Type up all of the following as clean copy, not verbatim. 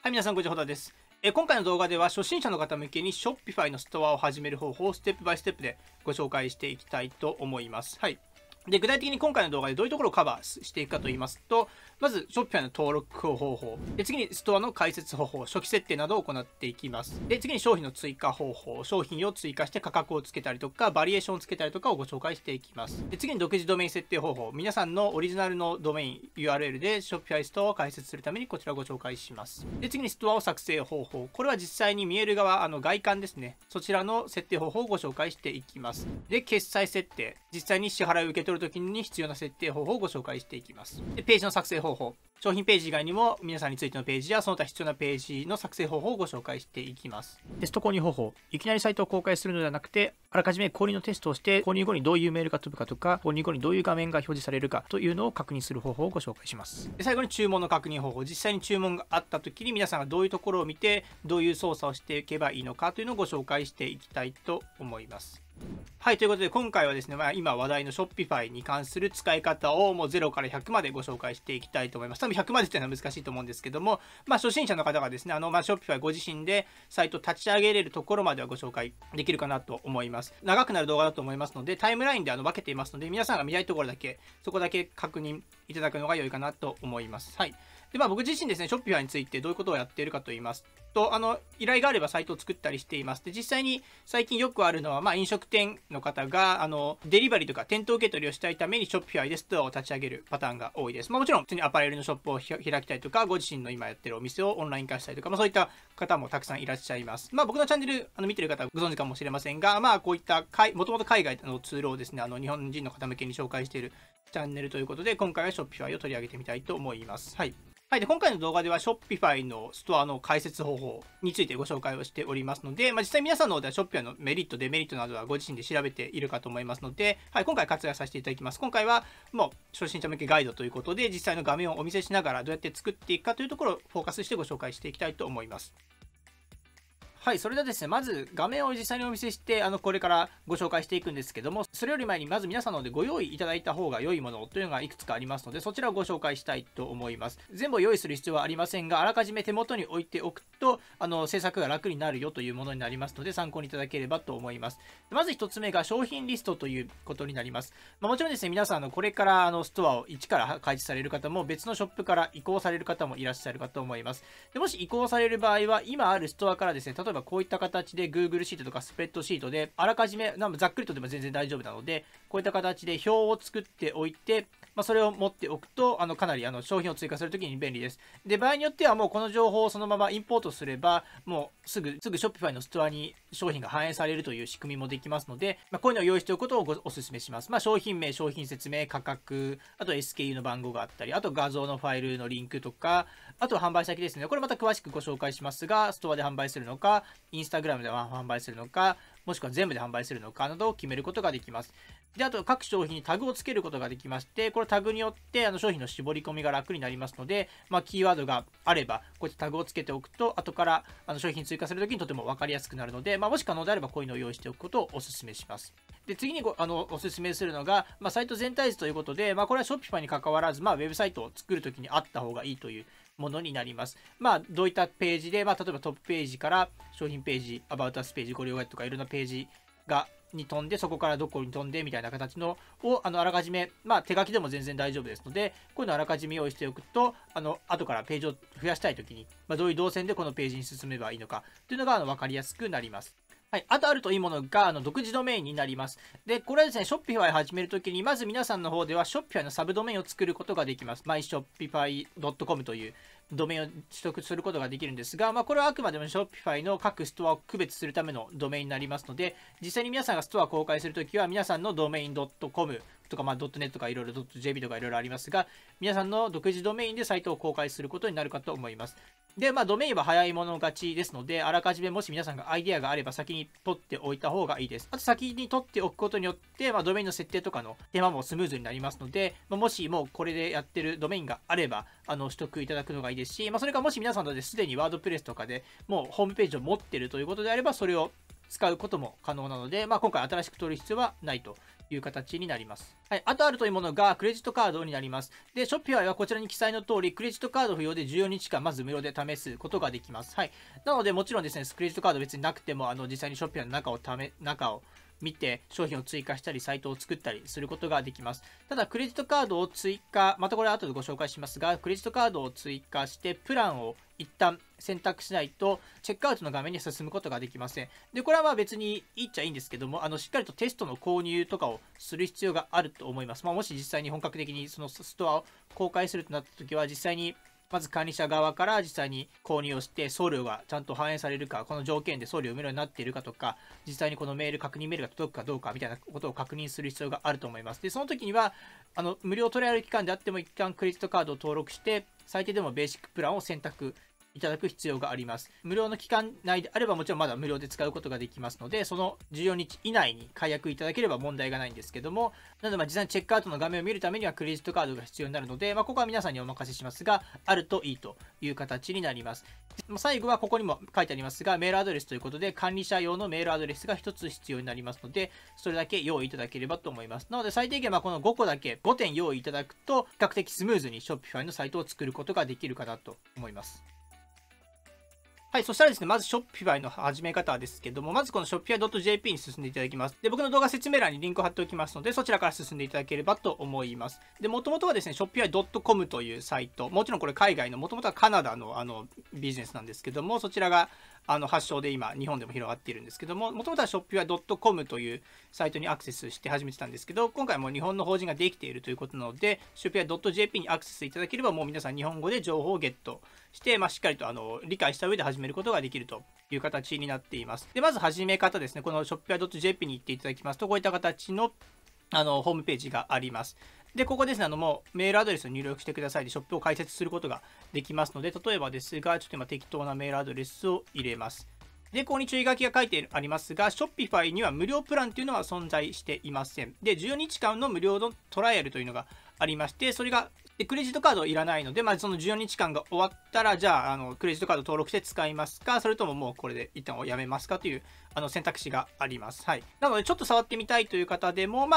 はい、皆さん、ごじほだです。今回の動画では、初心者の方向けに Shopify のストアを始める方法をステップバイステップでご紹介していきたいと思います。はい。で、具体的に今回の動画でどういうところをカバーしていくかと言いますと、まず Shopify の登録方法、で次にストアの開設方法、初期設定などを行っていきます。で、次に商品の追加方法、商品を追加して価格をつけたりとか、バリエーションをつけたりとかをご紹介していきます。で、次に独自ドメイン設定方法、皆さんのオリジナルのドメイン URL で Shopify ストアを開設するためにこちらをご紹介します。で、次にストアを作成方法、これは実際に見える側、外観ですね。そちらの設定方法をご紹介していきます。で、決済設定、実際に支払いを受け取るときに必要な設定方法をご紹介していきます。で、ページの作成方法。商品ページ以外にも皆さんについてのページやその他必要なページの作成方法をご紹介していきます。テスト購入方法。いきなりサイトを公開するのではなくて、あらかじめ購入のテストをして、購入後にどういうメールが飛ぶかとか、購入後にどういう画面が表示されるかというのを確認する方法をご紹介します。で、最後に注文の確認方法。実際に注文があった時に皆さんがどういうところを見て、どういう操作をしていけばいいのかというのをご紹介していきたいと思います。はい、ということで今回はですね、今話題の Shopify に関する使い方をもう0から100までご紹介していきたいと思います。多分100までっていうのは難しいと思うんですけども、初心者の方がですね、Shopify ご自身でサイトを立ち上げれるところまではご紹介できるかなと思います。長くなる動画だと思いますので、タイムラインで分けていますので、皆さんが見たいところだけ、そこだけ確認いただくのが良いかなと思います。はい。で、僕自身ですね、Shopify についてどういうことをやっているかと言いますと、依頼があればサイトを作ったりしています。で、実際に最近よくあるのは、飲食店の方が、デリバリーとか店頭受け取りをしたいために Shopify でストアを立ち上げるパターンが多いです。もちろん、普通にアパレルのショップを開きたいとか、ご自身の今やってるお店をオンライン化したいとか、そういった方もたくさんいらっしゃいます。僕のチャンネル、見てる方はご存知かもしれませんが、こういった、もともと海外のツールをですね、日本人の方向けに紹介しているチャンネルということで、今回は Shopify を取り上げてみたいと思います。はい。はい。で、今回の動画では Shopify のストアの開設方法についてご紹介をしておりますので、実際皆さんの方では Shopify のメリット、デメリットなどはご自身で調べているかと思いますので、はい。今回活用させていただきます。今回はもう初心者向けガイドということで、実際の画面をお見せしながらどうやって作っていくかというところをフォーカスしてご紹介していきたいと思います。はい、それではですね、まず画面を実際にお見せして、これからご紹介していくんですけども、それより前にまず皆さんのでご用意いただいた方が良いものというのがいくつかありますので、そちらをご紹介したいと思います。全部を用意する必要はありませんが、あらかじめ手元に置いておくと、制作が楽になるよというものになりますので、参考にいただければと思います。まず1つ目が商品リストということになります。もちろんですね、皆さんこれからストアを一から開設される方も、別のショップから移行される方もいらっしゃるかと思います。でもし移行される場合は、今あるストアからですね、例えばこういった形で Google シートとかスプレッドシートであらかじめざっくりとでも全然大丈夫なので、こういった形で表を作っておいて、それを持っておくとかなり商品を追加するときに便利です。で、場合によってはもうこの情報をそのままインポートすれば、もうすぐ Shopify のストアに商品が反映されるという仕組みもできますので、こういうのを用意しておくことをお勧めします。商品名、商品説明、価格、あと SKU の番号があったり、あと画像のファイルのリンクとか、あと販売先ですね。これまた詳しくご紹介しますが、ストアで販売するのか、Instagram で販売するのか、もしくは全部で販売するのかなどを決めることができます。で、あと各商品にタグをつけることができまして、このタグによって商品の絞り込みが楽になりますので、キーワードがあれば、こういったタグをつけておくと、後から商品追加するときにとても分かりやすくなるので、もし可能であればこういうのを用意しておくことをお勧めします。で、次にお勧めするのが、サイト全体図ということで、これは Shopify に関わらず、ウェブサイトを作るときにあった方がいいというものになります。どういったページで、例えばトップページから商品ページ、About Us ページ、ご利用ガイドとかいろんなページに飛んで、そこからどこに飛んでみたいな形のをあらかじめ、手書きでも全然大丈夫ですので、こういうのをあらかじめ用意しておくと、後からページを増やしたいときに、どういう動線でこのページに進めばいいのかというのが分かりやすくなります。はい。あとあるといいものが、独自ドメインになります。で、これはですね、Shopify 始めるときに、まず皆さんの方では Shopify のサブドメインを作ることができます。myshopify.com というドメインを取得することができるんですが、これはあくまでも Shopify の各ストアを区別するためのドメインになりますので、実際に皆さんがストアを公開するときは、皆さんのドメイン .com とか、.net とかいろいろ .jp とかいろいろありますが、皆さんの独自ドメインでサイトを公開することになるかと思います。で、ドメインは早い者勝ちですので、あらかじめもし皆さんがアイデアがあれば先に取っておいた方がいいです。あと先に取っておくことによって、ドメインの設定とかの手間もスムーズになりますので、もしもうこれでやってるドメインがあれば、取得いただくのがいいですし、それかもし皆さんのですでにワードプレスとかでもうホームページを持っているということであれば、それを使うことも可能なので、今回新しく取る必要はないという形になります。はい、あとあるというものがクレジットカードになります。で、Shopify はこちらに記載の通り、クレジットカード不要で14日間まず無料で試すことができます。はい。なので、もちろんですね、クレジットカード別になくても、実際に Shopify の中を見て商品を追加したりサイトを作ったりすることができます。ただクレジットカードを追加、またこれ後でご紹介しますが、クレジットカードを追加してプランを一旦選択しないとチェックアウトの画面に進むことができません。で、これはまあ別にいいっちゃいいんですけども、しっかりとテストの購入とかをする必要があると思います。もし実際に本格的にそのストアを公開するとなった時は、実際にまず管理者側から実際に購入をして送料がちゃんと反映されるか、この条件で送料を埋めるようになっているかとか、実際にこの確認メールが届くかどうかみたいなことを確認する必要があると思います。で、その時には無料トライアル期間であっても一旦クレジットカードを登録して最低でもベーシックプランを選択いただく必要があります。無料の期間内であればもちろんまだ無料で使うことができますので、その14日以内に解約いただければ問題がないんですけども、なので実際にチェックアウトの画面を見るためにはクレジットカードが必要になるので、ここは皆さんにお任せしますが、あるといいという形になります。最後はここにも書いてありますが、メールアドレスということで管理者用のメールアドレスが1つ必要になりますので、それだけ用意いただければと思います。なので最低限はこの5個だけ5点用意いただくと、比較的スムーズに Shopify のサイトを作ることができるかなと思います。はい、そしたらですね、まず Shopify の始め方ですけども、まずこの Shopify.jp に進んでいただきます。で、僕の動画説明欄にリンクを貼っておきますので、そちらから進んでいただければと思います。で、もともとはですね、Shopify.com というサイト、もちろんこれ海外の、もともとはカナダのビジネスなんですけども、そちらが発祥で今、日本でも広がっているんですけども、もともとは Shopify.com というサイトにアクセスして始めてたんですけど、今回も日本の法人ができているということなので、Shopify.jp にアクセスいただければ、もう皆さん日本語で情報をゲットして、しっかりと理解した上で始めることができるという形になっています。で、まず始め方ですね、この Shopify.jp に行っていただきますと、こういった形のホームページがあります。で、ここですね、もうメールアドレスを入力してくださいで、ショップを開設することができますので、例えばですが、ちょっと今適当なメールアドレスを入れます。で、ここに注意書きが書いてありますが、Shopify には無料プランというのは存在していません。で、14日間の無料のトライアルというのがありまして、それがクレジットカードいらないので、その14日間が終わったら、じゃあ、クレジットカード登録して使いますか、それとももうこれで一旦やめますかという選択肢があります。はい。なので、ちょっと触ってみたいという方でも、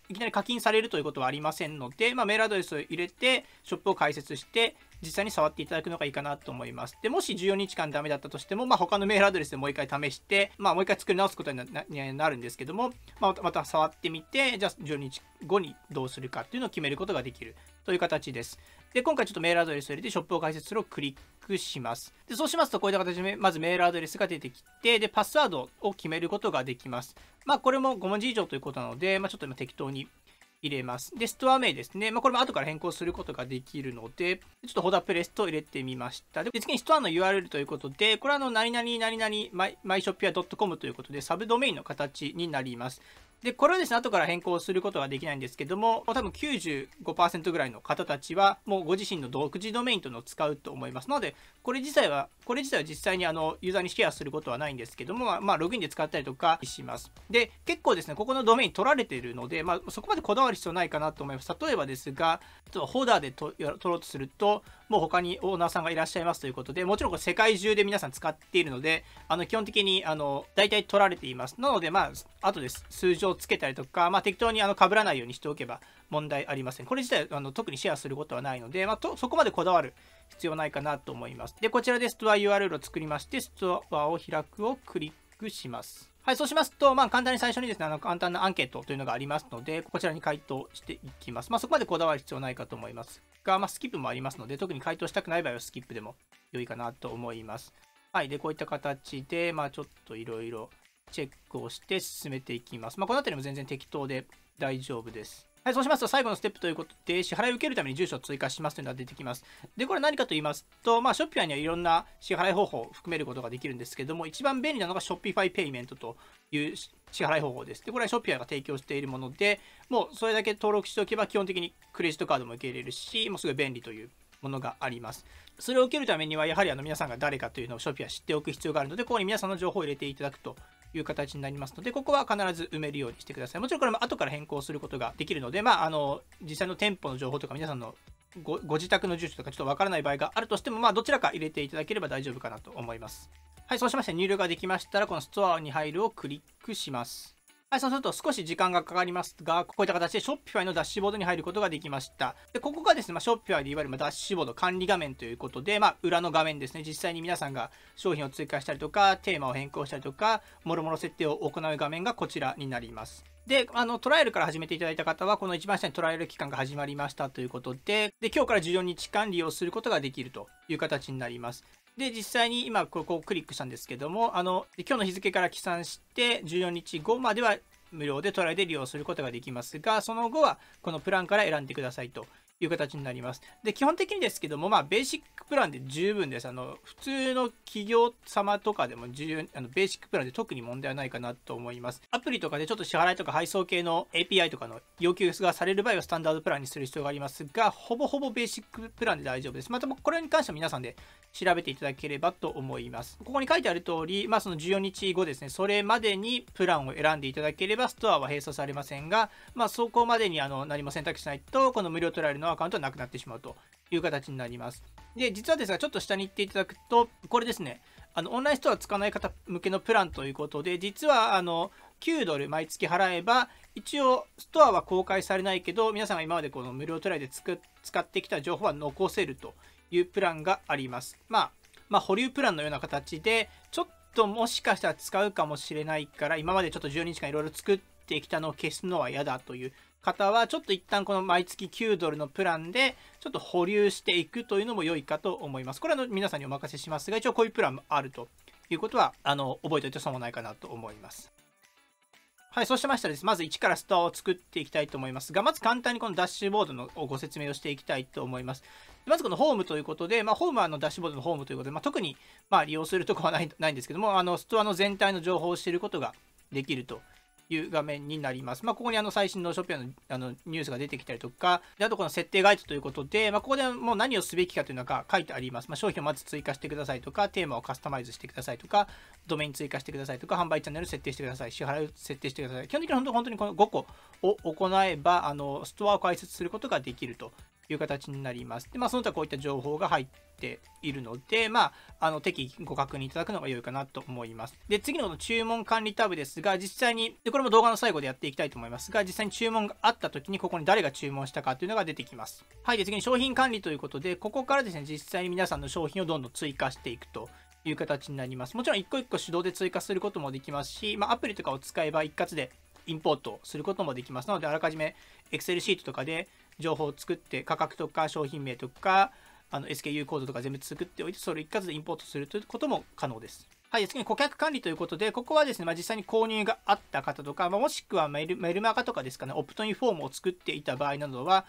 いきなり課金されるということはありませんので、メールアドレスを入れて、ショップを開設して、実際に触っていただくのがいいかなと思います。で、もし14日間ダメだったとしても、他のメールアドレスでもう一回試して、もう一回作り直すことになるんですけども、また触ってみて、じゃあ14日後にどうするかっていうのを決めることができるという形です。で、今回ちょっとメールアドレスを入れてショップを開設するをクリックします。で、そうしますとこういった形でまずメールアドレスが出てきて、で、パスワードを決めることができます。これも5文字以上ということなので、ちょっと今適当に入れます。で、ストア名ですね。これも後から変更することができるので、ちょっとホダプレスと入れてみました。で、次にストアの URL ということで、これは何々何々myshopify.com ということで、サブドメインの形になります。で、これはですね、後から変更することができないんですけども、多分 95% ぐらいの方たちは、もうご自身の独自ドメインというのを使うと思いますので、これ自体は実際にユーザーにシェアすることはないんですけども、ログインで使ったりとかします。で、結構ですね、ここのドメイン取られているので、そこまでこだわる必要ないかなと思います。例えばですが、ホーダーで取ろうとすると、もう他にオーナーさんがいらっしゃいますということで、もちろんこれ世界中で皆さん使っているので、基本的に大体取られています。なので、後で数字をつけたりとか、適当に被らないようにしておけば問題ありません。これ自体特にシェアすることはないので、そこまでこだわる必要ないかなと思います。で、こちらでストア URL を作りまして、ストアを開くをクリックします。はい、そうしますと、簡単に最初にですね、簡単なアンケートというのがありますので、こちらに回答していきます。そこまでこだわる必要ないかと思いますが、スキップもありますので、特に回答したくない場合はスキップでも良いかなと思います。はい、で、こういった形で、ちょっといろいろチェックをして進めていきます。この辺りも全然適当で大丈夫です。はい、そうしますと最後のステップということで、支払いを受けるために住所を追加しますというのが出てきます。で、これ何かと言いますと、Shopify にはいろんな支払い方法を含めることができるんですけども、一番便利なのが Shopify Payment という支払い方法です。で、これは Shopify が提供しているもので、もうそれだけ登録しておけば基本的にクレジットカードも受け入れるし、もうすごい便利というものがあります。それを受けるためには、やはり皆さんが誰かというのを Shopify は知っておく必要があるので、ここに皆さんの情報を入れていただくという形になりますので、ここは必ず埋めるようにしてください。もちろんこれも後から変更することができるので、実際の店舗の情報とか皆さんのご自宅の住所とかちょっとわからない場合があるとしても、どちらか入れていただければ大丈夫かなと思います。はい、そうしまして入力ができましたら、このストアに入るをクリックします。はい、はい、そうすると少し時間がかかりますが、こういった形で Shopify のダッシュボードに入ることができました。で、ここがですね、Shopify でいわゆるダッシュボード管理画面ということで、裏の画面ですね、実際に皆さんが商品を追加したりとか、テーマを変更したりとか、もろもろ設定を行う画面がこちらになります。で、トライアルから始めていただいた方は、この一番下にトライアル期間が始まりましたということで、今日から14日間利用することができるという形になります。で、実際に今、ここをクリックしたんですけども、今日の日付から起算して、14日後までは無料でトライで利用することができますが、その後はこのプランから選んでくださいという形になります。で、基本的にですけども、ベーシックプランで十分です。普通の企業様とかでもベーシックプランで特に問題はないかなと思います。アプリとかでちょっと支払いとか配送系の API とかの要求がされる場合はスタンダードプランにする必要がありますが、ほぼほぼベーシックプランで大丈夫です。またこれに関しては皆さんで調べていただければと思います。ここに書いてある通り、その14日後ですね、それまでにプランを選んでいただければ、ストアは閉鎖されませんが、そこまでに何も選択しないと、この無料トライアルのアカウントはなくなってしまうという形になります。で、実はですが、ちょっと下に行っていただくと、これですね、オンラインストアを使わない方向けのプランということで、実は$9毎月払えば、一応ストアは公開されないけど、皆さんが今までこの無料トライで使ってきた情報は残せるというプランがあります。保留プランのような形で、ちょっともしかしたら使うかもしれないから、今までちょっと12日間いろいろ作ってきたのを消すのは嫌だという方は、ちょっと一旦この毎月$9のプランで、ちょっと保留していくというのも良いかと思います。これは皆さんにお任せしますが、一応こういうプランもあるということは、覚えておいて損もないかなと思います。はい、そうしましたらですね、まず1からストアを作っていきたいと思いますが、まず簡単にこのダッシュボードのご説明をしていきたいと思います。まずこのホームということで、ホームはダッシュボードのホームということで、特に利用するところはないんですけども、ストアの全体の情報を知ることができるという画面になります。ここに最新のショッピファイのニュースが出てきたりとか、であとこの設定ガイドということで、ここでもう何をすべきかというのが書いてあります。商品をまず追加してくださいとか、テーマをカスタマイズしてくださいとか、ドメイン追加してくださいとか、販売チャンネル設定してください、支払いを設定してください。基本的に本当にこの5個を行えば、ストアを開設することができるという形になります。で、その他こういった情報が入っているので、適宜ご確認いただくのが良いかなと思います。で、次のこの注文管理タブですが、実際に、これも動画の最後でやっていきたいと思いますが、実際に注文があった時に、ここに誰が注文したかというのが出てきます。はい、で、次に商品管理ということで、ここからですね、実際に皆さんの商品をどんどん追加していくという形になります。もちろん一個一個手動で追加することもできますし、アプリとかを使えば一括でインポートすることもできます。なので、あらかじめ Excel シートとかで情報を作って、価格とか商品名とか、SKU コードとか全部作っておいて、それを一括でインポートするということも可能です。はい、次に顧客管理ということで、ここはですね、実際に購入があった方とか、もしくはメルマガとかですかね、オプトインフォームを作っていた場合などは、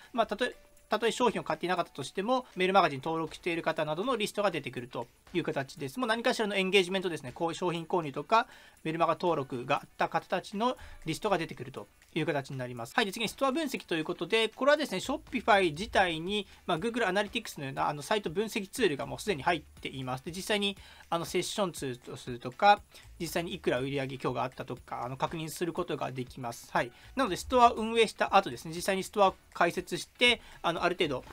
たとえ商品を買っていなかったとしても、メールマガジン登録している方などのリストが出てくるという形です。もう何かしらのエンゲージメントですね、こういう商品購入とか、メールマガ登録があった方たちのリストが出てくるという形になります。はい、で次にストア分析ということで、これはですね、Shopify 自体に、Google Analytics のようなサイト分析ツールがもうすでに入っています。で、実際にセッションツールとか、実際にいくら売上今日があったとか確認することができます。はい。なので、ストアを運営した後ですね、実際にストアを開設して、ある程度、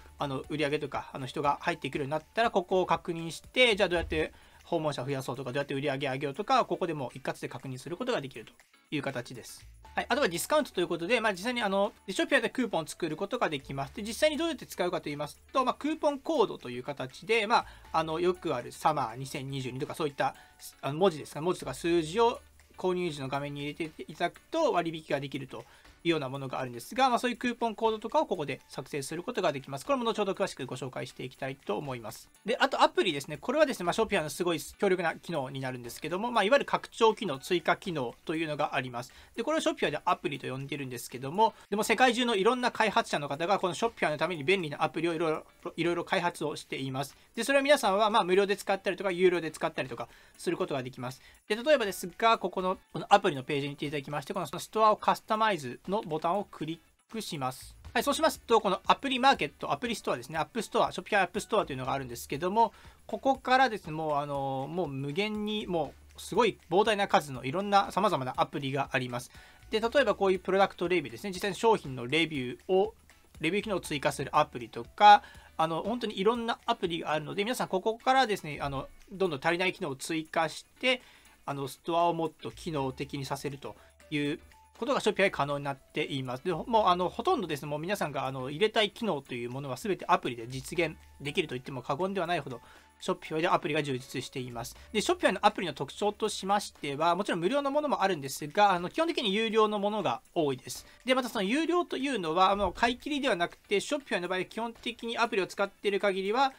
売上とか、人が入ってくるようになったら、ここを確認して、じゃあどうやって訪問者を増やそうとか、どうやって売上上げようとか、ここでも一括で確認することができるという形です。はい、あとはディスカウントということで、実際にShopify でクーポンを作ることができます。で、実際にどうやって使うかと言いますと、クーポンコードという形で、よくあるサマー2022とかそういった文字ですか、文字とか数字を購入時の画面に入れていただくと割引ができるというようなものがあるんですが、そういうクーポンコードとかをここで作成することができます。これも後ほど詳しくご紹介していきたいと思います。で、あとアプリですね。これはですね、Shopify のすごい強力な機能になるんですけども、いわゆる拡張機能、追加機能というのがあります。で、これを Shopify でアプリと呼んでいるんですけども、でも世界中のいろんな開発者の方がこの Shopify のために便利なアプリをいろいろ開発をしています。で、それは皆さんは無料で使ったりとか、有料で使ったりとかすることができます。で、例えばですが、このアプリのページに行っていただきまして、このストアをカスタマイズのボタンをクリックします。はい、そうしますと、このアプリマーケット、アプリストアですね、アップストア、Shopify アップストアというのがあるんですけども、ここからですね、もう無限に、もうすごい膨大な数のいろんな様々なアプリがあります。で、例えばこういうプロダクトレビューですね、実際に商品のレビュー機能を追加するアプリとか、本当にいろんなアプリがあるので、皆さんここからですね、どんどん足りない機能を追加して、ストアをもっと機能的にさせるというこことが Shopify 可能になっています。でもうほとんどですね、もう皆さんが入れたい機能というものは全てアプリで実現できると言っても過言ではないほど、Shopify でアプリが充実しています。で、Shopify のアプリの特徴としましては、もちろん無料のものもあるんですが、基本的に有料のものが多いです。で、またその有料というのは、買い切りではなくて、Shopify の場合、基本的にアプリを使っている限りは、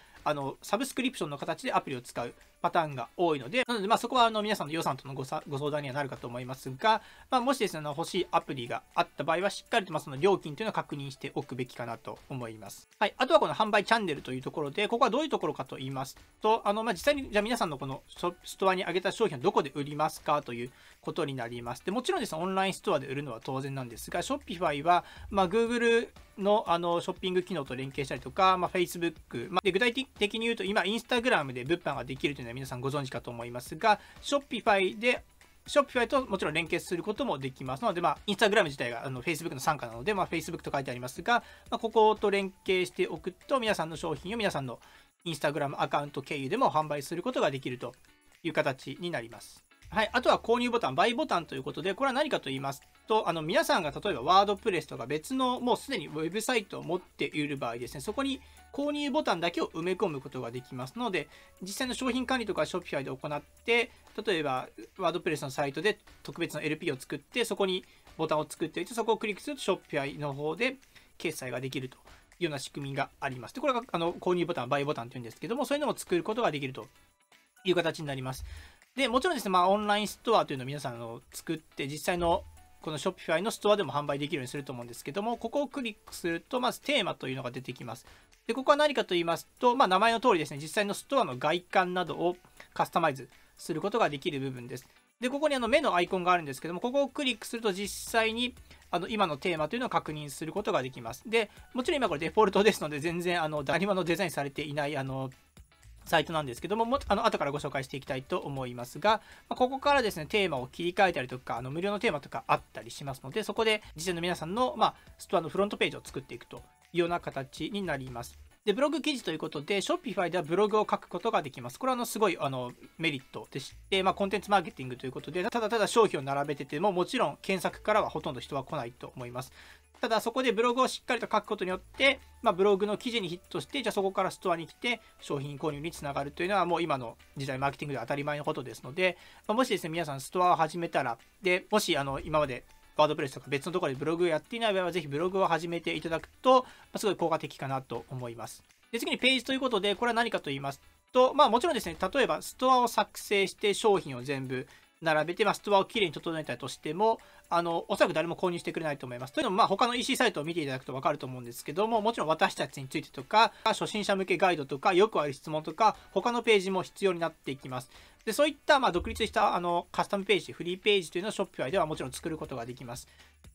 サブスクリプションの形でアプリを使うパターンが多いので、なので、そこは皆さんの予算とのご相談にはなるかと思いますが、もしですね、欲しいアプリがあった場合は、しっかりとその料金というのを確認しておくべきかなと思います。はい。あとはこの販売チャンネルというところで、ここはどういうところかと言いますと、実際に、じゃあ皆さんのこのストアに上げた商品をどこで売りますかということになります。で、もちろんですね、オンラインストアで売るのは当然なんですが、Shopify は、Google のショッピング機能と連携したりとか、Facebook、で具体的に言うと、今、Instagram で物販ができるというのは皆さんご存知かと思いますが、Shopify ともちろん連携することもできますので、Instagram 自体がFacebook の傘下なので、Facebook と書いてありますが、ここと連携しておくと、皆さんの商品を皆さんの Instagram アカウント経由でも販売することができるという形になります。はい。あとは購入ボタン、バイボタンということで、これは何かと言いますと、皆さんが例えばワードプレスとか別のもうすでにウェブサイトを持っている場合ですね、そこに購入ボタンだけを埋め込むことができますので、実際の商品管理とか Shopify で行って、例えばワードプレスのサイトで特別の LP を作って、そこにボタンを作っておいて、そこをクリックすると Shopify の方で決済ができるというような仕組みがあります。で、これが購入ボタン、バイボタンというんですけども、そういうのも作ることができるという形になります。で、もちろんですね、オンラインストアというのを皆さん作って、実際のこの Shopify のストアでも販売できるようにすると思うんですけども、ここをクリックすると、まずテーマというのが出てきます。で、ここは何かと言いますと、名前の通りですね、実際のストアの外観などをカスタマイズすることができる部分です。で、ここに目のアイコンがあるんですけども、ここをクリックすると実際に今のテーマというのを確認することができます。で、もちろん今これデフォルトですので、全然何もデザインされていないサイトなんですけども、後からご紹介していきたいと思いますが、ここからですね、テーマを切り替えたりとか、無料のテーマとかあったりしますので、そこで実際の皆さんの、ストアのフロントページを作っていくというような形になります。で、ブログ記事ということで、Shopify ではブログを書くことができます。これはすごいメリットでして、コンテンツマーケティングということで、ただただ商品を並べてても、もちろん検索からはほとんど人は来ないと思います。ただそこでブログをしっかりと書くことによって、ブログの記事にヒットして、じゃあそこからストアに来て商品購入につながるというのはもう今の時代マーケティングで当たり前のことですので、もしですね、皆さんストアを始めたら、で、もし今までワードプレスとか別のところでブログをやっていない場合は、ぜひブログを始めていただくと、すごい効果的かなと思います。で、次にページということで、これは何かと言いますと、もちろんですね、例えばストアを作成して商品を全部並べて、ストアをきれいに整えたとしても、おそらく誰も購入してくれないと思います。というのも、他の EC サイトを見ていただくと分かると思うんですけども、もちろん私たちについてとか、初心者向けガイドとか、よくある質問とか、他のページも必要になっていきます。で、そういった独立したカスタムページ、フリーページというのを Shopify ではもちろん作ることができます。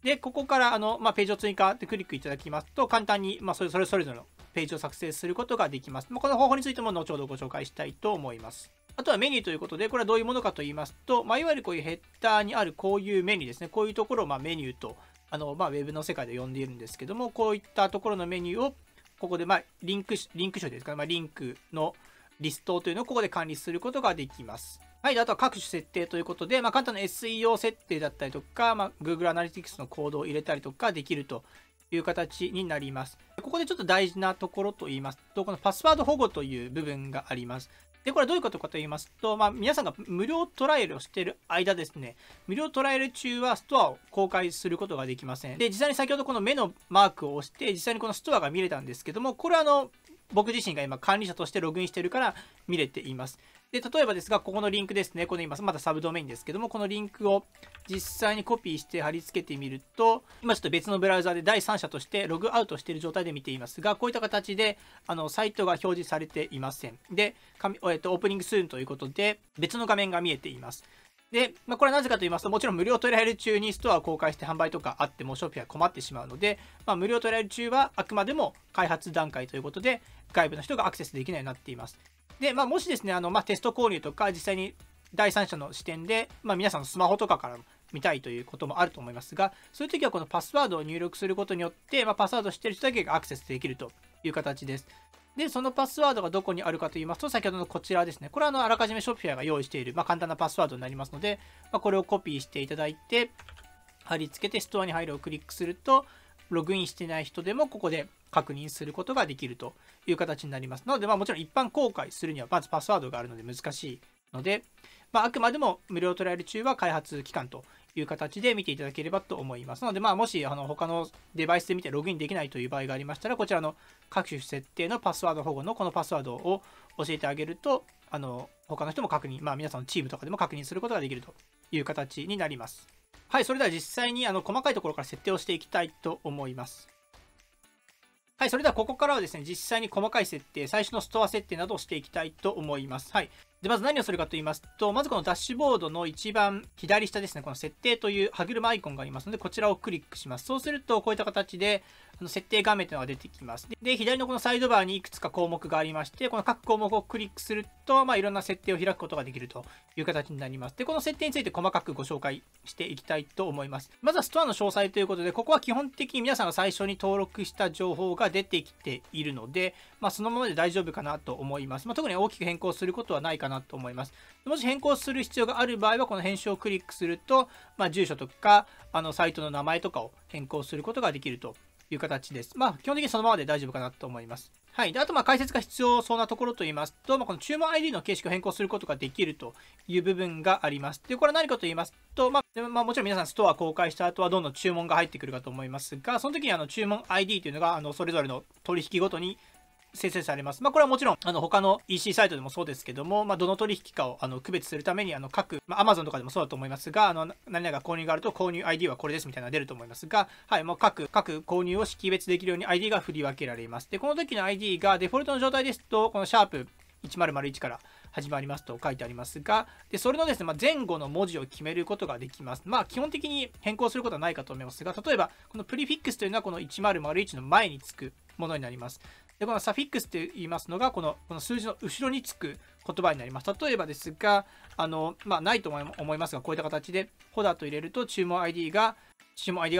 で、ここからページを追加でクリックいただきますと、簡単にそれぞれのページを作成することができます。この方法についても後ほどご紹介したいと思います。あとはメニューということで、これはどういうものかと言いますと、いわゆるこういうヘッダーにあるこういうメニューですね。こういうところをメニューと、ウェブの世界で呼んでいるんですけども、こういったところのメニューを、ここでリンク書ですか、リンクのリストというのをここで管理することができます。はい。あとは各種設定ということで、簡単な SEO 設定だったりとか、Google Analytics のコードを入れたりとかできるという形になります。ここでちょっと大事なところと言いますと、このパスワード保護という部分があります。で、これはどういうことかと言いますと、皆さんが無料トライアルをしている間ですね、無料トライアル中はストアを公開することができません。で、実際に先ほどこの目のマークを押して、実際にこのストアが見れたんですけども、これは僕自身が今管理者としてログインしているから見れています。で、例えばですが、ここのリンクですね。この今、まだサブドメインですけども、このリンクを実際にコピーして貼り付けてみると、今ちょっと別のブラウザで第三者としてログアウトしている状態で見ていますが、こういった形で、サイトが表示されていません。で、オープニングスーンということで、別の画面が見えています。で、これはなぜかと言いますと、もちろん無料トライアル中にストアを公開して販売とかあっても、Shopifyは困ってしまうので、無料トライアル中はあくまでも開発段階ということで、外部の人がアクセスできないようになっています。で、もしですね、テスト購入とか、実際に第三者の視点で、皆さんのスマホとかから見たいということもあると思いますが、そういう時はこのパスワードを入力することによって、パスワードを知っている人だけがアクセスできるという形です。で、そのパスワードがどこにあるかと言いますと、先ほどのこちらですね。これはあらかじめ Shopify が用意している、簡単なパスワードになりますので、これをコピーしていただいて、貼り付けてストアに入るをクリックすると、ログインしてない人でもここで確認することができるという形になります。なので、もちろん一般公開するにはまずパスワードがあるので難しいので、あくまでも無料トライアル中は開発期間という形で見ていただければと思います。なので、もし他のデバイスで見てログインできないという場合がありましたら、こちらの各種設定のパスワード保護のこのパスワードを教えてあげると、他の人も確認、皆さんのチームとかでも確認することができるという形になります。はい、それでは実際に細かいところから設定をしていきたいと思います。はい、それではここからはですね、実際に細かい設定、最初のストア設定などをしていきたいと思います。はい。で、まず何をするかと言いますと、まずこのダッシュボードの一番左下ですね、この設定という歯車アイコンがありますので、こちらをクリックします。そうすると、こういった形で、設定画面というのが出てきます。で、左のこのサイドバーにいくつか項目がありまして、この各項目をクリックすると、いろんな設定を開くことができるという形になります。で、この設定について細かくご紹介していきたいと思います。まずはストアの詳細ということで、ここは基本的に皆さんが最初に登録した情報が出てきているので、そのままで大丈夫かなと思います。特に大きく変更することはないかなと思います。もし変更する必要がある場合は、この編集をクリックすると、住所とか、サイトの名前とかを変更することができるという形です。基本的にそのままで大丈夫かなと思います。はい。で、あと、解説が必要そうなところと言いますと、この注文 ID の形式を変更することができるという部分があります。で、これは何かと言いますと、もちろん皆さんストア公開した後はどんどん注文が入ってくるかと思いますが、その時に注文 ID というのが、それぞれの取引ごとに生成されます。これはもちろん、他の EC サイトでもそうですけども、どの取引かを区別するために、各、Amazon とかでもそうだと思いますが、何々が購入があると、購入 ID はこれですみたいなのが出ると思いますが、はい、もう各購入を識別できるように ID が振り分けられます。で、この時の ID がデフォルトの状態ですと、このシャープ1001から始まりますと書いてありますが、で、それのですね、前後の文字を決めることができます。基本的に変更することはないかと思いますが、例えば、このプリフィックスというのはこの1001の前につくものになります。で、このサフィックスと言いますのが、この数字の後ろにつく言葉になります。例えばですが、ないと思いますが、こういった形で、ホダと入れると、注文 ID が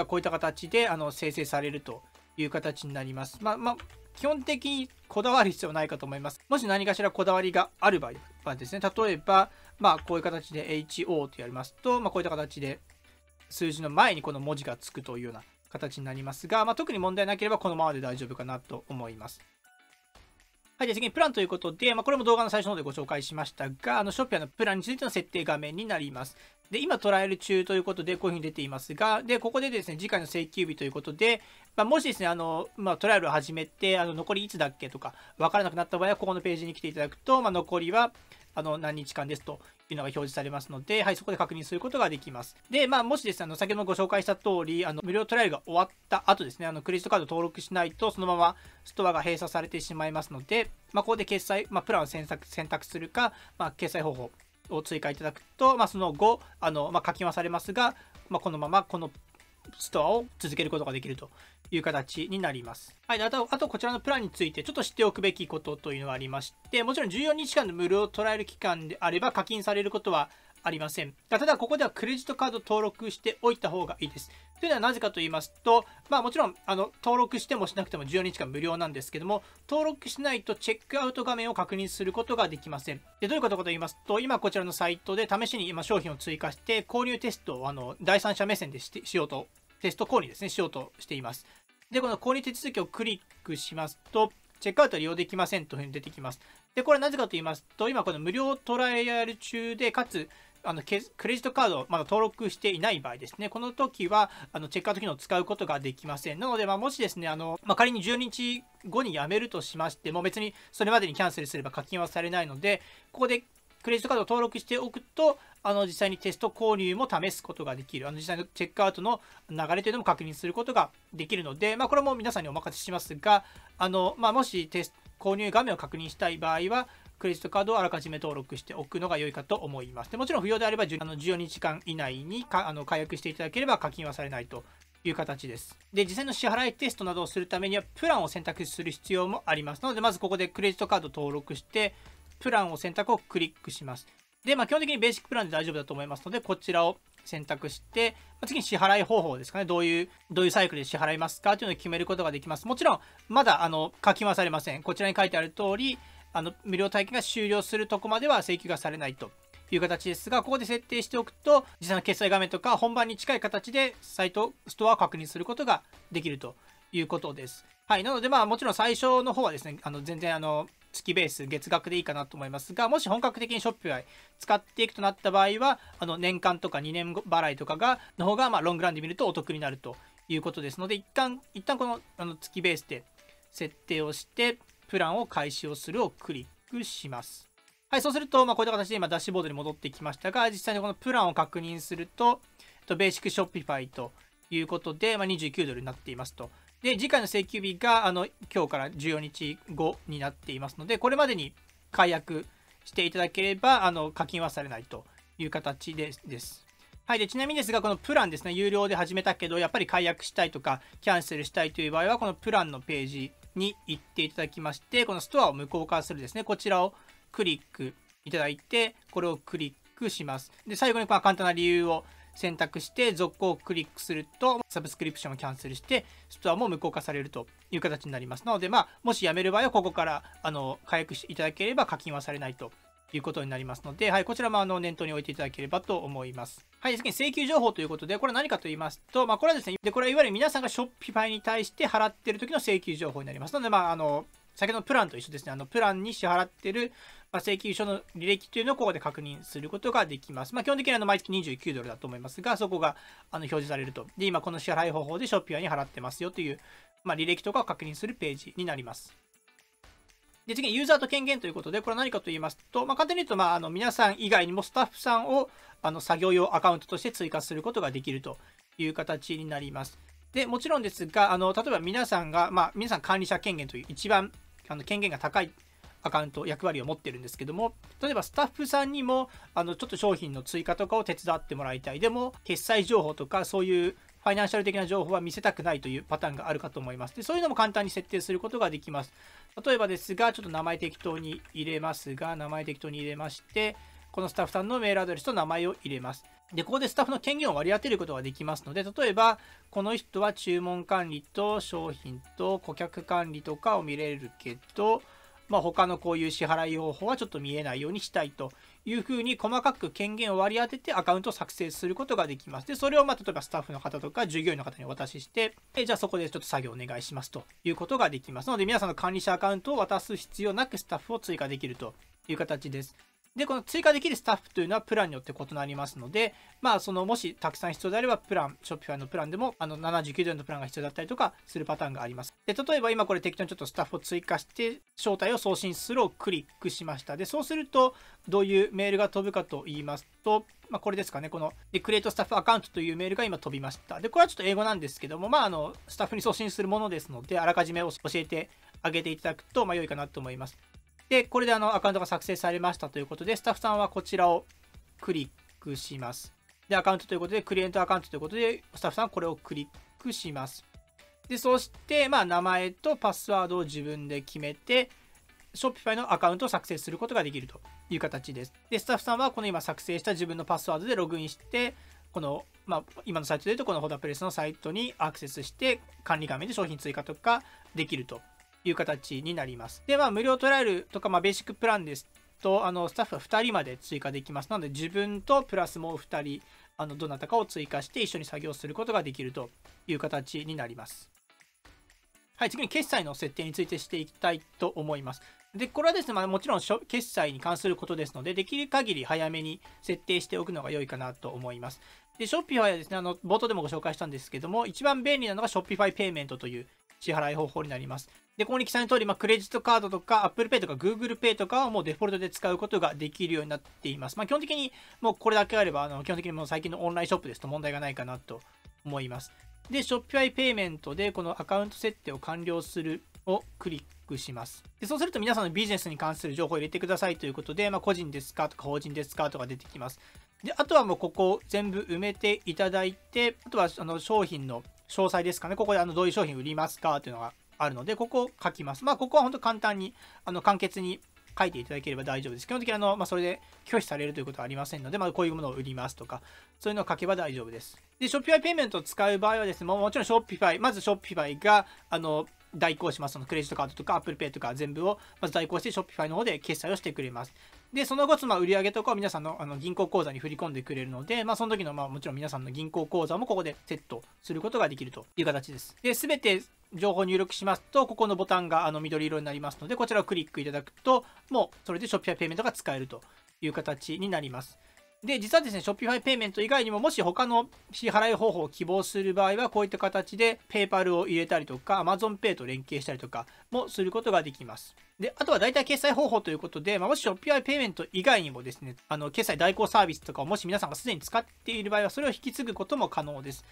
こういった形で生成されるという形になります。基本的にこだわる必要はないかと思います。もし何かしらこだわりがある場合はですね、例えば、こういう形で HO とやりますと、こういった形で数字の前にこの文字がつくというような形になりますが、特に問題なければこのままで大丈夫かなと思います。はい、で次にプランということで、これも動画の最初の方でご紹介しましたが、ショッピファイのプランについての設定画面になります。で、今トライアル中ということで、こういうふうに出ていますが、で、ここでですね、次回の請求日ということで、もしですね、トライアルを始めて、残りいつだっけとか、わからなくなった場合は、ここのページに来ていただくと、残りは、何日間ですというのが表示されますので、はい、そこで確認することができます。で、もしですね、先ほどもご紹介した通り、無料トライアルが終わった後ですね、クレジットカード登録しないと、そのままストアが閉鎖されてしまいますので、ここで決済、プランを選択するか、決済方法を追加いただくと、その後、課金はされますが、このままこのストアを続けることができるという形になります。はい、あとこちらのプランについてちょっと知っておくべきことというのがありまして、もちろん14日間の無料トライアル期間であれば課金されることはありません。ただ、ここではクレジットカード登録しておいた方がいいです。というのはなぜかと言いますと、もちろん登録してもしなくても14日間無料なんですけども、登録しないとチェックアウト画面を確認することができません。で、どういうことかと言いますと、今こちらのサイトで試しに今商品を追加して購入テストを第三者目線でしようと、テスト購入ですね、しようとしています。で、この購入手続きをクリックしますと、チェックアウトは利用できませんというふうに出てきます。で、これはなぜかと言いますと、今この無料トライアル中で、かつ、クレジットカードをまだ登録していない場合ですね、この時はチェックアウト機能を使うことができません。なので、もしですね、仮に12日後に辞めるとしましても、別にそれまでにキャンセルすれば課金はされないので、ここでクレジットカードを登録しておくと、実際にテスト購入も試すことができる。実際のチェックアウトの流れというのも確認することができるので、これも皆さんにお任せしますが、もし購入画面を確認したい場合は、クレジットカードをあらかじめ登録しておくのが良いかと思います。でもちろん不要であれば14日間以内に解約していただければ課金はされないという形です。で、実際の支払いテストなどをするためにはプランを選択する必要もあります。なので、まずここでクレジットカードを登録して、プランを選択をクリックします。で、基本的にベーシックプランで大丈夫だと思いますので、こちらを選択して、次に支払い方法ですかね。どういうサイクルで支払いますかというのを決めることができます。もちろん、まだ課金はされません。こちらに書いてある通り、無料体験が終了するとこまでは請求がされないという形ですが、ここで設定しておくと、実際の決済画面とか本番に近い形でサイト、ストアを確認することができるということです。はい。なので、もちろん最初の方はですね、全然月ベース、月額でいいかなと思いますが、もし本格的にショッピファイ使っていくとなった場合は、年間とか2年払いとかの方が、ロングランで見るとお得になるということですので、一旦この月ベースで設定をして、プランを開始をするをクリックします。はい、そうすると、こういった形で今ダッシュボードに戻ってきましたが、実際にこのプランを確認すると、ベーシックショッピファイということで、$29になっていますと。で、次回の請求日が今日から14日後になっていますので、これまでに解約していただければ課金はされないという形です。はい、でちなみにですが、このプランですね、有料で始めたけど、やっぱり解約したいとか、キャンセルしたいという場合は、このプランのページに行っていただきまして、このストアを無効化するですね、こちらをクリックいただいて、これをクリックします。で、最後に簡単な理由を選択して続行をクリックするとサブスクリプションをキャンセルしてストアも無効化されるという形になります。なのでもしやめる場合はここから解約していただければ課金はされないということになりますので、はい、こちらも念頭に置いていただければと思います。はい、次に請求情報ということで、これは何かと言いますと、これはですね、これはいわゆる皆さんがショッピファイに対して払っている時の請求情報になりますので、先ほどのプランと一緒ですね。プランに支払っている請求書の履歴というのをここで確認することができます。基本的に毎月$29だと思いますが、そこが表示されると。で、今この支払い方法でショッピファイに払ってますよという、履歴とかを確認するページになります。で、次にユーザーと権限ということで、これは何かと言いますと、簡単に言うと、皆さん以外にもスタッフさんを作業用アカウントとして追加することができるという形になります。で、もちろんですが、例えば皆さんが、皆さん管理者権限という一番権限が高いアカウント、役割を持ってるんですけども、例えばスタッフさんにも、ちょっと商品の追加とかを手伝ってもらいたい。でも、決済情報とか、そういうファイナンシャル的な情報は見せたくないというパターンがあるかと思います。で、そういうのも簡単に設定することができます。例えばですが、ちょっと名前適当に入れますが、名前適当に入れまして、このスタッフさんのメールアドレスと名前を入れます。で、ここでスタッフの権限を割り当てることができますので、例えば、この人は注文管理と商品と顧客管理とかを見れるけど、他のこういう支払い方法はちょっと見えないようにしたいというふうに細かく権限を割り当ててアカウントを作成することができます。で、それを例えばスタッフの方とか従業員の方にお渡しして、じゃあそこでちょっと作業お願いしますということができます。なので皆さんの管理者アカウントを渡す必要なくスタッフを追加できるという形です。で、この追加できるスタッフというのはプランによって異なりますので、もしたくさん必要であれば、プラン、ショッピファイのプランでも、$79のプランが必要だったりとかするパターンがあります。で、例えば今これ適当にちょっとスタッフを追加して、招待を送信するをクリックしました。で、そうすると、どういうメールが飛ぶかと言いますと、これですかね、このクリエイトスタッフアカウントというメールが今飛びました。で、これはちょっと英語なんですけども、スタッフに送信するものですので、あらかじめ教えてあげていただくと、良いかなと思います。で、これでアカウントが作成されましたということで、スタッフさんはこちらをクリックします。で、アカウントということで、クリエイトアカウントということで、スタッフさんはこれをクリックします。で、そして、名前とパスワードを自分で決めて、Shopify のアカウントを作成することができるという形です。で、スタッフさんはこの今作成した自分のパスワードでログインして、この、今のサイトで言うと、このホダプレスのサイトにアクセスして、管理画面で商品追加とかできるという形になります。で、無料トライアルとか、ベーシックプランですと、スタッフは2人まで追加できます。なので、自分とプラスもう2人、どなたかを追加して一緒に作業することができるという形になります。はい、次に決済の設定についてしていきたいと思います。で、これはですね、もちろん決済に関することですので、できる限り早めに設定しておくのが良いかなと思います。で、Shopify はですね、冒頭でもご紹介したんですけども、一番便利なのが Shopify Payment という支払い方法になります。で、ここに記載の通り、クレジットカードとか Apple Pay とか Google Pay とかはもうデフォルトで使うことができるようになっています。基本的にもうこれだけあれば、基本的にもう最近のオンラインショップですと問題がないかなと思います。で、Shopify Payment でこのアカウント設定を完了するをクリックします。で、そうすると皆さんのビジネスに関する情報を入れてくださいということで、個人ですかとか法人ですかとか出てきます。で、あとはもうここを全部埋めていただいて、あとは商品の詳細ですかね。ここでどういう商品売りますかというのがあるので、ここを書きます。ここは本当簡単に、簡潔に書いていただければ大丈夫です。基本的にそれで拒否されるということはありませんので、こういうものを売りますとか、そういうのを書けば大丈夫です。で、Shopify ペイメントを使う場合はですね、もちろん Shopify、まず Shopify が、代行します。そのクレジットカードとか Apple Pay とか全部をまず代行して Shopify の方で決済をしてくれます。で、その後、売上とかを皆さんの銀行口座に振り込んでくれるので、その時のもちろん皆さんの銀行口座もここでセットすることができるという形です。で、すべて情報を入力しますと、ここのボタンが緑色になりますので、こちらをクリックいただくと、もうそれで Shopify ペイメントが使えるという形になります。で、実はですね、Shopify ペイメント以外にも、もし他の支払い方法を希望する場合は、こういった形で PayPal を入れたりとか、Amazon Pay と連携したりとかもすることができます。で、あとは大体決済方法ということで、もし Shopify ペイメント以外にもですね、決済代行サービスとかをもし皆さんがすでに使っている場合は、それを引き継ぐことも可能です。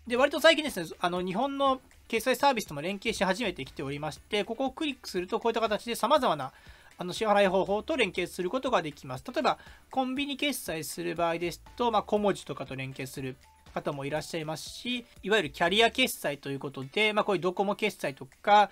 で、割と最近ですね、日本の決済サービスとも連携し始めてきておりまして、ここをクリックすると、こういった形で様々な支払い方法と連携することができます。例えば、コンビニ決済する場合ですと、小文字とかと連携する方もいらっしゃいますし、いわゆるキャリア決済ということで、こういうドコモ決済とか、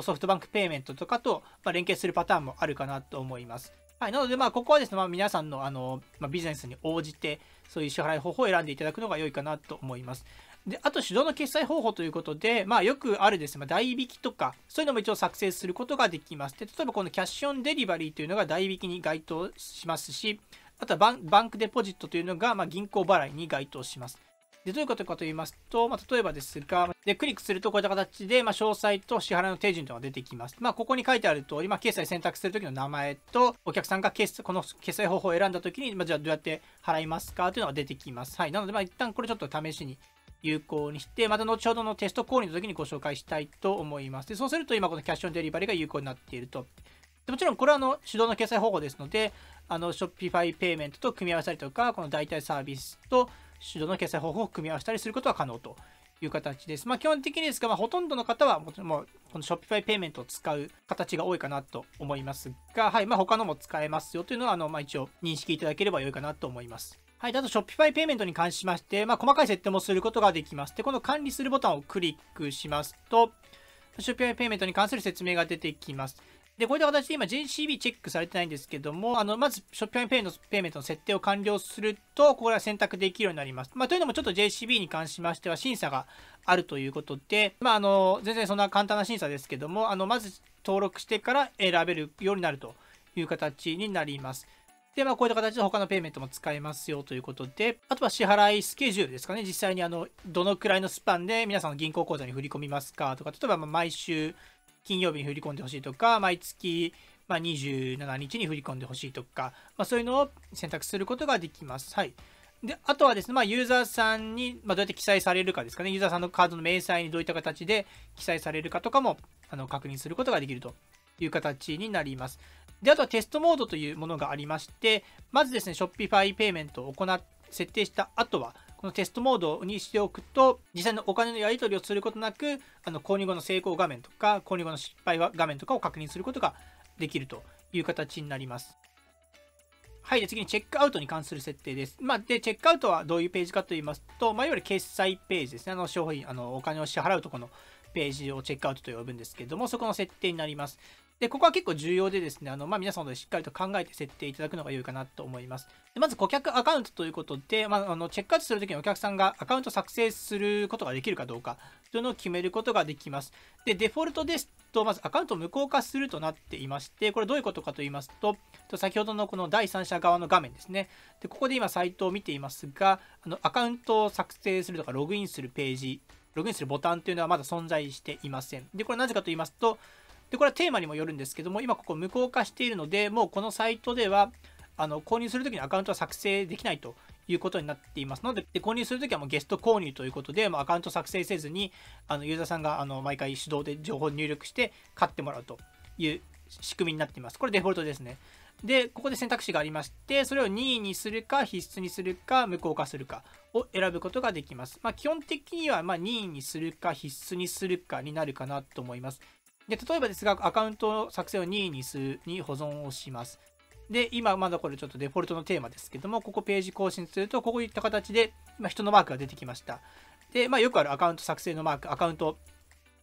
ソフトバンクペイメントとかと連携するパターンもあるかなと思います。はい、なので、ここはですね、皆さんのビジネスに応じて、そういう支払い方法を選んでいただくのが良いかなと思います。で、あと手動の決済方法ということで、よくあるですね、代引きとか、そういうのも一応作成することができます。で、例えばこのキャッシュオンデリバリーというのが代引きに該当しますし、あとはバンクデポジットというのが銀行払いに該当します。で、どういうことかと言いますと、例えばですが、で、クリックするとこういった形で、詳細と支払いの手順というのが出てきます。ここに書いてある通り、決済選択するときの名前と、お客さんがこの決済方法を選んだときに、じゃあどうやって払いますかというのが出てきます。はい。なので、一旦これちょっと試しに有効にして、また後ほどのテスト購入の時にご紹介したいと思います。で、そうすると今このキャッシュオンデリバリーが有効になっていると。でもちろんこれは手動の決済方法ですので、Shopify ペイメントと組み合わせたりとか、この代替サービスと手動の決済方法を組み合わせたりすることは可能という形です。基本的にですが、ほとんどの方はもうこの Shopify ペイメントを使う形が多いかなと思いますが、はい、他のも使えますよというのは、一応認識いただければ良いかなと思います。はい。あと、Shopify ペイメントに関しまして、細かい設定もすることができます。で、この管理するボタンをクリックしますと、Shopify ペイメントに関する説明が出てきます。で、こういった形で今 JCB チェックされてないんですけども、まず Shopify ペイメントの設定を完了すると、これは選択できるようになります。というのもちょっと JCB に関しましては審査があるということで、全然そんな簡単な審査ですけども、まず登録してから選べるようになるという形になります。で、こういった形で他のペイメントも使えますよということで、あとは支払いスケジュールですかね。実際にどのくらいのスパンで皆さんの銀行口座に振り込みますかとか、例えば毎週金曜日に振り込んでほしいとか、毎月27日に振り込んでほしいとか、そういうのを選択することができます。はい。で、あとはですね、ユーザーさんにどうやって記載されるかですかね。ユーザーさんのカードの明細にどういった形で記載されるかとかも確認することができるという形になります。で、あとはテストモードというものがありまして、まずですね、Shopify ペイメントを設定した後は、このテストモードにしておくと、実際のお金のやり取りをすることなく、購入後の成功画面とか、購入後の失敗画面とかを確認することができるという形になります。はい。で、次にチェックアウトに関する設定です。で、チェックアウトはどういうページかと言いますと、いわゆる決済ページですね。商品、お金を支払うところのページをチェックアウトと呼ぶんですけども、そこの設定になります。で、ここは結構重要でですね、皆さんでしっかりと考えて設定いただくのが良いかなと思います。で、まず顧客アカウントということで、チェックアウトするときにお客さんがアカウント作成することができるかどうかというのを決めることができます。で、デフォルトですと、まずアカウントを無効化するとなっていまして、これどういうことかと言いますと、先ほどのこの第三者側の画面ですね。で、ここで今サイトを見ていますが、アカウントを作成するとかログインするページ、ログインするボタンというのはまだ存在していません。で、これなぜかと言いますと、で、これはテーマにもよるんですけども、今ここ無効化しているので、もうこのサイトでは、購入するときにアカウントは作成できないということになっていますので、購入するときはもうゲスト購入ということで、アカウント作成せずに、ユーザーさんが毎回手動で情報を入力して買ってもらうという仕組みになっています。これデフォルトですね。で、ここで選択肢がありまして、それを任意にするか、必須にするか、無効化するかを選ぶことができます。基本的には任意にするか、必須にするかになるかなと思います。で、例えばですが、アカウント作成を任意に保存をします。で、今まだこれちょっとデフォルトのテーマですけども、ここページ更新すると、こういった形で、今人のマークが出てきました。で、よくあるアカウント作成のマーク、アカウント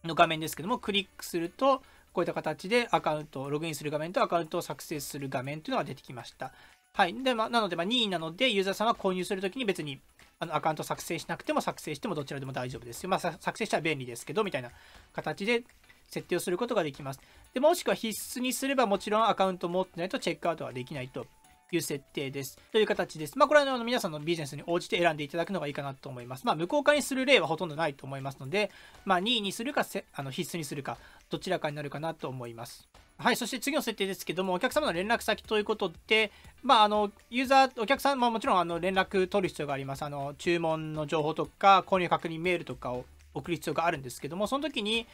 の画面ですけども、クリックすると、こういった形でアカウントをログインする画面とアカウントを作成する画面というのが出てきました。はい。で、なので、任意なので、ユーザーさんは購入するときに別にアカウント作成しなくても作成してもどちらでも大丈夫ですよ。作成したら便利ですけど、みたいな形で設定をすることができます。でもしくは必須にすればもちろんアカウントを持ってないとチェックアウトはできないという設定です。という形です。これは皆さんのビジネスに応じて選んでいただくのがいいかなと思います。無効化にする例はほとんどないと思いますので、任意にするか必須にするか、どちらかになるかなと思います。はい、そして次の設定ですけども、お客様の連絡先ということで、ユーザー、お客さんももちろん連絡取る必要があります。注文の情報とか、購入確認メールとかを送る必要があるんですけども、その時に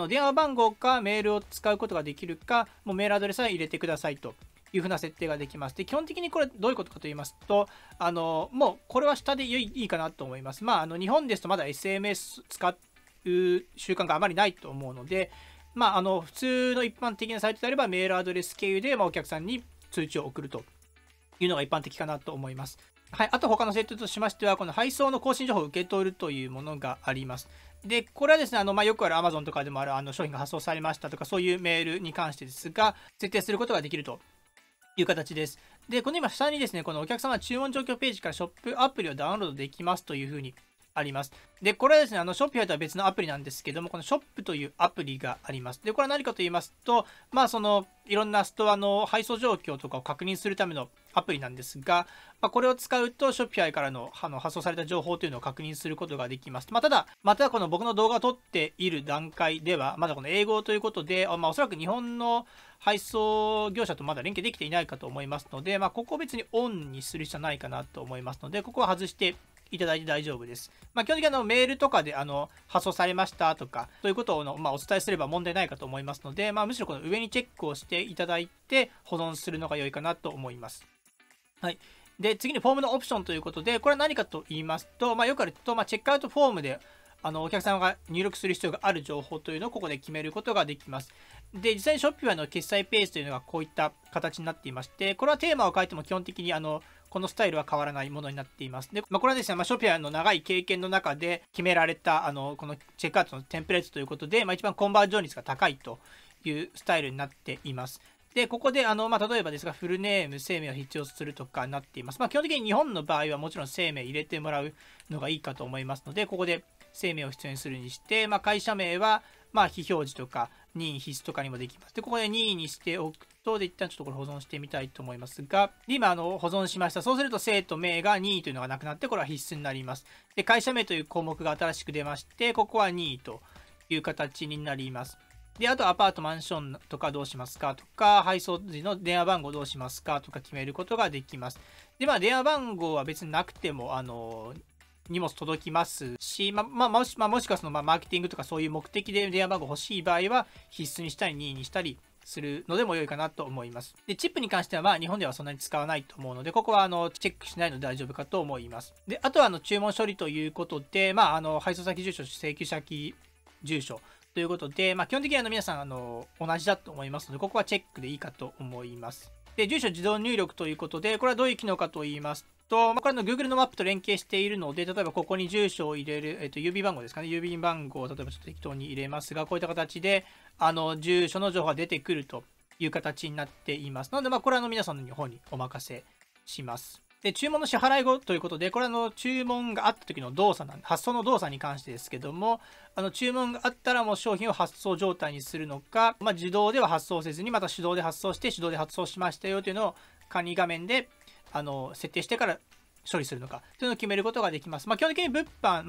電話番号かメールを使うことができるか、もうメールアドレスは入れてくださいというふうな設定ができます。で、基本的にこれどういうことかと言いますと、もうこれは下でいいかなと思います。日本ですとまだ SMS 使う習慣があまりないと思うので、普通の一般的なサイトであればメールアドレス経由で、お客さんに通知を送るというのが一般的かなと思います。はい、あと他の設定としましては、この配送の更新情報を受け取るというものがあります。で、これはですね、よくある Amazon とかでもある商品が発送されましたとか、そういうメールに関してですが、設定することができるという形です。で、この今下にですね、このお客様注文状況ページからショップアプリをダウンロードできますというふうにあります。で、これはですね、ショッピファイとは別のアプリなんですけども、このショップというアプリがあります。で、これは何かと言いますと、いろんなストアの配送状況とかを確認するためのアプリなんですが、これを使うと、ショッピファイからの発送された情報というのを確認することができます。ただ、この僕の動画を撮っている段階では、まだこの英語ということで、おそらく日本の配送業者とまだ連携できていないかと思いますので、ここを別にオンにする必要はないかなと思いますので、ここは外していただいて大丈夫です。基本的にメールとかで発送されましたとか、そういうことをお伝えすれば問題ないかと思いますので、むしろこの上にチェックをしていただいて保存するのが良いかなと思います。はい。で、次にフォームのオプションということで、これは何かと言いますと、よくあると、チェックアウトフォームでお客様が入力する必要がある情報というのをここで決めることができます。で、実際にショッピファイの決済ページというのがこういった形になっていまして、これはテーマを変えても基本的にこのスタイルは変わらないものになっています。で、これはですね、ショッピファイの長い経験の中で決められたこのチェックアウトのテンプレートということで、一番コンバージョン率が高いというスタイルになっています。で、ここで例えばですが、フルネーム、生命を必要とするとかなっています。基本的に日本の場合はもちろん生命入れてもらうのがいいかと思いますので、ここで生命を必要にするにして、会社名は非表示とか任意必須とかにもできます。で、ここで任意にしておくと、で、一旦ちょっとこれ保存してみたいと思いますが、今保存しました。そうすると生と名が任意というのがなくなって、これは必須になります。で、会社名という項目が新しく出まして、ここは任意という形になります。で、あとアパート、マンションとかどうしますかとか、配送時の電話番号どうしますかとか決めることができます。で、電話番号は別になくても、荷物届きますし、もしくはそのマーケティングとかそういう目的で電話番号欲しい場合は、必須にしたり任意にしたりするのでも良いかなと思います。で、チップに関しては日本ではそんなに使わないと思うので、ここはチェックしないので大丈夫かと思います。で、あとは注文処理ということで、配送先住所、請求先住所、ということで、基本的に皆さん同じだと思いますので、ここはチェックでいいかと思います。で、住所自動入力ということで、これはどういう機能かと言いますと、これGoogle のマップと連携しているので、例えばここに住所を入れる、郵便番号ですかね、郵便番号を例えばちょっと適当に入れますが、こういった形で、住所の情報が出てくるという形になっています。なので、これは皆さんの方にお任せします。で、注文の支払い後ということで、これは注文があった時の動作発送の動作に関してですけども、注文があったらもう商品を発送状態にするのか、自動では発送せずに、また手動で発送して、手動で発送しましたよというのを管理画面で設定してから処理するのかというのを決めることができます。基本的に物販、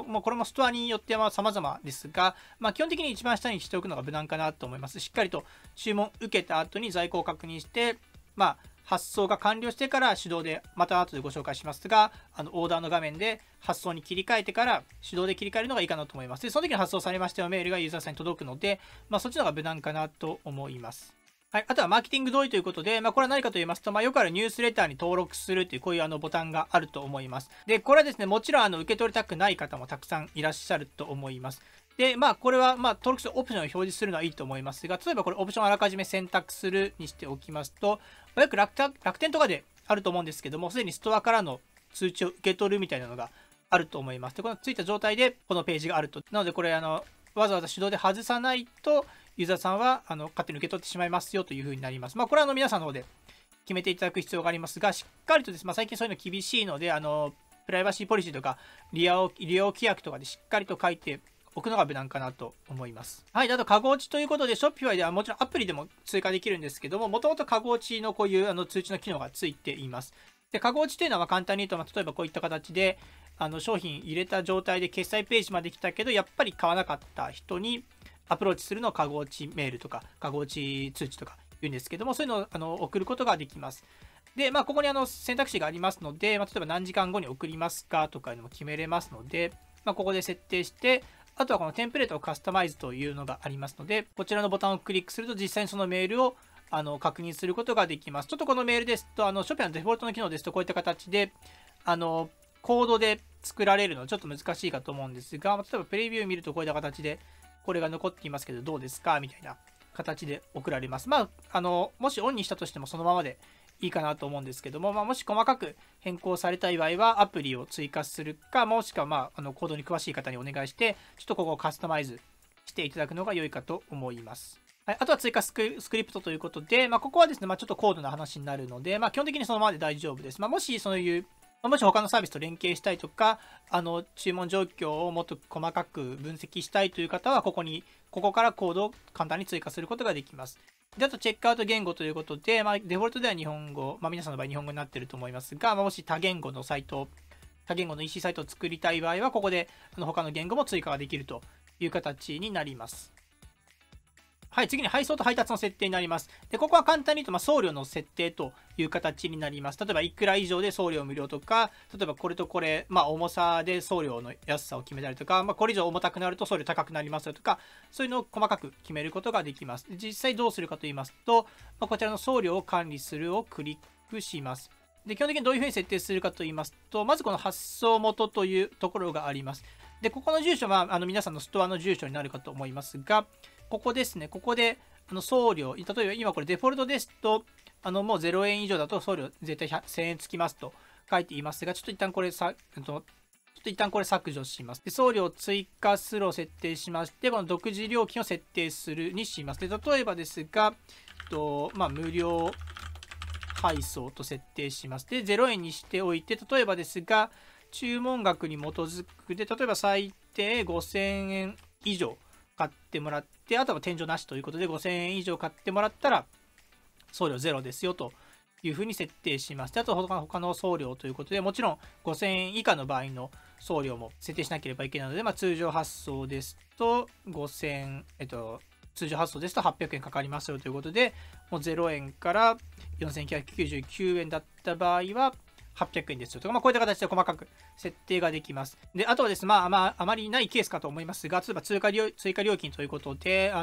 もうこれもストアによっては様々ですが、基本的に一番下にしておくのが無難かなと思います。しっかりと注文受けた後に在庫を確認して、発送が完了してから手動で、また後でご紹介しますが、オーダーの画面で発送に切り替えてから手動で切り替えるのがいいかなと思います。で、その時に発送されましたよメールがユーザーさんに届くので、そっちの方が無難かなと思います。はい、あとはマーケティング同意ということで、これは何かと言いますと、よくあるニュースレターに登録するというこういうボタンがあると思います。で、これはですね、もちろん受け取りたくない方もたくさんいらっしゃると思います。で、これは登録するオプションを表示するのはいいと思いますが、例えばこれオプションをあらかじめ選択するにしておきますと、よく楽天とかであると思うんですけども、すでにストアからの通知を受け取るみたいなのがあると思います。で、このついた状態でこのページがあると。なのでこれわざわざ手動で外さないと、ユーザーさんは勝手に受け取ってしまいますよという風になります。これは皆さんの方で決めていただく必要がありますが、しっかりとです、最近そういうの厳しいので、プライバシーポリシーとか利用規約とかでしっかりと書いて置くのが無難かなと思います。はい。あと、カゴ落ちということで、Shopify ではもちろんアプリでも追加できるんですけども、もともとカゴ落ちのこういう通知の機能がついています。で、カゴ落ちというのは簡単に言うと、例えばこういった形で、商品入れた状態で決済ページまで来たけど、やっぱり買わなかった人にアプローチするのをカゴ落ちメールとか、カゴ落ち通知とか言うんですけども、そういうのを送ることができます。で、ここに選択肢がありますので、例えば何時間後に送りますかとかいうのも決めれますので、ここで設定して、あとはこのテンプレートをカスタマイズというのがありますので、こちらのボタンをクリックすると実際にそのメールを確認することができます。ちょっとこのメールですと、Shopify のデフォルトの機能ですと、こういった形で、コードで作られるのはちょっと難しいかと思うんですが、例えばプレビュー見るとこういった形で、これが残っていますけどどうですかみたいな形で送られます。もしオンにしたとしてもそのままでいいかなと思うんですけども、もし細かく変更されたい場合はアプリを追加するか、もしくはコードに詳しい方にお願いして、ちょっとここをカスタマイズしていただくのが良いかと思います。はい、あとは追加スクリプトということで、ここはですね、ちょっと高度な話になるので、基本的にそのままで大丈夫です。もし他のサービスと連携したいとか、注文状況をもっと細かく分析したいという方は、ここからコードを簡単に追加することができます。で、あと、チェックアウト言語ということで、デフォルトでは日本語、皆さんの場合日本語になっていると思いますが、もし多言語のEC サイトを作りたい場合は、ここで他の言語も追加ができるという形になります。はい、次に配送と配達の設定になります。で、ここは簡単に言うと、送料の設定という形になります。例えば、いくら以上で送料無料とか、例えばこれとこれ、重さで送料の安さを決めたりとか、これ以上重たくなると送料高くなりますよとか、そういうのを細かく決めることができます。で、実際どうするかと言いますと、こちらの送料を管理するをクリックします。で、基本的にどういうふうに設定するかと言いますと、まずこの発送元というところがあります。で、ここの住所は皆さんのストアの住所になるかと思いますが、ここですね。ここで送料、例えば今これデフォルトですと、もう0円以上だと送料絶対1000円つきますと書いていますが、ちょっと一旦これ削除します。で、送料追加するを設定しまして、この独自料金を設定するにします。で、例えばですが、無料配送と設定します。で、0円にしておいて、例えばですが、注文額に基づくで、例えば最低5000円以上買ってもらって、あとは天井なしということで5000円以上買ってもらったら送料0ですよというふうに設定します。で、あと他の送料ということで、もちろん5000円以下の場合の送料も設定しなければいけないので、通常発送ですと通常発送ですと800円かかりますよということで、もう0円から4999円だった場合は800円ですよとか、こういった形で細かく設定ができます。で、あとはですね、あまりないケースかと思いますが、例えば追加料金ということで、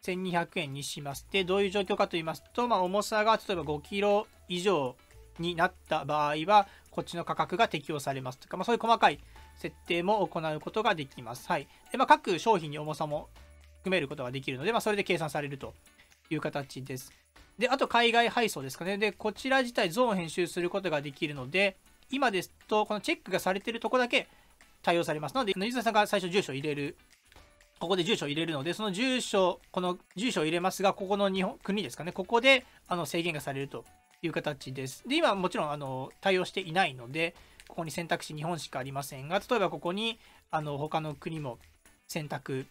1200円にします。で、どういう状況かと言いますと、重さが例えば5キロ以上になった場合は、こっちの価格が適用されますとか、そういう細かい設定も行うことができます。はい。で、各商品に重さも含めることができるので、それで計算されるという形です。で、あと海外配送ですかね。で、こちら自体ゾーン編集することができるので、今ですと、このチェックがされているところだけ対応されます。なので、ユーザーさんが最初住所を入れる、ここで住所を入れるので、この住所を入れますが、ここの国ですかね。ここで制限がされるという形です。で、今はもちろん対応していないので、ここに選択肢日本しかありませんが、例えばここに他の国も選択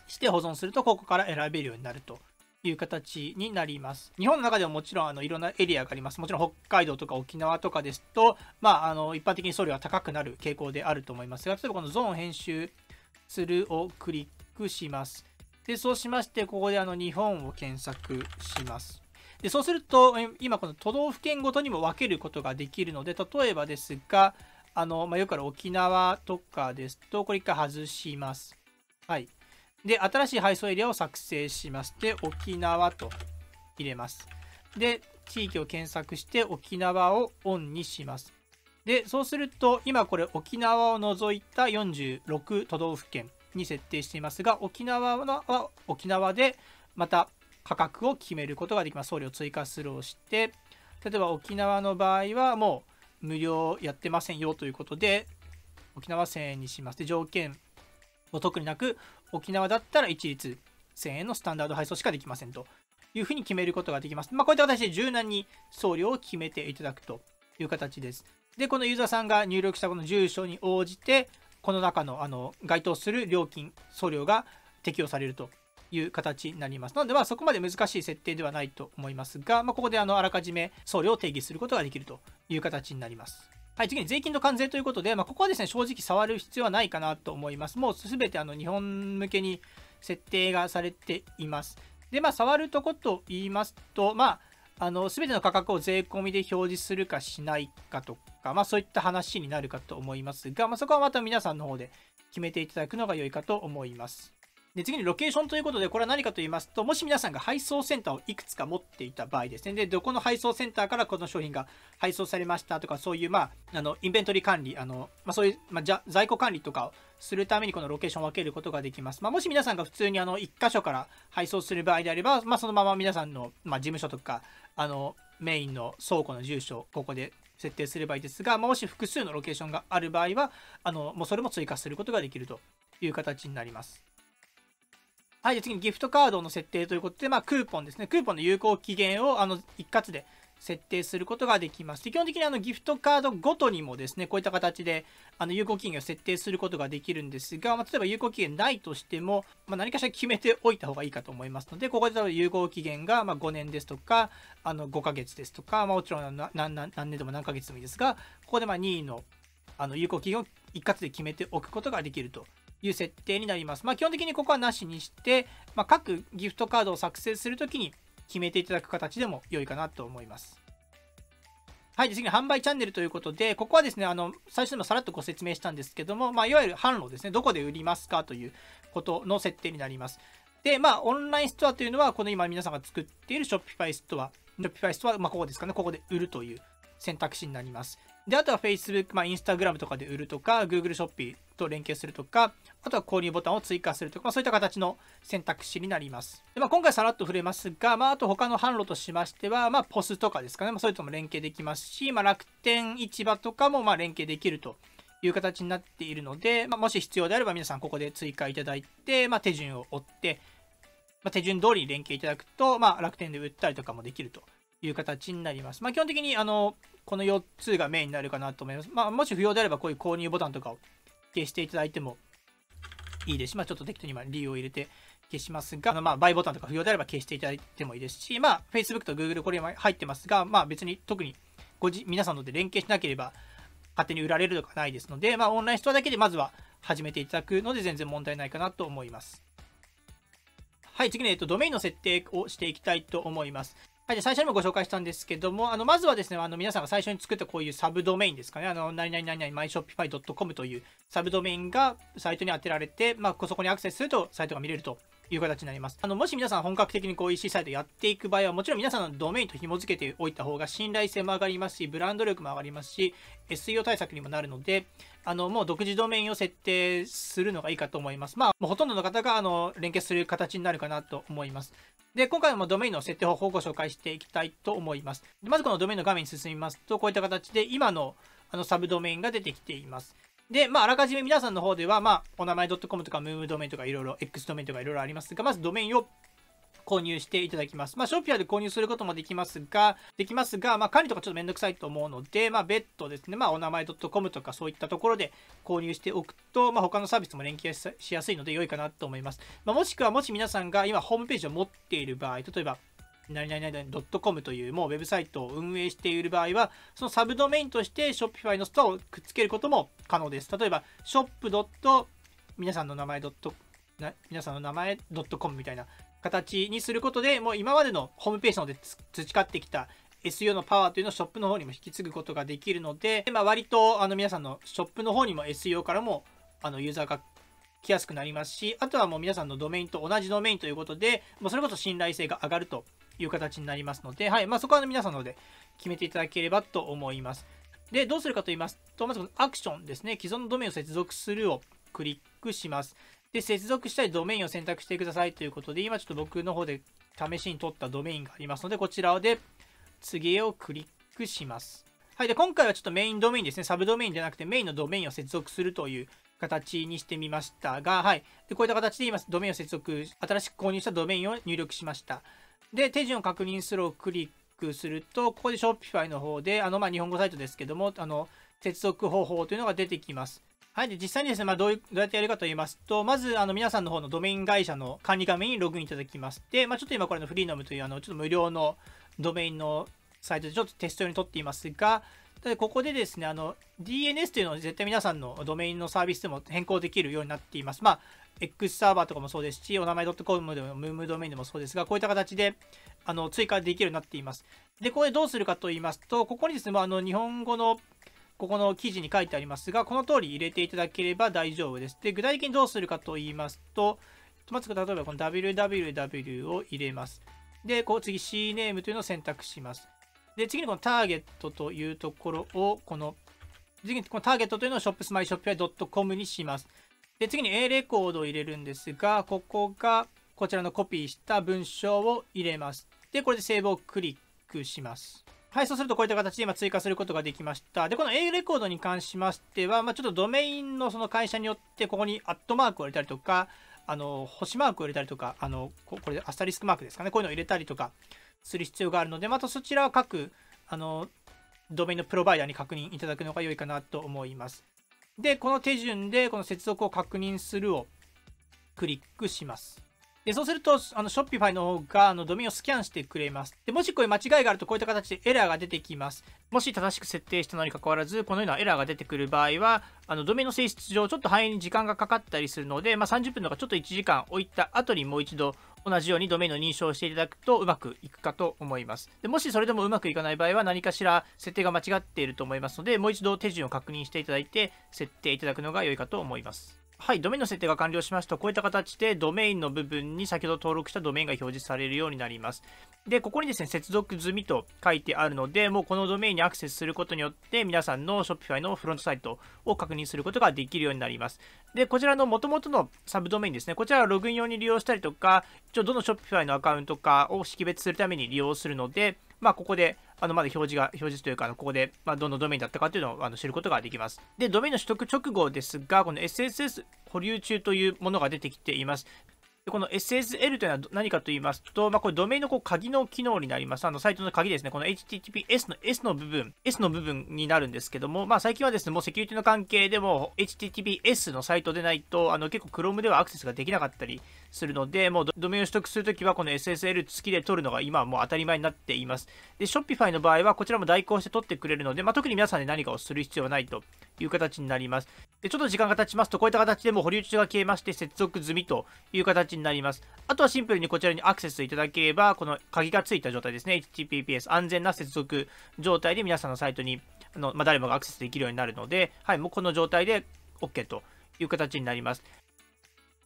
して保存すると、ここから選べるようになるという形になります。日本の中でももちろんいろんなエリアがあります。もちろん北海道とか沖縄とかですと、一般的に送料は高くなる傾向であると思いますが、例えばこのゾーン編集するをクリックします。で、そうしまして、ここで日本を検索します。で、そうすると、今この都道府県ごとにも分けることができるので、例えばですが、よくある沖縄とかですと、これ一回外します。はい。で、新しい配送エリアを作成します。で、沖縄と入れます。で、地域を検索して沖縄をオンにします。で、そうすると、今これ沖縄を除いた46都道府県に設定していますが、沖縄は沖縄でまた価格を決めることができます。送料追加するをして、例えば沖縄の場合はもう無料やってませんよということで、沖縄1000円にします。で、条件も特になく、沖縄だったら一律1000円のスタンダード配送しかできませんというふうに決めることができます。こういった形で柔軟に送料を決めていただくという形です。で、このユーザーさんが入力したこの住所に応じて、この中の該当する料金、送料が適用されるという形になります。なので、そこまで難しい設定ではないと思いますが、ここであらかじめ送料を定義することができるという形になります。はい、次に税金と関税ということで、ここはですね、正直触る必要はないかなと思います。もうすべて日本向けに設定がされています。で、触るとこと言いますと、すべての価格を税込みで表示するかしないかとか、そういった話になるかと思いますが、そこはまた皆さんの方で決めていただくのが良いかと思います。で、次にロケーションということで、これは何かと言いますと、もし皆さんが配送センターをいくつか持っていた場合ですね。で、どこの配送センターからこの商品が配送されましたとか、そういう、インベントリ管理、そういう、在庫管理とかをするためにこのロケーションを分けることができます。もし皆さんが普通に1箇所から配送する場合であれば、そのまま皆さんの、事務所とか、メインの倉庫の住所をここで設定すればいいですが、もし複数のロケーションがある場合は、もうそれも追加することができるという形になります。はい、次にギフトカードの設定ということで、クーポンですね。クーポンの有効期限を一括で設定することができます。で、基本的にギフトカードごとにもですね、こういった形で有効期限を設定することができるんですが、例えば有効期限ないとしても、何かしら決めておいた方がいいかと思いますので、ここで有効期限が5年ですとか、5ヶ月ですとか、もちろん何年でも何ヶ月でもいいですが、ここで任意の有効期限を一括で決めておくことができるという設定になります。基本的にここはなしにして、各ギフトカードを作成するときに決めていただく形でも良いかなと思います。はい、次に販売チャンネルということで、ここはですね、最初にもさらっとご説明したんですけども、いわゆる販路ですね、どこで売りますかということの設定になります。で、オンラインストアというのは、この今皆さんが作っている Shopify ストア、ここですかね、ここで売るという選択肢になります。で、あとは Facebook、Instagram とかで売るとか、Google ショッピーと連携するとか、あとは購入ボタンを追加するとか、そういった形の選択肢になります。で、今回さらっと触れますが、あと他の販路としましては、ポスとかですかね、そういうのも連携できますし、楽天市場とかも連携できるという形になっているので、もし必要であれば皆さんここで追加いただいて、手順を追って、手順通りに連携いただくと、楽天で売ったりとかもできるという形になります。基本的にこの4つがメインになるかなと思います。もし不要であればこういう購入ボタンとかを消していただいてもいいですし、ちょっと適当に理由を入れて消しますが、バイボタンとか不要であれば消していただいてもいいですし、Facebook と Google これ入ってますが、別に特に皆さんので連携しなければ勝手に売られるとかないですので、オンラインストアだけでまずは始めていただくので全然問題ないかなと思います。はい、次に、ドメインの設定をしていきたいと思います。はい、最初にもご紹介したんですけども、まずはですね、皆さんが最初に作ったこういうサブドメインですかね、何々何々 myshopify.com というサブドメインがサイトに当てられて、そこにアクセスするとサイトが見れるという形になります。もし皆さん本格的にこう EC サイトやっていく場合は、もちろん皆さんのドメインと紐付けておいた方が信頼性も上がりますし、ブランド力も上がりますし、SEO 対策にもなるので、もう独自ドメインを設定するのがいいかと思います。もうほとんどの方が連携する形になるかなと思います。で、今回もドメインの設定方法をご紹介していきたいと思います。まずこのドメインの画面に進みますと、こういった形で今のサブドメインが出てきています。で、あらかじめ皆さんの方では、お名前 .com とか ムードメインとかいろいろ、X ドメインとかいろいろありますが、まずドメインを購入していただきます。Shopify で購入することもできますが、管理とかちょっとめんどくさいと思うので、別途ですね、お名前 .com とかそういったところで購入しておくと、他のサービスも連携しやすいので良いかなと思います。もしくは、もし皆さんが今ホームページを持っている場合、例えば、何々 .com というもうウェブサイトを運営している場合は、そのサブドメインとして Shopify のストアをくっつけることも可能です。例えば、shop. 皆さんの名前 .com みたいな形にすることで、もう今までのホームページので培ってきた SEO のパワーというのをショップの方にも引き継ぐことができるので、割と皆さんのショップの方にも SEO からもユーザーが来やすくなりますし、あとはもう皆さんのドメインと同じドメインということで、もうそれこそ信頼性が上がるという形になりますので、はい、そこは皆さんので決めていただければと思います。で、どうするかと言いますと、まずこのアクションですね、既存のドメインを接続するをクリックします。で、接続したいドメインを選択してくださいということで、今ちょっと僕の方で試しに取ったドメインがありますので、こちらで次へをクリックします。はい。で、今回はちょっとメインドメインですね。サブドメインじゃなくてメインのドメインを接続するという形にしてみましたが、はい。で、こういった形で今、ドメインを接続、新しく購入したドメインを入力しました。で、手順を確認するをクリックすると、ここで Shopify の方で、日本語サイトですけども、接続方法というのが出てきます。はい、で実際にですね、どうやってやるかと言いますと、まず皆さんの方のドメイン会社の管理画面にログインいただきます。で、ちょっと今これのフリーノムというちょっと無料のドメインのサイトでちょっとテスト用に取っていますが、ここでですね、DNS というのを絶対皆さんのドメインのサービスでも変更できるようになっています。X サーバーとかもそうですし、お名前 .com でも、ムームドメインでもそうですが、こういった形で追加できるようになっています。で、これどうするかと言いますと、ここにですね、日本語のここの記事に書いてありますが、この通り入れていただければ大丈夫です。で、具体的にどうするかと言いますと、まず例えばこの www を入れます。で、次 CNAME というのを選択します。で、次にこのターゲットというところを、次にこのターゲットというのを shopsmyshopify.com にします。で、次に A レコードを入れるんですが、ここがこちらのコピーした文章を入れます。で、これでセーブをクリックします。はい、そうするとこういった形で今追加することができました。で、この A レコードに関しましては、ちょっとドメインのその会社によって、ここにアットマークを入れたりとか、星マークを入れたりとか、これアスタリスクマークですかね、こういうのを入れたりとかする必要があるので、またそちらは各、ドメインのプロバイダーに確認いただくのが良いかなと思います。で、この手順で、この接続を確認するをクリックします。で、そうすると、Shopify の方が、ドメインをスキャンしてくれます。で、もしこういう間違いがあると、こういった形でエラーが出てきます。もし正しく設定したのに関わらず、このようなエラーが出てくる場合は、ドメインの性質上、ちょっと反映に時間がかかったりするので、30分とかちょっと1時間置いた後にもう一度、同じようにドメインの認証をしていただくとうまくいくかと思います。でもしそれでもうまくいかない場合は何かしら設定が間違っていると思いますので、もう一度手順を確認していただいて設定いただくのが良いかと思います。はい、ドメインの設定が完了しますと、こういった形でドメインの部分に先ほど登録したドメインが表示されるようになります。で、ここにですね、接続済みと書いてあるので、もうこのドメインにアクセスすることによって、皆さんの Shopify のフロントサイトを確認することができるようになります。で、こちらの元々のサブドメインですね、こちらはログイン用に利用したりとか、どの Shopify のアカウントかを識別するために利用するので、ここでまだ表示というか、ここでどのドメインだったかというのを知ることができます。で、ドメインの取得直後ですが、この SSS 保留中というものが出てきています。でこの SSL というのは何かと言いますと、これドメインの鍵の機能になります。サイトの鍵ですね。この HTTPS の S の部分になるんですけども、最近はですね、もうセキュリティの関係でも HTTPS のサイトでないと、結構 Chrome ではアクセスができなかったりするので、もうドメインを取得するときはこの SSL 付きで取るのが今はもう当たり前になっています。で、Shopify の場合はこちらも代行して取ってくれるので、特に皆さんで何かをする必要はないという形になります。で、ちょっと時間が経ちますと、こういった形でもう保留中が消えまして、接続済みという形になります。あとはシンプルにこちらにアクセスいただければ、この鍵がついた状態ですね。HTTPS 安全な接続状態で皆さんのサイトに誰もがアクセスできるようになるので、はい、もうこの状態で OK という形になります。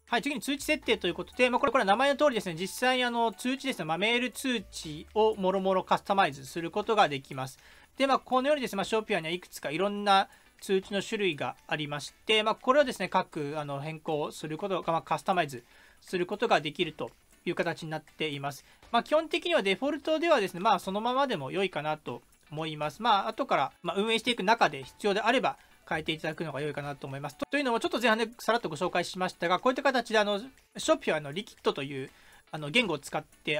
はい、次に通知設定ということで、これは名前の通りですね、実際に通知ですね、メール通知をもろもろカスタマイズすることができます。で、このようにですね、Shopify にはいくつかいろんな通知の種類がありまして、これをですね、各変更することが、カスタマイズすることができるという形になっています。基本的にはデフォルトではですね、そのままでも良いかなと思います。後から、運営していく中で必要であれば変えていただくのが良いかなと思います。というのもちょっと前半でさらっとご紹介しましたが、こういった形でShopify のリキッドという言語を使って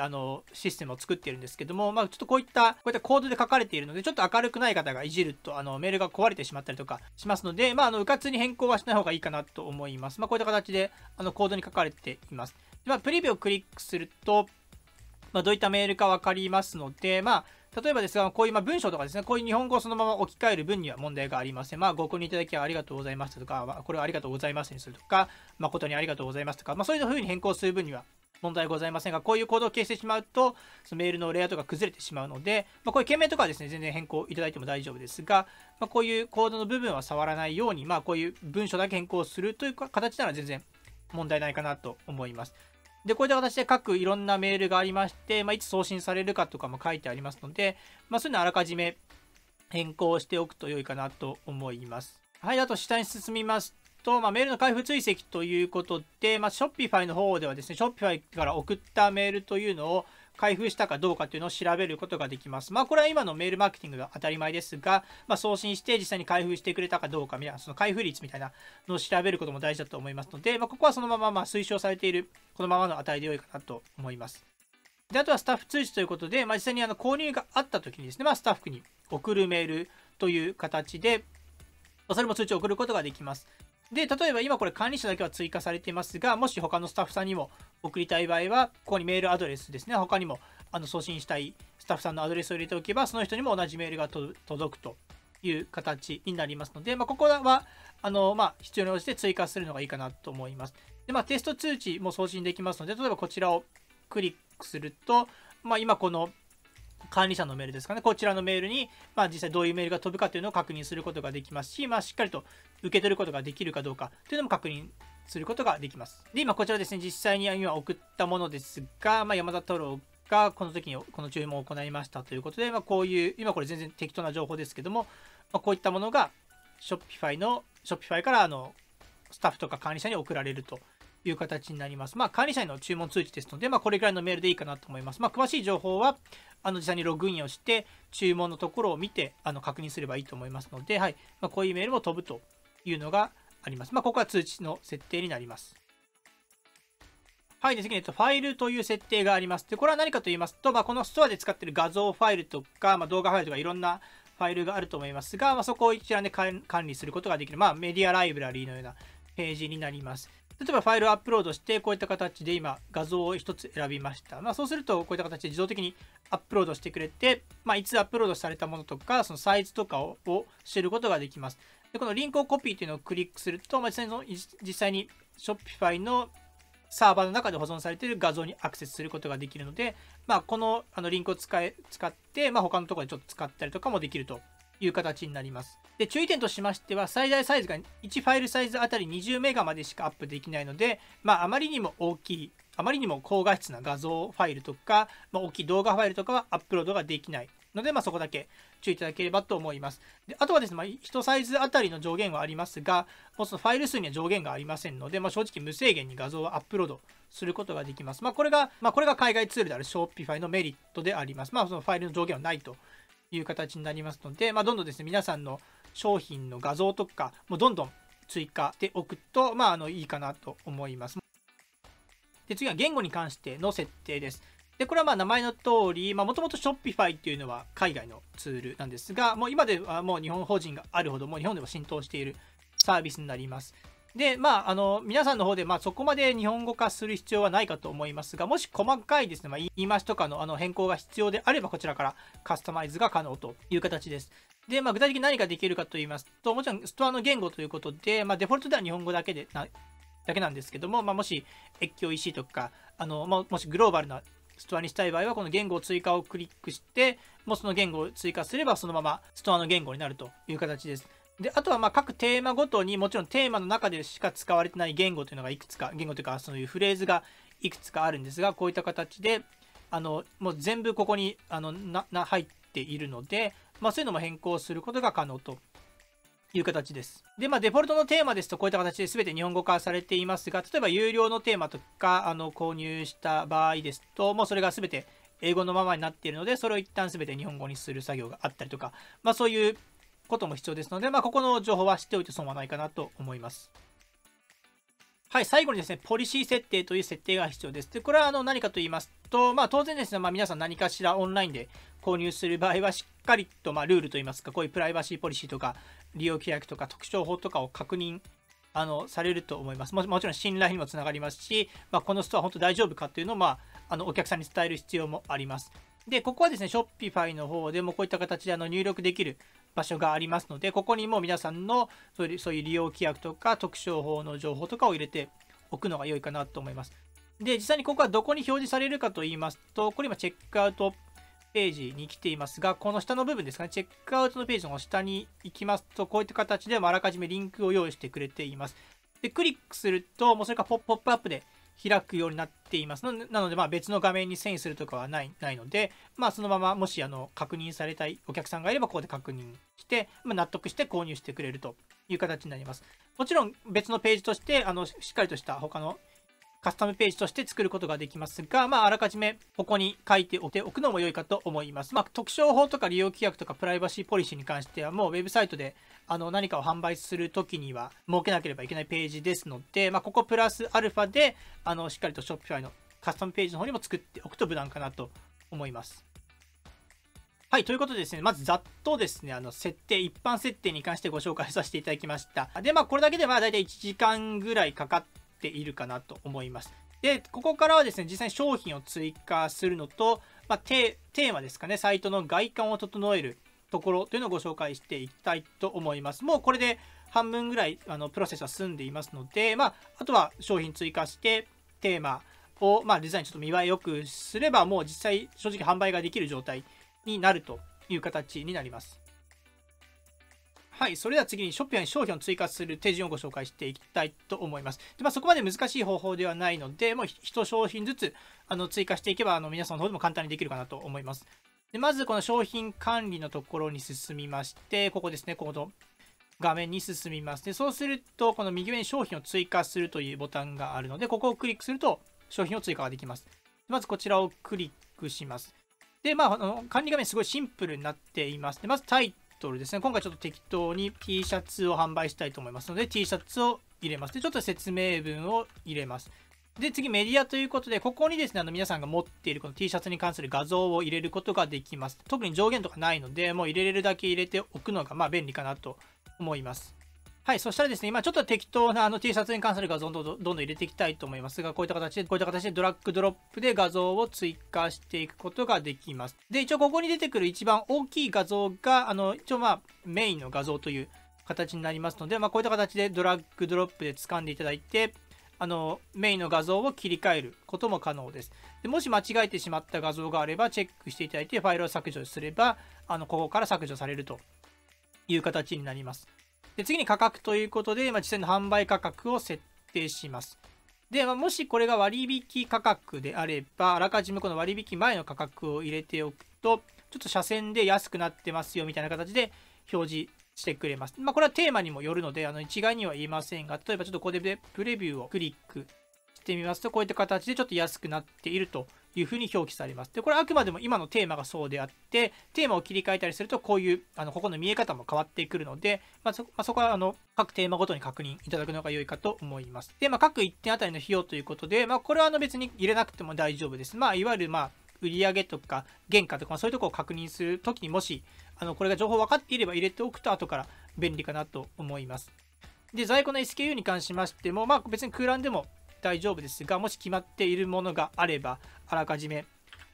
システムを作っているんですけども、ちょっとこういったコードで書かれているので、ちょっと明るくない方がいじるとメールが壊れてしまったりとかしますので、うかつに変更はしない方がいいかなと思います。こういった形でコードに書かれています。でプレビューをクリックすると、どういったメールか分かりますので、例えばですが、こういう文章とかですね、こういう日本語をそのまま置き換える分には問題がありません。ご購入いただきありがとうございますとか、これはありがとうございますにするとか、誠にありがとうございますとか、そういう風に変更する分には問題ございませんが、こういうコードを消してしまうと、そのメールのレイアウトが崩れてしまうので、こういう件名とかはですね、全然変更いただいても大丈夫ですが、こういうコードの部分は触らないように、こういう文章だけ変更するという形なら全然問題ないかなと思います。で、こういった形で各いろんなメールがありまして、いつ送信されるかとかも書いてありますので、そういうのをあらかじめ変更しておくと良いかなと思います。はい、あと下に進みますと、メールの開封追跡ということで、Shopify の方ではですね、Shopify から送ったメールというのを開封したかどうかというのを調べることができます。これは今のメールマーケティングが当たり前ですが、送信して実際に開封してくれたかどうか、その開封率みたいなのを調べることも大事だと思いますので、ここはそのまま推奨されているこのままの値で良いかなと思います。で、あとはスタッフ通知ということで、実際に購入があった時にですね、スタッフに送るメールという形で、それも通知を送ることができます。で、例えば今これ管理者だけは追加されていますが、もし他のスタッフさんにも送りたい場合は、ここにメールアドレスですね、他にも送信したいスタッフさんのアドレスを入れておけば、その人にも同じメールが届くという形になりますので、ここは必要に応じて追加するのがいいかなと思います。で、テスト通知も送信できますので、例えばこちらをクリックすると、今この管理者のメールですかね、こちらのメールに、実際どういうメールが飛ぶかというのを確認することができますし、しっかりと受け取ることができるかどうかというのも確認することができます。で、今こちらですね、実際に今送ったものですが、山田太郎がこの時にこの注文を行いましたということで、こういう、今これ全然適当な情報ですけども、こういったものが Shopify からスタッフとか管理者に送られるという形になります。管理者への注文通知ですので、これぐらいのメールでいいかなと思います。詳しい情報は、実際にログインをして、注文のところを見て、確認すればいいと思いますので、はい。こういうメールも飛ぶというのがあります。ここは通知の設定になります。はい。で、次に、ファイルという設定があります。で、これは何かと言いますと、このストアで使っている画像ファイルとか、動画ファイルとかいろんなファイルがあると思いますが、そこを一覧で管理することができる、メディアライブラリーのようなページになります。例えばファイルをアップロードして、こういった形で今画像を1つ選びました。そうすると、こういった形で自動的にアップロードしてくれて、いつアップロードされたものとか、そのサイズとかを知ることができます。で、このリンクをコピーというのをクリックすると、実際に Shopify のサーバーの中で保存されている画像にアクセスすることができるので、このリンクを使って、他のところでちょっと使ったりとかもできるという形になります。で、注意点としましては、最大サイズが1ファイルサイズあたり20メガまでしかアップできないので、あまりにも大きい、あまりにも高画質な画像ファイルとか、大きい動画ファイルとかはアップロードができないので、そこだけ注意いただければと思います。で、あとはですね、1サイズあたりの上限はありますが、もうそのファイル数には上限がありませんので、正直無制限に画像をアップロードすることができます。これが海外ツールである Shopify のメリットであります。そのファイルの上限はないという形になりますので、どんどんですね、皆さんの商品の画像とかもどんどん追加しておくと、いいかなと思います。で、次は言語に関しての設定です。で、これは名前の通り、もともと Shopify っていうのは海外のツールなんですが、もう今ではもう日本法人があるほど、もう日本でも浸透しているサービスになります。で、皆さんの方で、そこまで日本語化する必要はないかと思いますが、もし細かいですね、言い回しとかの変更が必要であれば、こちらからカスタマイズが可能という形です。で、具体的に何ができるかと言いますと、もちろんストアの言語ということで、デフォルトでは日本語だけなんですけども、もし越境 EC とか、もしグローバルなストアにしたい場合は、この言語追加をクリックして、もうその言語を追加すれば、そのままストアの言語になるという形です。で、あとは各テーマごとにもちろんテーマの中でしか使われてない言語というのがいくつか、言語というかそういうフレーズがいくつかあるんですが、こういった形で、もう全部ここに入っているので、そういうのも変更することが可能という形です。で、デフォルトのテーマですとこういった形で全て日本語化されていますが、例えば有料のテーマとか購入した場合ですと、もうそれが全て英語のままになっているので、それを一旦全て日本語にする作業があったりとか、そういうことも必要ですので、ここの情報は知っておいて損はないかなと思います。はい、最後にですね、ポリシー設定という設定が必要です。で、これは何かと言いますと、当然ですね、皆さん何かしらオンラインで購入する場合は、しっかりと、ルールといいますか、こういうプライバシーポリシーとか、利用規約とか、特徴法とかを確認されると思います。もちろん信頼にもつながりますし、このストア本当大丈夫かっていうのを、お客さんに伝える必要もあります。で、ここはですね、Shopify の方でもこういった形で入力できる場所がありますので、ここにも皆さんのそういう利用規約とか特徴法の情報とかを入れておくのが良いかなと思います。で、実際にここはどこに表示されるかと言いますと、これ今チェックアウトページに来ていますが、この下の部分ですかね、チェックアウトのページの下に行きますと、こういった形であらかじめリンクを用意してくれています。で、クリックすると、もうそれがポップアップで開くようになっています。なので、別の画面に遷移するとかはないので、そのままもし確認されたいお客さんがいれば、ここで確認して、納得して購入してくれるという形になります。もちろん別のページとして、しっかりとした他のカスタムページとして作ることができますが、あらかじめここに書いておくのも良いかと思います。特徴法とか利用規約とかプライバシーポリシーに関しては、もうウェブサイトで何かを販売するときには設けなければいけないページですので、ここプラスアルファでしっかりと Shopify のカスタムページの方にも作っておくと無難かなと思います。はい、ということでですね、まずざっとですね、設定、一般設定に関してご紹介させていただきました。で、これだけでだいたい1時間ぐらいかかっているかなと思います。で、ここからはですね、実際に商品を追加するのと、テーマですかね、サイトの外観を整えるところというのをご紹介していきたいと思います。もうこれで半分ぐらいプロセスは済んでいますので、あとは商品追加して、テーマを、デザインちょっと見栄え良くすれば、もう実際正直販売ができる状態になるという形になります。はい、それでは次にショッピファイに商品を追加する手順をご紹介していきたいと思います。でそこまで難しい方法ではないので、もう1商品ずつ追加していけば皆さんの方でも簡単にできるかなと思います。でまずこの商品管理のところに進みまして、ここですね、この画面に進みます。でそうすると、この右上に商品を追加するというボタンがあるので、ここをクリックすると商品を追加ができます。まずこちらをクリックします。で、管理画面すごいシンプルになっています。で、まずタイトルですね。今回ちょっと適当に T シャツを販売したいと思いますので、T シャツを入れます。で、ちょっと説明文を入れます。で、次、メディアということで、ここにですね、皆さんが持っているこの T シャツに関する画像を入れることができます。特に上限とかないので、もう入れれるだけ入れておくのが、便利かなと思います。はい、そしたらですね、今ちょっと適当なT シャツに関する画像をどんどん入れていきたいと思いますが、こういった形でドラッグドロップで画像を追加していくことができます。で、一応ここに出てくる一番大きい画像が、一応メインの画像という形になりますので、こういった形でドラッグドロップで掴んでいただいて、メインの画像を切り替えることも可能です。でもし間違えてしまった画像があれば、チェックしていただいて、ファイルを削除すれば、ここから削除されるという形になります。で次に価格ということで、実際の販売価格を設定します。で、もしこれが割引価格であれば、あらかじめこの割引前の価格を入れておくと、ちょっと斜線で安くなってますよみたいな形で表示してくれます。これはテーマにもよるので、一概には言えませんが、例えばちょっとここでプレビューをクリックしてみますと、こういった形でちょっと安くなっているというふうに表記されます。で、これはあくまでも今のテーマがそうであって、テーマを切り替えたりすると、こういう、ここの見え方も変わってくるので、そこは、各テーマごとに確認いただくのが良いかと思います。で、各1点あたりの費用ということで、これは別に入れなくても大丈夫です。いわゆる、売上とか原価とか、そういうところを確認するときにもし、これが情報分かっていれば入れておくと後から便利かなと思います。で、在庫の SKU に関しましても、別に空欄でも大丈夫ですが、もし決まっているものがあれば、あらかじめ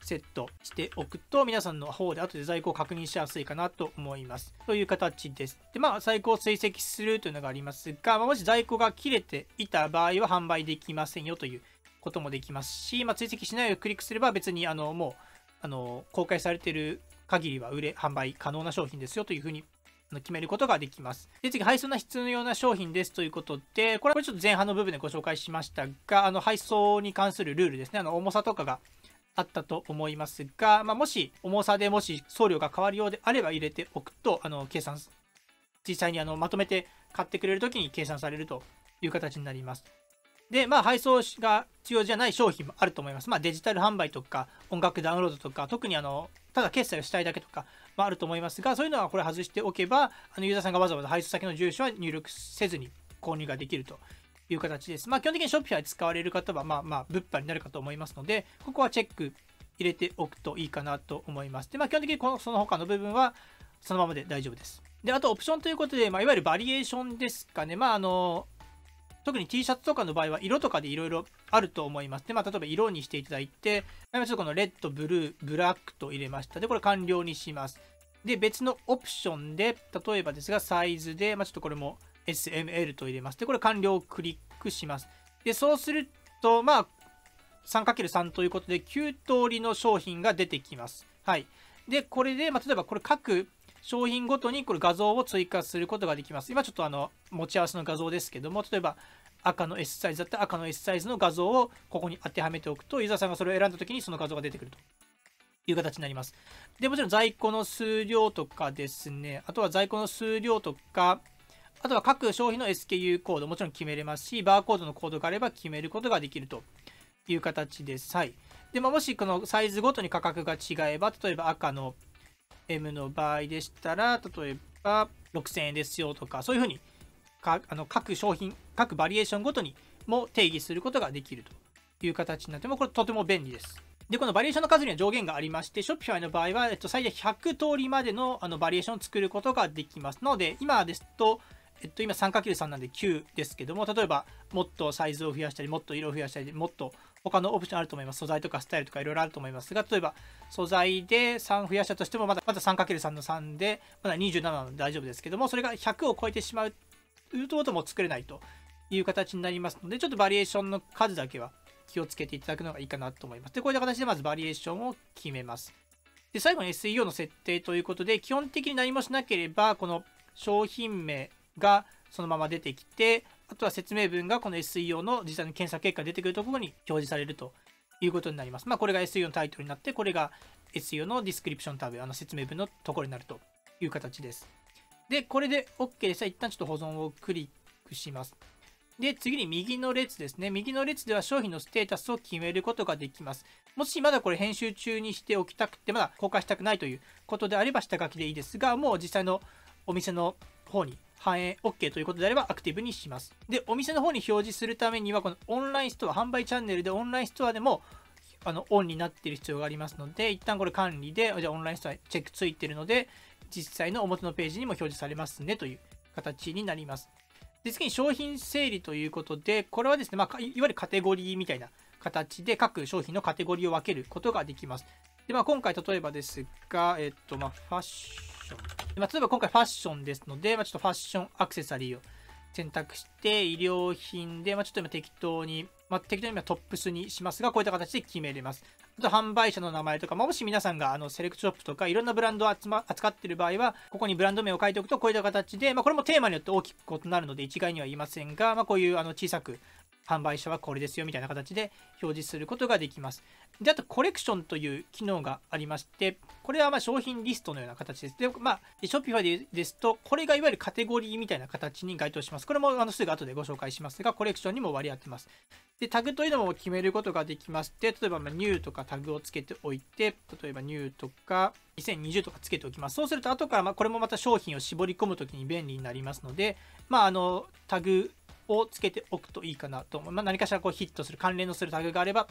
セットしておくと、皆さんの方で後で在庫を確認しやすいかなと思います。という形です。で、在庫を追跡するというのがありますが、もし在庫が切れていた場合は販売できませんよということもできますし、追跡しないをクリックすれば別にもう公開されている限りは販売可能な商品ですよというふうに決めることができます。で、次、配送が必要な商品ですということで、これはちょっと前半の部分でご紹介しましたが、配送に関するルールですね、重さとかがあったと思いますが、もし重さでもし送料が変わるようであれば入れておくと、実際にまとめて買ってくれるときに計算されるという形になります。で、配送が必要じゃない商品もあると思います。デジタル販売とか、音楽ダウンロードとか、特にただ決済をしたいだけとか、あると思いますが、そういうのはこれ外しておけば、ユーザーさんがわざわざ配送先の住所は入力せずに購入ができるという形です。基本的に Shopify 使われる方は、物販になるかと思いますので、ここはチェック入れておくといいかなと思います。で、基本的にその他の部分はそのままで大丈夫です。で、あとオプションということで、いわゆるバリエーションですかね。特に T シャツとかの場合は色とかでいろいろあると思います。で、例えば色にしていただいて、ちょっとこのレッド、ブルー、ブラックと入れました。で、これ完了にします。で、別のオプションで、例えばですが、サイズで、ちょっとこれも SML と入れます。で、これ完了をクリックします。で、そうすると、3×3 ということで、9通りの商品が出てきます。はい。で、これで、例えばこれ各商品ごとにこれ画像を追加することができます。今ちょっと持ち合わせの画像ですけども、例えば赤の S サイズだったら赤の S サイズの画像をここに当てはめておくと、ユーザーさんがそれを選んだ時にその画像が出てくるという形になります。で、もちろん在庫の数量とかですね、あとは在庫の数量とか、あとは各商品の SKU コードもちろん決めれますし、バーコードのコードがあれば決めることができるという形です。はい。で、もしこのサイズごとに価格が違えば、例えば赤の M の場合でしたら、例えば6000円ですよとか、そういうふうに各商品、各バリエーションごとにも定義することができるという形になっても、これとても便利です。で、このバリエーションの数には上限がありまして、Shopify の場合は、最大100通りまでのバリエーションを作ることができます。なので、今ですと、今 3×3 なんで9ですけども、例えばもっとサイズを増やしたり、もっと色を増やしたり、もっと他のオプションあると思います。素材とかスタイルとかいろいろあると思いますが、例えば素材で3増やしたとしても、まだ 3×3 の3で、まだ27なので大丈夫ですけども、それが100を超えてしまうともう作れないという形になりますので、ちょっとバリエーションの数だけは気をつけていただくのがいいかなと思います。で、こういった形でまずバリエーションを決めます。で、最後に SEO の設定ということで、基本的に何もしなければ、この商品名がそのまま出てきて、あとは説明文がこの SEO の実際の検索結果が出てくるところに表示されるということになります。これが SEO のタイトルになって、これが SEO のディスクリプションタブ、説明文のところになるという形です。で、これで OK です。一旦ちょっと保存をクリックします。で、次に右の列ですね。右の列では商品のステータスを決めることができます。もしまだこれ編集中にしておきたくて、まだ公開したくないということであれば下書きでいいですが、もう実際のお店の方に反映 OK ということであればアクティブにします。で、お店の方に表示するためには、このオンラインストア、販売チャンネルでオンラインストアでもオンになっている必要がありますので、一旦これ管理で、じゃあオンラインストアチェックついているので、実際の表のページにも表示されますねという形になります。で、次に商品整理ということで、これはですね、いわゆるカテゴリーみたいな形で各商品のカテゴリーを分けることができます。で、今回例えばですが、ファッション。例えば今回ファッションですので、ちょっとファッションアクセサリーを選択して、衣料品で、ちょっと今適当にトップスにしますが、こういった形で決めれます。あと、販売者の名前とか、もし皆さんがセレクトショップとかいろんなブランドを扱っている場合は、ここにブランド名を書いておくと、こういった形で、これもテーマによって大きく異なるので一概には言いませんが、こういう小さく販売者はこれですよみたいな形で表示することができます。で、あとコレクションという機能がありまして、これは商品リストのような形です。で、Shopify ですと、これがいわゆるカテゴリーみたいな形に該当します。これもすぐ後でご紹介しますが、コレクションにも割り当てます。で、タグというのも決めることができまして、例えばニューとかタグをつけておいて、例えばニューとか2020とかつけておきます。そうすると後からこれもまた商品を絞り込むときに便利になりますので、タグをつけておくといいかなと思います。何かしらヒットする、関連のするタグがあれば、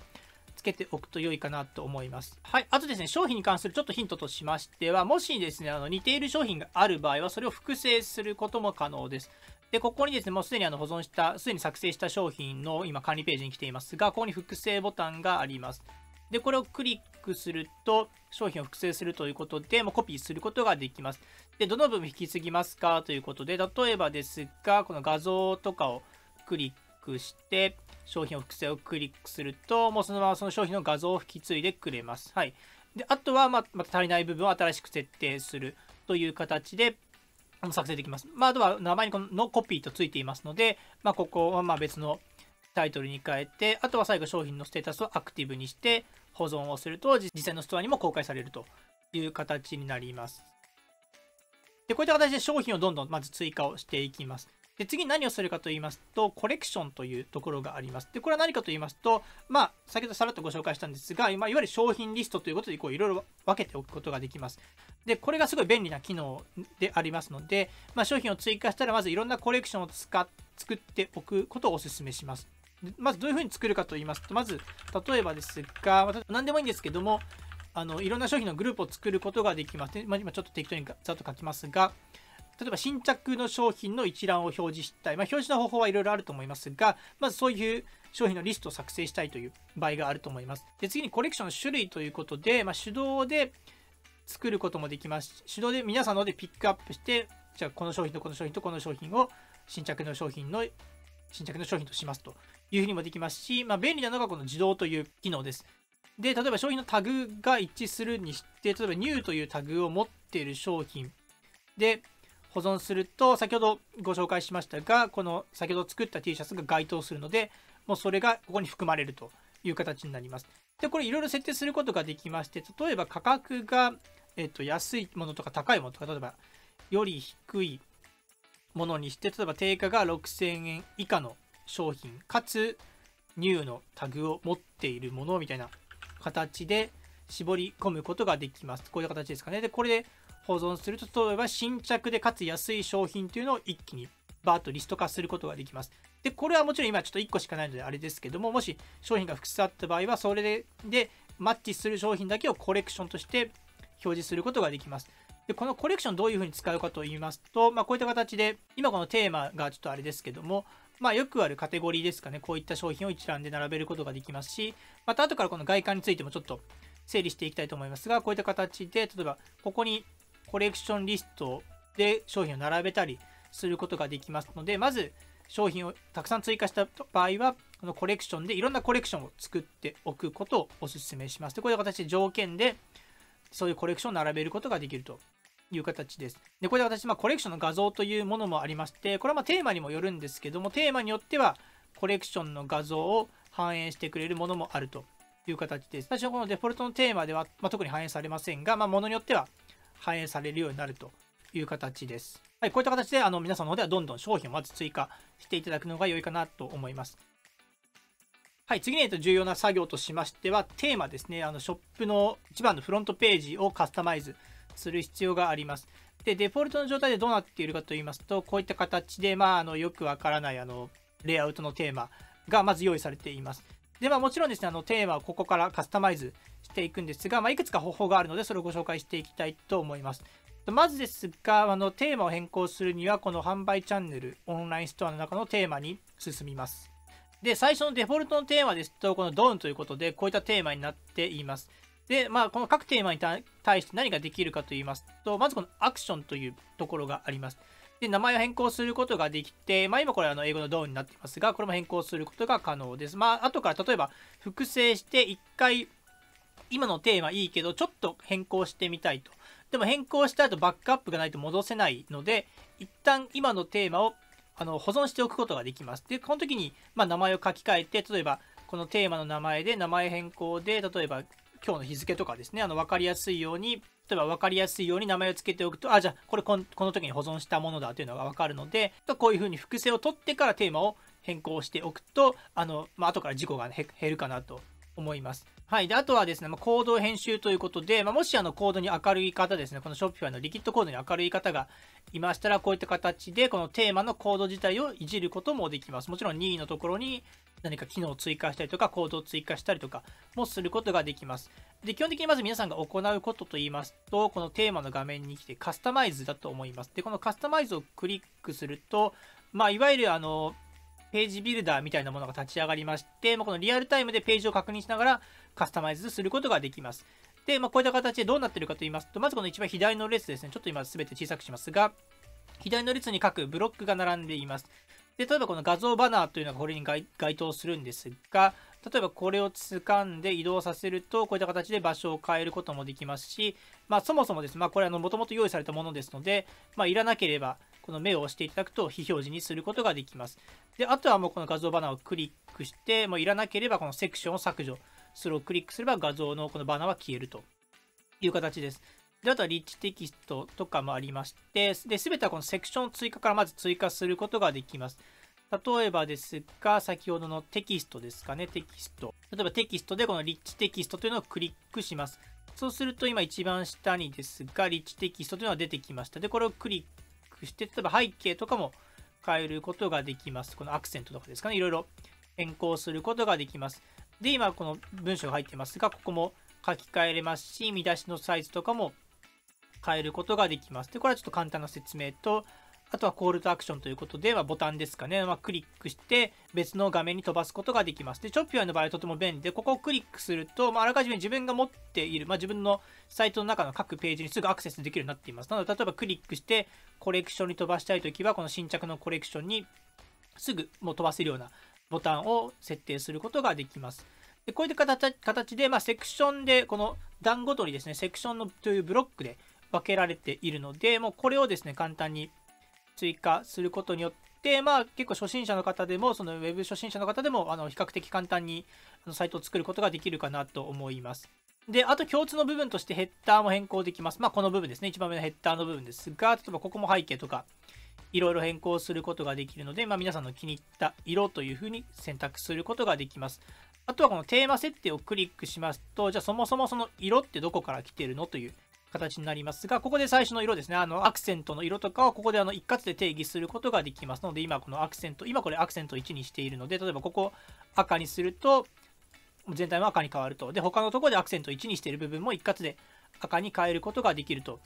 つけておくと良いかなと思います。はい。あとですね、商品に関するちょっとヒントとしましては、もしですね、似ている商品がある場合は、それを複製することも可能です。で、ここにですね、もうすでにすでに作成した商品の今管理ページに来ていますが、ここに複製ボタンがあります。で、これをクリックすると、商品を複製するということで、もうコピーすることができます。で、どの部分引き継ぎますかということで、例えばですが、この画像とかをクリックして、商品を複製をクリックすると、もうそのままその商品の画像を引き継いでくれます。はい。で、あとは、また足りない部分を新しく設定するという形で、作成できます。あとは名前にこのコピーとついていますので、ここは別のタイトルに変えて、あとは最後商品のステータスをアクティブにして保存をすると、実際のストアにも公開されるという形になります。で、こういった形で商品をどんどんまず追加をしていきます。で、次に何をするかと言いますと、コレクションというところがあります。で、これは何かと言いますと、先ほどさらっとご紹介したんですが、いわゆる商品リストということで、いろいろ分けておくことができます。で、これがすごい便利な機能でありますので、商品を追加したら、まずいろんなコレクションを作っておくことをお勧めします。で、まずどういうふうに作るかと言いますと、まず、例えばですが、何でもいいんですけども、いろんな商品のグループを作ることができます。今ちょっと適当にざっと書きますが、例えば新着の商品の一覧を表示したい。表示の方法はいろいろあると思いますが、まずそういう商品のリストを作成したいという場合があると思います。で、次にコレクションの種類ということで、手動で作ることもできます。手動で皆さんのでピックアップして、じゃあこの商品とこの商品とこの商品を新着の商品としますというふうにもできますし、便利なのがこの自動という機能です。で、例えば商品のタグが一致するにして、例えば New というタグを持っている商品で、保存すると、先ほどご紹介しましたが、この先ほど作った T シャツが該当するので、もうそれがここに含まれるという形になります。で、これいろいろ設定することができまして、例えば価格が、安いものとか高いものとか、例えばより低いものにして、例えば定価が6000円以下の商品、かつ New のタグを持っているものみたいな形で絞り込むことができます。こういう形ですかね。で、これで保存すると、例えば新着でかつ安い商品というのを一気にバーッとリスト化することができます。で、これはもちろん今ちょっと1個しかないのであれですけども、もし商品が複数あった場合は、それでマッチする商品だけをコレクションとして表示することができます。で、このコレクションどういうふうに使うかと言いますと、こういった形で、今このテーマがちょっとあれですけども、よくあるカテゴリーですかね、こういった商品を一覧で並べることができますし、また後からこの外観についてもちょっと整理していきたいと思いますが、こういった形で、例えばここにコレクションリストで商品を並べたりすることができますので、まず商品をたくさん追加した場合は、このコレクションでいろんなコレクションを作っておくことをお勧めします。で、こういう形で条件でそういうコレクションを並べることができるという形です。で、こういう形でコレクションの画像というものもありまして、これはテーマにもよるんですけども、テーマによってはコレクションの画像を反映してくれるものもあるという形です。最初このデフォルトのテーマでは、特に反映されませんが、ものによっては反映されるようになるという形です。はい、こういった形で皆さんの方ではどんどん商品をまず追加していただくのが良いかなと思います。はい、次に重要な作業としましては、テーマですね。ショップの一番のフロントページをカスタマイズする必要があります。で、デフォルトの状態でどうなっているかと言いますと、こういった形で、よくわからないレイアウトのテーマがまず用意されています。で、もちろんですね、テーマをここからカスタマイズしていくんですが、いくつか方法があるので、それをご紹介していきたいと思います。まずですが、テーマを変更するには、この販売チャンネル、オンラインストアの中のテーマに進みます。で、最初のデフォルトのテーマですと、この DON ということで、こういったテーマになっています。で、この各テーマに対して何ができるかと言いますと、まずこのアクションというところがあります。で、名前を変更することができて、今これ英語の DON になっていますが、これも変更することが可能です。後から例えば複製して1回、今のテーマいいけど、ちょっと変更してみたいと。でも変更した後バックアップがないと戻せないので、一旦今のテーマを保存しておくことができます。で、この時に、名前を書き換えて、例えば、このテーマの名前で、名前変更で、例えば、今日の日付とかですね、分かりやすいように、例えば分かりやすいように名前を付けておくと、じゃあ、この時に保存したものだというのが分かるので、こういうふうに複製を取ってからテーマを変更しておくと、後から事故が減るかなと思います。はい。で、あとはですね、コード編集ということで、もしコードに明るい方ですね、この Shopify のリキッドコードに明るい方がいましたら、こういった形で、このテーマのコード自体をいじることもできます。もちろん任意のところに何か機能を追加したりとか、コードを追加したりとかもすることができます。で、基本的にまず皆さんが行うことと言いますと、このテーマの画面に来てカスタマイズだと思います。で、このカスタマイズをクリックすると、いわゆるページビルダーみたいなものが立ち上がりまして、このリアルタイムでページを確認しながらカスタマイズすることができます。で、こういった形でどうなっているかと言いますと、まずこの一番左の列ですね、ちょっと今全て小さくしますが、左の列に各ブロックが並んでいます。で、例えばこの画像バナーというのがこれに該当するんですが、例えばこれを掴んで移動させると、こういった形で場所を変えることもできますし、そもそもです。これもともと用意されたものですので、いらなければ、この目を押していただくと非表示にすることができます。で、あとはもうこの画像バナーをクリックして、いらなければこのセクションを削除するをクリックすれば画像のこのバナーは消えるという形です。で、あとはリッチテキストとかもありまして、で、すべてはこのセクション追加からまず追加することができます。例えばですが、先ほどのテキストですかね、テキスト。例えばテキストでこのリッチテキストというのをクリックします。そうすると今一番下にですが、リッチテキストというのが出てきました。で、これをクリックして、例えば背景とかも変えることができます。このアクセントとかですかね、いろいろ変更することができます。で、今この文章が入ってますが、ここも書き換えれますし、見出しのサイズとかも変えることができます。で、これはちょっと簡単な説明と、あとはコールとアクションということで、ボタンですかね、クリックして別の画面に飛ばすことができます。で、Shopify の場合はとても便利で、ここをクリックすると、あらかじめ自分が持っている、自分のサイトの中の各ページにすぐアクセスできるようになっています。なので、例えばクリックしてコレクションに飛ばしたいときは、この新着のコレクションにすぐもう飛ばせるようなボタンを設定することができます。で、こういった形で、セクションで、この段ごとにですね、セクションというブロックで分けられているので、もうこれをですね、簡単に追加することによって、結構初心者の方でも、そのウェブ初心者の方でも、比較的簡単にサイトを作ることができるかなと思います。で、あと共通の部分としてヘッダーも変更できます。この部分ですね、一番上のヘッダーの部分ですが、例えばここも背景とか、いろいろ変更することができるので、皆さんの気に入った色というふうに選択することができます。あとはこのテーマ設定をクリックしますと、じゃあそもそもその色ってどこから来てるのという形になりますが、ここで最初の色ですね、アクセントの色とかをここで一括で定義することができますので、今これアクセント1にしているので、例えばここ赤にすると、全体も赤に変わると。で、他のところでアクセント1にしている部分も一括で赤に変えることができると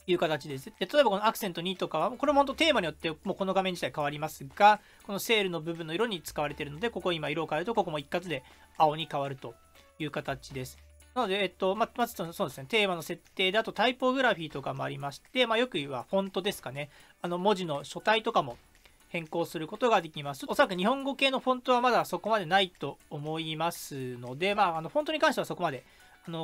いう形です。で、例えばこのアクセント2とかは、これも本当テーマによってもうこの画面自体変わりますが、このセールの部分の色に使われているので、ここ今色を変えると、ここも一括で青に変わるという形です。なので、まずそうですね、テーマの設定で、あとタイポグラフィーとかもありまして、よく言うはフォントですかね。文字の書体とかも変更することができます。おそらく日本語系のフォントはまだそこまでないと思いますので、フォントに関してはそこまで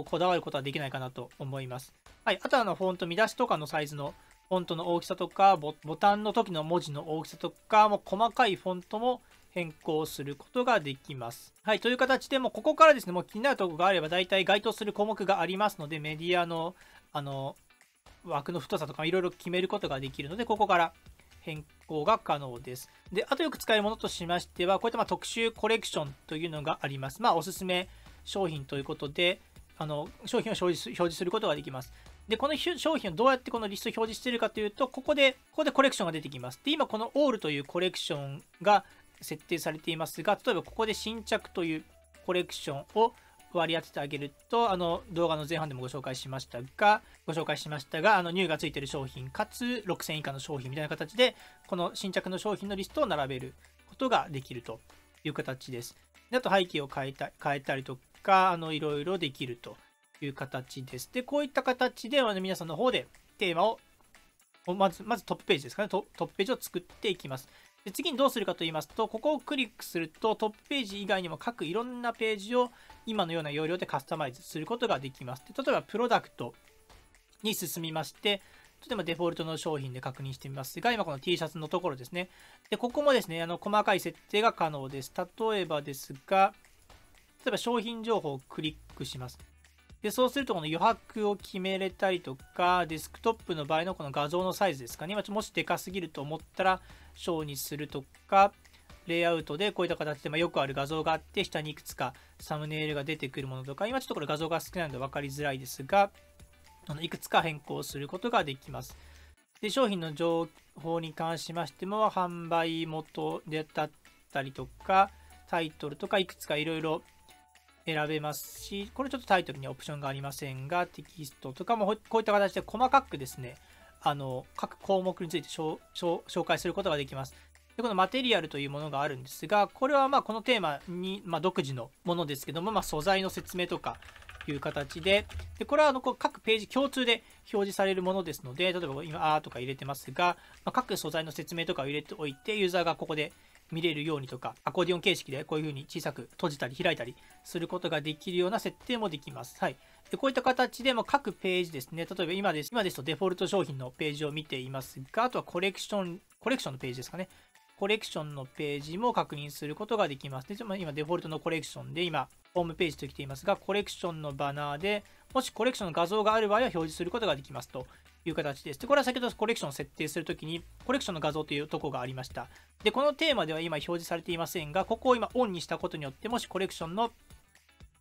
こだわることはできないかなと思います。はい、あとはフォント、見出しとかのサイズのフォントの大きさとか、ボタンの時の文字の大きさとか、もう細かいフォントも変更することができます。はい、という形で、もうここからですね、もう気になるところがあれば、大体該当する項目がありますので、メディアの、枠の太さとかいろいろ決めることができるので、ここから変更が可能です。で、あとよく使えるものとしましては、こういった特集コレクションというのがあります。おすすめ商品ということで、商品を表示することができます。で、この商品をどうやってこのリストを表示しているかというと、ここでコレクションが出てきます。で、今この All というコレクションが設定されていますが、例えばここで新着というコレクションを割り当ててあげると、動画の前半でもご紹介しましたが、ニューがついている商品かつ6000以下の商品みたいな形で、この新着の商品のリストを並べることができるという形です。で、あと背景を変えたりとか、いろいろできるという形です。で、こういった形で、皆さんの方でテーマを、まずトップページですかね、トップページを作っていきます。で、次にどうするかと言いますと、ここをクリックすると、トップページ以外にも各いろんなページを今のような要領でカスタマイズすることができます。で、例えば、プロダクトに進みまして、例えばデフォルトの商品で確認してみますが、今この T シャツのところですね。で、ここもですね、細かい設定が可能です。例えばですが、例えば商品情報をクリックします。で、そうするとこの余白を決めれたりとか、デスクトップの場合のこの画像のサイズですかね。もしでかすぎると思ったら、小にするとか、レイアウトでこういった形でよくある画像があって、下にいくつかサムネイルが出てくるものとか、今ちょっとこれ画像が少ないので分かりづらいですが、いくつか変更することができます。で、商品の情報に関しましても、販売元でだったりとか、タイトルとかいくつかいろいろ選べますし、これちょっとタイトルにはオプションがありませんが、テキストとかもこういった形で細かくですね、各項目について紹介することができます。で、このマテリアルというものがあるんですが、これはこのテーマに独自のものですけども、素材の説明とかいう形で、これは各ページ共通で表示されるものですので、例えば今、とか入れてますが、各素材の説明とかを入れておいて、ユーザーがここで見れるようにとか、アコーディオン形式でこういう風に小さく閉じたり開いたりすることができるような設定もできます。はい。で、こういった形で各ページですね、例えば今ですとデフォルト商品のページを見ていますが、あとはコレクションのページですかね。コレクションのページも確認することができます。で、今デフォルトのコレクションで今、ホームページと来ていますが、コレクションのバナーで、もしコレクションの画像がある場合は表示することができますという形です。で、これは先ほどコレクションを設定するときに、コレクションの画像というところがありました。で、このテーマでは今表示されていませんが、ここを今オンにしたことによって、もしコレクションの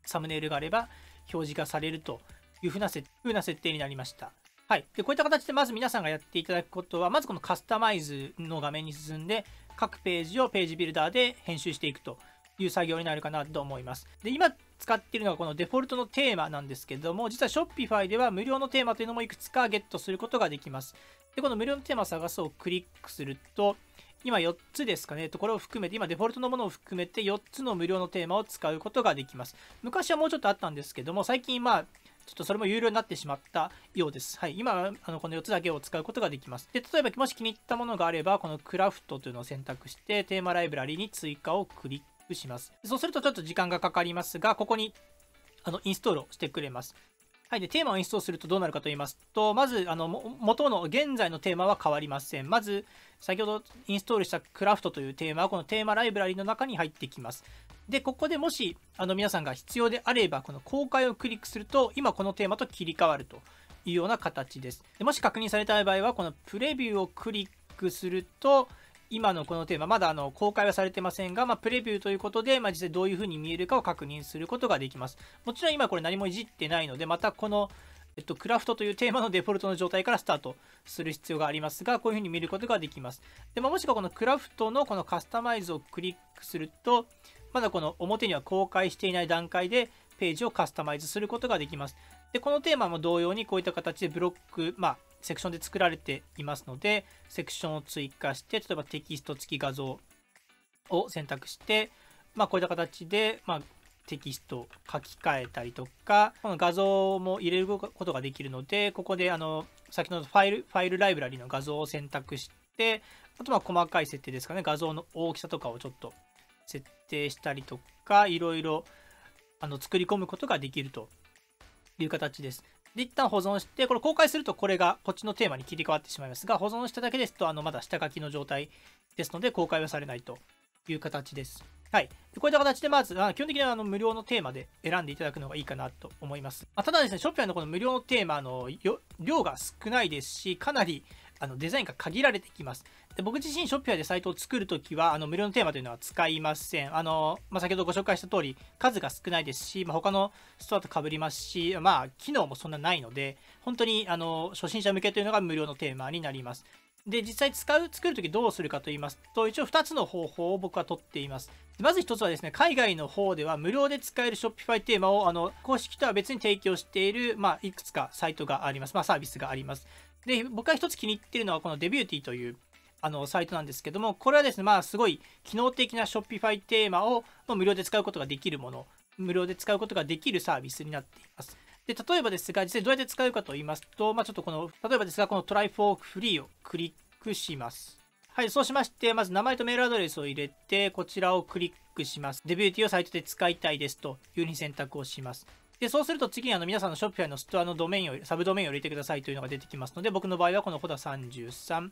サムネイルがあれば表示がされるというふうな設定になりました。はい。で、こういった形でまず皆さんがやっていただくことは、まずこのカスタマイズの画面に進んで、各ページをページビルダーで編集していくという作業になるかなと思います。で、今使っているのがこのデフォルトのテーマなんですけども、実は Shopify では無料のテーマというのもいくつかゲットすることができます。で、この無料のテーマを探すをクリックすると、今4つですかね。これを含めて、今デフォルトのものを含めて4つの無料のテーマを使うことができます。昔はもうちょっとあったんですけども、最近ちょっとそれも有料になってしまったようです。はい。今はこの4つだけを使うことができます。で、例えばもし気に入ったものがあれば、このクラフトというのを選択して、テーマライブラリに追加をクリックします。そうするとちょっと時間がかかりますが、ここにインストールをしてくれます。はい。で、テーマをインストールするとどうなるかと言いますと、まず、元の現在のテーマは変わりません。まず、先ほどインストールしたクラフトというテーマは、このテーマライブラリの中に入ってきます。で、ここでもし、皆さんが必要であれば、この公開をクリックすると、今このテーマと切り替わるというような形です。でもし確認されたい場合は、このプレビューをクリックすると、今のこのテーマ、まだ公開はされてませんが、プレビューということで、実際どういう風に見えるかを確認することができます。もちろん今これ何もいじってないので、またこの、クラフトというテーマのデフォルトの状態からスタートする必要がありますが、こういう風に見ることができます。でもしくはこのクラフトのこのカスタマイズをクリックすると、まだこの表には公開していない段階でページをカスタマイズすることができます。で、このテーマも同様にこういった形でブロック、セクションで作られていますので、セクションを追加して、例えばテキスト付き画像を選択して、こういった形で、テキストを書き換えたりとか、この画像も入れることができるので、ここで先のファイルライブラリの画像を選択して、あと細かい設定ですかね、画像の大きさとかをちょっと設定したりとか、いろいろ作り込むことができるという形です。で、一旦保存して、これ公開するとこれがこっちのテーマに切り替わってしまいますが、保存しただけですとまだ下書きの状態ですので、公開はされないという形です。はい。こういった形で、まず、基本的には無料のテーマで選んでいただくのがいいかなと思います。ただですね、Shopify のこの無料のテーマ量が少ないですし、かなりデザインが限られてきます。で、僕自身 Shopify でサイトを作るときは、無料のテーマというのは使いません。先ほどご紹介した通り、数が少ないですし、他のストアと被りますし、機能もそんなないので、本当に初心者向けというのが無料のテーマになります。で、実際作るときどうするかと言いますと、一応2つの方法を僕は取っています。まず1つはですね、海外の方では無料で使える Shopify テーマを公式とは別に提供している、いくつかサイトがあります。サービスがあります。で、僕が1つ気に入っているのはこの Debuty というサイトなんですけども、これはですね、すごい機能的な Shopify テーマを無料で使うことができるもの、無料で使うことができるサービスになっています。で、例えばですが、実際どうやって使うかと言いますと、ちょっと例えばですが、この Try for Free をクリックします。はい、そうしまして、まず名前とメールアドレスを入れて、こちらをクリックします。Debuty をサイトで使いたいですというふうに選択をします。で、そうすると次に皆さんの Shopify のストアのサブドメインを入れてくださいというのが出てきますので、僕の場合はこのコダ33、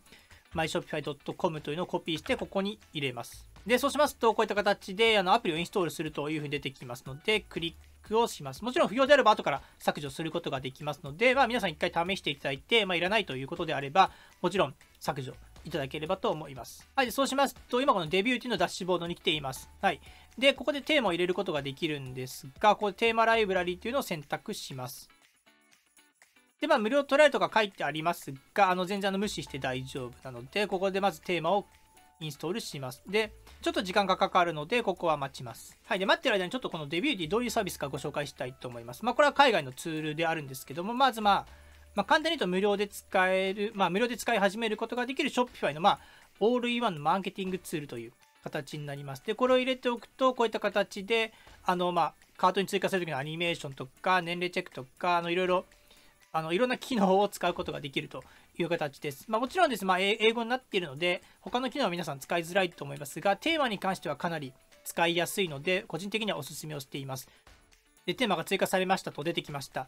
myshopify.com というのをコピーしてここに入れます。で、そうしますと、こういった形でアプリをインストールするというふうに出てきますので、クリックをします。もちろん不要であれば後から削除することができますので、皆さん一回試していただいて、いらないということであれば、もちろん削除いただければと思います。はい、そうしますと、今このデビューティのダッシュボードに来ています。はい。で、ここでテーマを入れることができるんですが、ここでテーマライブラリというのを選択します。で、無料トライとか書いてありますが、全然無視して大丈夫なので、ここでまずテーマをインストールします。で、ちょっと時間がかかるので、ここは待ちます。はい。で、待ってる間にちょっとこのデビューティどういうサービスかご紹介したいと思います。これは海外のツールであるんですけども、まず簡単に言うと無料で使える、無料で使い始めることができる Shopify のオールインワンのマーケティングツールという形になります。で、これを入れておくと、こういった形で、カートに追加するときのアニメーションとか、年齢チェックとか、いろんな機能を使うことができるという形です。もちろんです、英語になっているので、他の機能は皆さん使いづらいと思いますが、テーマに関してはかなり使いやすいので、個人的にはお勧めをしています。で、テーマが追加されましたと出てきました。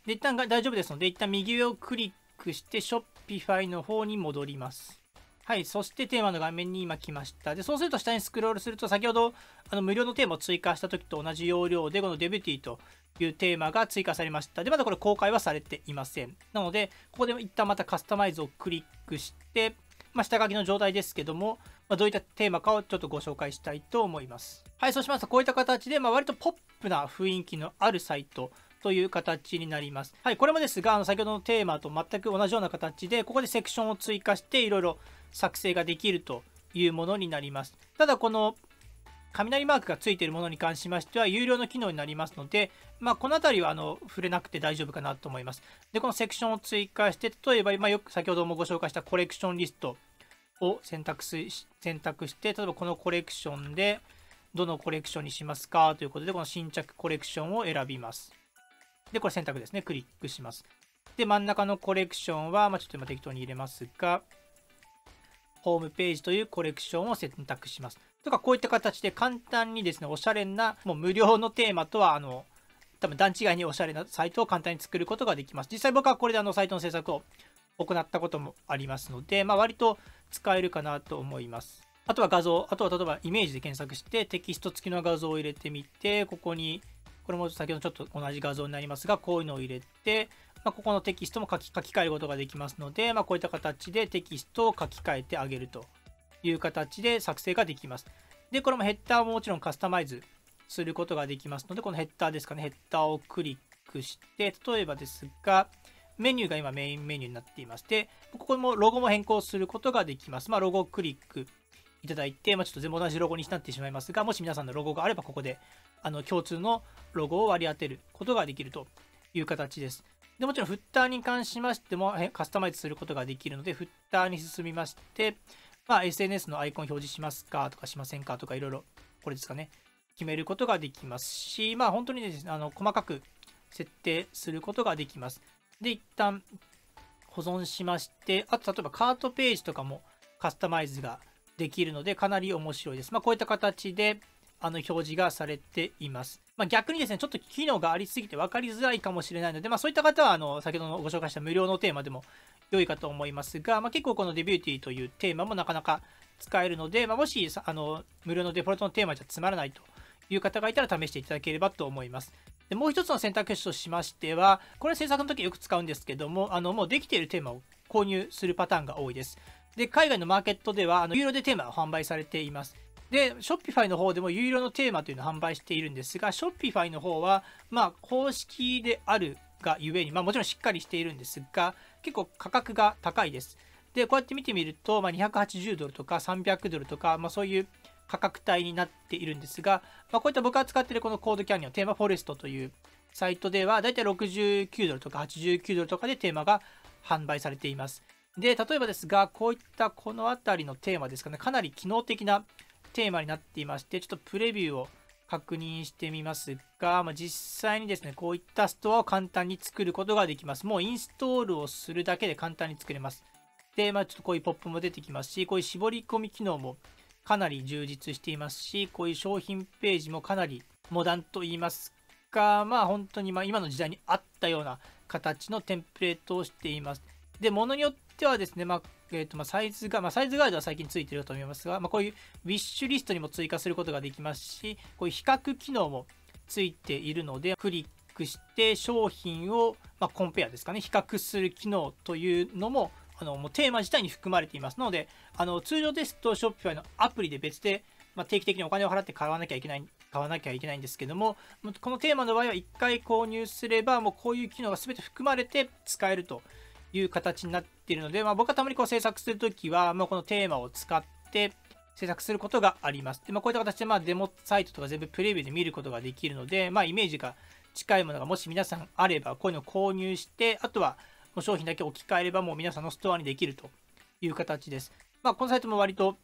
で、一旦大丈夫ですので、一旦右上をクリックして、Shopify の方に戻ります。はい、そしてテーマの画面に今来ました。で、そうすると下にスクロールすると、先ほど無料のテーマを追加した時と同じ要領で、この Debuty というテーマが追加されました。で、まだこれ公開はされていません。なので、ここで一旦またカスタマイズをクリックして、下書きの状態ですけども、どういったテーマかをちょっとご紹介したいと思います。はい、そうしますと、こういった形で、割とポップな雰囲気のあるサイトという形になります。はい、これもですが、先ほどのテーマと全く同じような形で、ここでセクションを追加して、いろいろ作成ができるというものになります。ただ、この雷マークがついているものに関しましては、有料の機能になりますので、この辺りは触れなくて大丈夫かなと思います。で、このセクションを追加して、例えば、よく先ほどもご紹介したコレクションリストを選択して、例えばこのコレクションで、どのコレクションにしますかということで、この新着コレクションを選びます。で、これ選択ですね。クリックします。で、真ん中のコレクションは、ちょっと今適当に入れますが、ホームページというコレクションを選択します。とか、こういった形で簡単にですね、おしゃれな、もう無料のテーマとは、多分段違いにおしゃれなサイトを簡単に作ることができます。実際僕はこれでサイトの制作を行ったこともありますので、割と使えるかなと思います。あとは画像、あとは例えばイメージで検索してテキスト付きの画像を入れてみて、ここに、これも先ほどちょっと同じ画像になりますが、こういうのを入れて、ここのテキストも書き換えることができますので、こういった形でテキストを書き換えてあげるという形で作成ができます。で、これもヘッダーももちろんカスタマイズすることができますので、このヘッダーですかね、ヘッダーをクリックして、例えばですが、メニューが今メインメニューになっていまして、ここもロゴも変更することができます。ロゴをクリックいただいて、ちょっと全部同じロゴになってしまいますが、もし皆さんのロゴがあれば、ここで共通のロゴを割り当てることができるという形です。でもちろんフッターに関しましてもカスタマイズすることができるので、フッターに進みまして、SNS のアイコン表示しますかとかしませんかとかいろいろ、これですかね、決めることができますし、本当にですね、細かく設定することができます。で、一旦保存しまして、あと例えばカートページとかもカスタマイズができるので、かなり面白いです。こういった形で表示がされています。逆にですね、ちょっと機能がありすぎて分かりづらいかもしれないので、そういった方は先ほどのご紹介した無料のテーマでも良いかと思いますが、結構このデビューティーというテーマもなかなか使えるので、もし無料のデフォルトのテーマじゃつまらないという方がいたら試していただければと思います。でもう一つの選択肢としましては、これ制作の時よく使うんですけども、もうできているテーマを購入するパターンが多いです。で、海外のマーケットでは有料でテーマが販売されています。で、Shopify の方でも有料のテーマというのを販売しているんですが、Shopify の方は、公式であるがゆえに、もちろんしっかりしているんですが、結構価格が高いです。で、こうやって見てみると、280ドルとか300ドルとか、そういう価格帯になっているんですが、こういった僕が使っているこのコードキャニオン、テーマフォレストというサイトでは、だいたい69ドルとか89ドルとかでテーマが販売されています。で、例えばですが、こういったこの辺りのテーマですかね、かなり機能的なテーマになっていまして、ちょっとプレビューを確認してみますが、実際にですね、こういったストアを簡単に作ることができます。もうインストールをするだけで簡単に作れます。で、ちょっとこういうポップも出てきますし、こういう絞り込み機能もかなり充実していますし、こういう商品ページもかなりモダンと言いますか、本当に今の時代に合ったような形のテンプレートをしています。で、ものによってはですね、サイズガイドは最近ついていると思いますが、こういうウィッシュリストにも追加することができますし、こういう比較機能もついているので、クリックして商品を、コンペアですかね、比較する機能というのも、もうテーマ自体に含まれていますので、通常ですと Shopify のアプリで別で、定期的にお金を払って買わなきゃいけないんですけども、このテーマの場合は1回購入すれば、もうこういう機能が全て含まれて使えるという形になっているので、僕はたまにこう制作するときは、このテーマを使って制作することがあります。で、こういった形でデモサイトとか全部プレビューで見ることができるので、イメージが近いものがもし皆さんあれば、こういうのを購入して、あとはもう商品だけ置き換えればもう皆さんのストアにできるという形です。このサイトも割と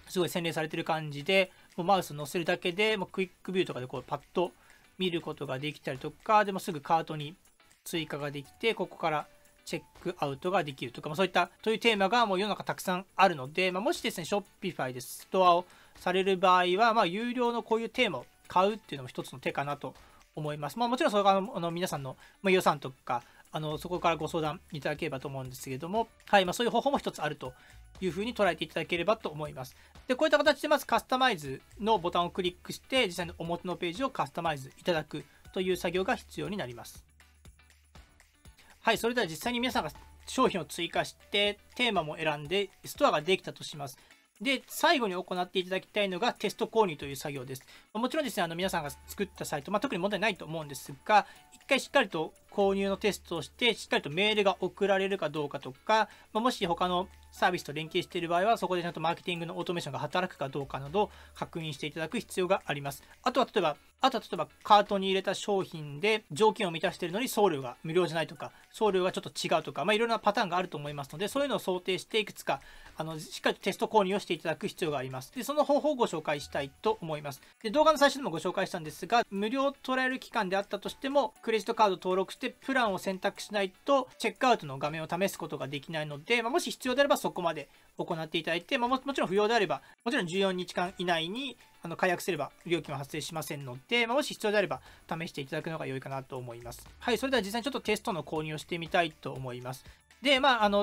すごい洗練されてる感じで、もうマウスを載せるだけで、もうクイックビューとかでこうパッと見ることができたりとか、でもすぐカートに追加ができて、ここからチェックアウトができるとか、そういったというテーマがもう世の中たくさんあるので、もしですね、Shopify でストアをされる場合は、有料のこういうテーマを買うっていうのも一つの手かなと思います。もちろんそれが皆さんの予算とか、そこからご相談いただければと思うんですけれども、はい、そういう方法も一つあるというふうに捉えていただければと思います。で、こういった形でまずカスタマイズのボタンをクリックして、実際の表のページをカスタマイズいただくという作業が必要になります。はい、それでは実際に皆さんが商品を追加してテーマも選んでストアができたとします。で、最後に行っていただきたいのがテスト購入という作業です。もちろんですね、皆さんが作ったサイト、特に問題ないと思うんですが、一回しっかりと購入のテストをして、しっかりとメールが送られるかどうかとか、もし他のサービスと連携している場合は、そこでちゃんとマーケティングのオートメーションが働くかどうかなど確認していただく必要があります。あとは例えばカートに入れた商品で条件を満たしているのに送料が無料じゃないとか、送料がちょっと違うとか、いろいろなパターンがあると思いますので、そういうのを想定していくつかしっかりとテスト購入をしていただく必要があります。で、その方法をご紹介したいと思います。で、動画の最初でもご紹介したんですが、無料トライアル期間であったとしても、クレジットカード登録してプランを選択しないと、チェックアウトの画面を試すことができないので、もし必要であればそこまで行っていただいて、もちろん不要であれば、もちろん14日間以内に解約すれば料金は発生しませんので、もし必要であれば試していただくのが良いかなと思います。はい、それでは実際にちょっとテストの購入をしてみたいと思います。で、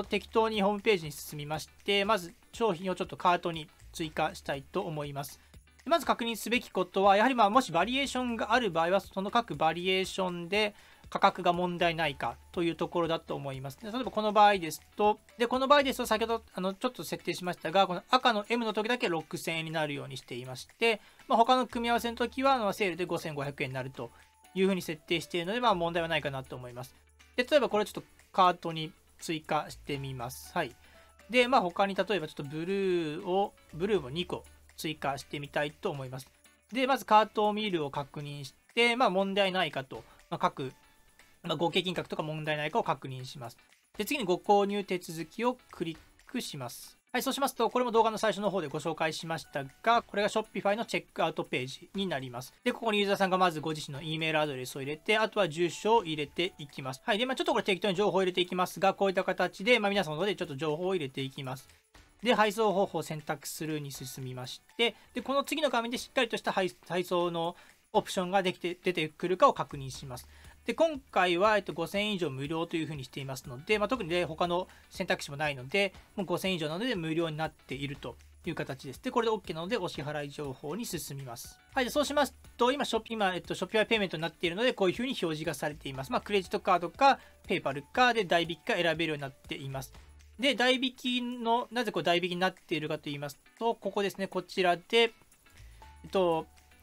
適当にホームページに進みまして、まず商品をちょっとカートに追加したいと思います。まず確認すべきことは、やはりもしバリエーションがある場合は、その各バリエーションで価格が問題ないかというところだと思います。例えばこの場合ですと、先ほどちょっと設定しましたが、この赤の M の時だけ6000円になるようにしていまして、他の組み合わせの時はセールで5500円になるというふうに設定しているので、問題はないかなと思います。で、例えばこれちょっとカートに追加してみます。はい。で、他に例えばちょっとブルーを2個追加してみたいと思います。で、まずカートを見るを確認して、問題ないかと、各、合計金額とか問題ないかを確認します。で、次にご購入手続きをクリックします。はい、そうしますと、これも動画の最初の方でご紹介しましたが、これが Shopify のチェックアウトページになります。で、ここにユーザーさんがまずご自身の E メールアドレスを入れて、あとは住所を入れていきます。はい、で、ちょっとこれ適当に情報を入れていきますが、こういった形で、皆さんの方でちょっと情報を入れていきます。で、配送方法を選択するに進みまして、で、この次の画面でしっかりとした配送のオプションが出てくるかを確認します。で、今回は、5000円以上無料というふうにしていますので、特にね、他の選択肢もないので、もう5000円以上なので無料になっているという形です。で、これで OK なので、お支払い情報に進みます。はい、でそうしますと、今、Shopify ペイメントになっているので、こういうふうに表示がされています。クレジットカードか、PayPal かで代引きが選べるようになっています。で、代引きの、なぜこう代引きになっているかと言いますと、ここですね、こちらで、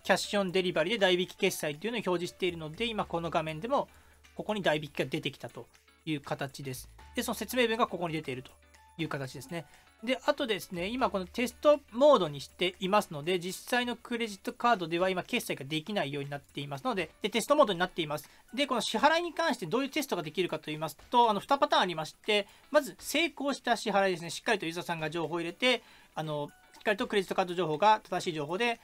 キャッシュオンデリバリーで代引き決済というのを表示しているので、今この画面でもここに代引きが出てきたという形です。で、その説明文がここに出ているという形ですね。で、あとですね、今このテストモードにしていますので、実際のクレジットカードでは今決済ができないようになっていますので、テストモードになっています。で、この支払いに関してどういうテストができるかと言いますと、2パターンありまして、まず成功した支払いですね、しっかりとユーザーさんが情報を入れて、しっかりとクレジットカード情報が正しい情報で、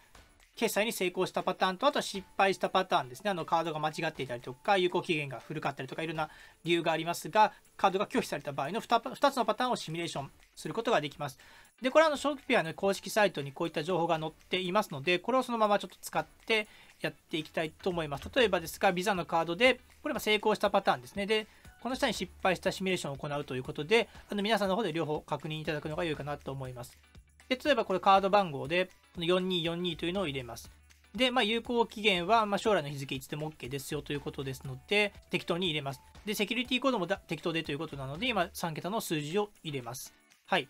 決済に成功したパターンと、あとは失敗したパターンですね。カードが間違っていたりとか、有効期限が古かったりとか、いろんな理由がありますが、カードが拒否された場合の 2つのパターンをシミュレーションすることができます。で、これはShopify の公式サイトにこういった情報が載っていますので、これをそのままちょっと使ってやっていきたいと思います。例えばですが、ビザのカードで、これは成功したパターンですね。で、この下に失敗したシミュレーションを行うということで、皆さんの方で両方確認いただくのが良いかなと思います。で、例えばこれカード番号で、4242というのを入れます。で、有効期限は、将来の日付いつでも OK ですよということですので、適当に入れます。で、セキュリティコードも適当でということなので、今3桁の数字を入れます。はい。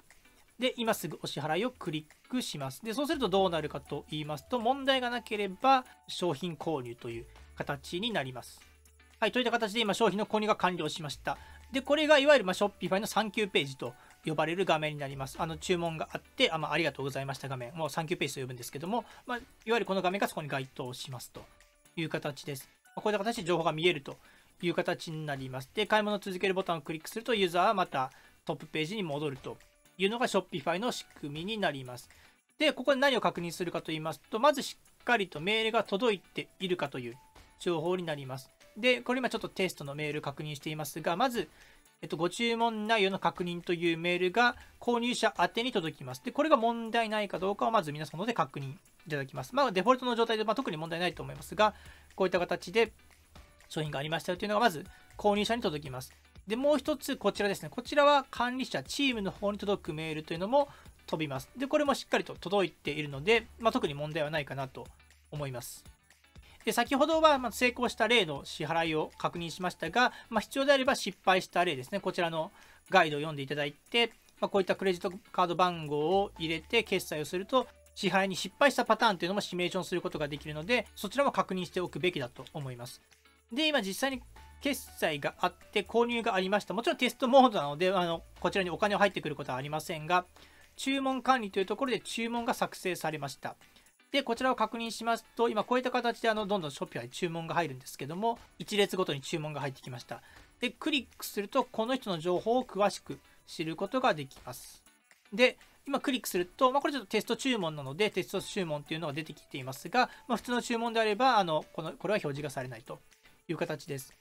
で、今すぐお支払いをクリックします。で、そうするとどうなるかと言いますと、問題がなければ商品購入という形になります。はい。といった形で今商品の購入が完了しました。で、これがいわゆるShopify のサンキューページと呼ばれる画面になります。注文があって、ありがとうございました画面、もうサンキューページと呼ぶんですけども、いわゆるこの画面がそこに該当しますという形です。こういった形で情報が見えるという形になります。で、買い物を続けるボタンをクリックすると、ユーザーはまたトップページに戻るというのが Shopify の仕組みになります。で、ここで何を確認するかと言いますと、まずしっかりとメールが届いているかという情報になります。で、これ今ちょっとテストのメール確認していますが、まず、ご注文内容の確認というメールが購入者宛てに届きます。で、これが問題ないかどうかをまず皆さんので確認いただきます。デフォルトの状態で、特に問題ないと思いますが、こういった形で商品がありましたよというのがまず購入者に届きます。で、もう一つこちらですね。こちらは管理者、チームの方に届くメールというのも飛びます。で、これもしっかりと届いているので、特に問題はないかなと思います。で、先ほどは成功した例の支払いを確認しましたが、必要であれば失敗した例ですね。こちらのガイドを読んでいただいて、こういったクレジットカード番号を入れて決済をすると、支払いに失敗したパターンというのもシミュレーションすることができるので、そちらも確認しておくべきだと思います。で、今実際に決済があって購入がありました。もちろんテストモードなので、こちらにお金が入ってくることはありませんが、注文管理というところで注文が作成されました。で、こちらを確認しますと、今こういった形でどんどんShopifyに注文が入るんですけども、1列ごとに注文が入ってきました。で、クリックすると、この人の情報を詳しく知ることができます。で、今クリックすると、これちょっとテスト注文なので、テスト注文っていうのが出てきていますが、普通の注文であれば、これは表示がされないという形です。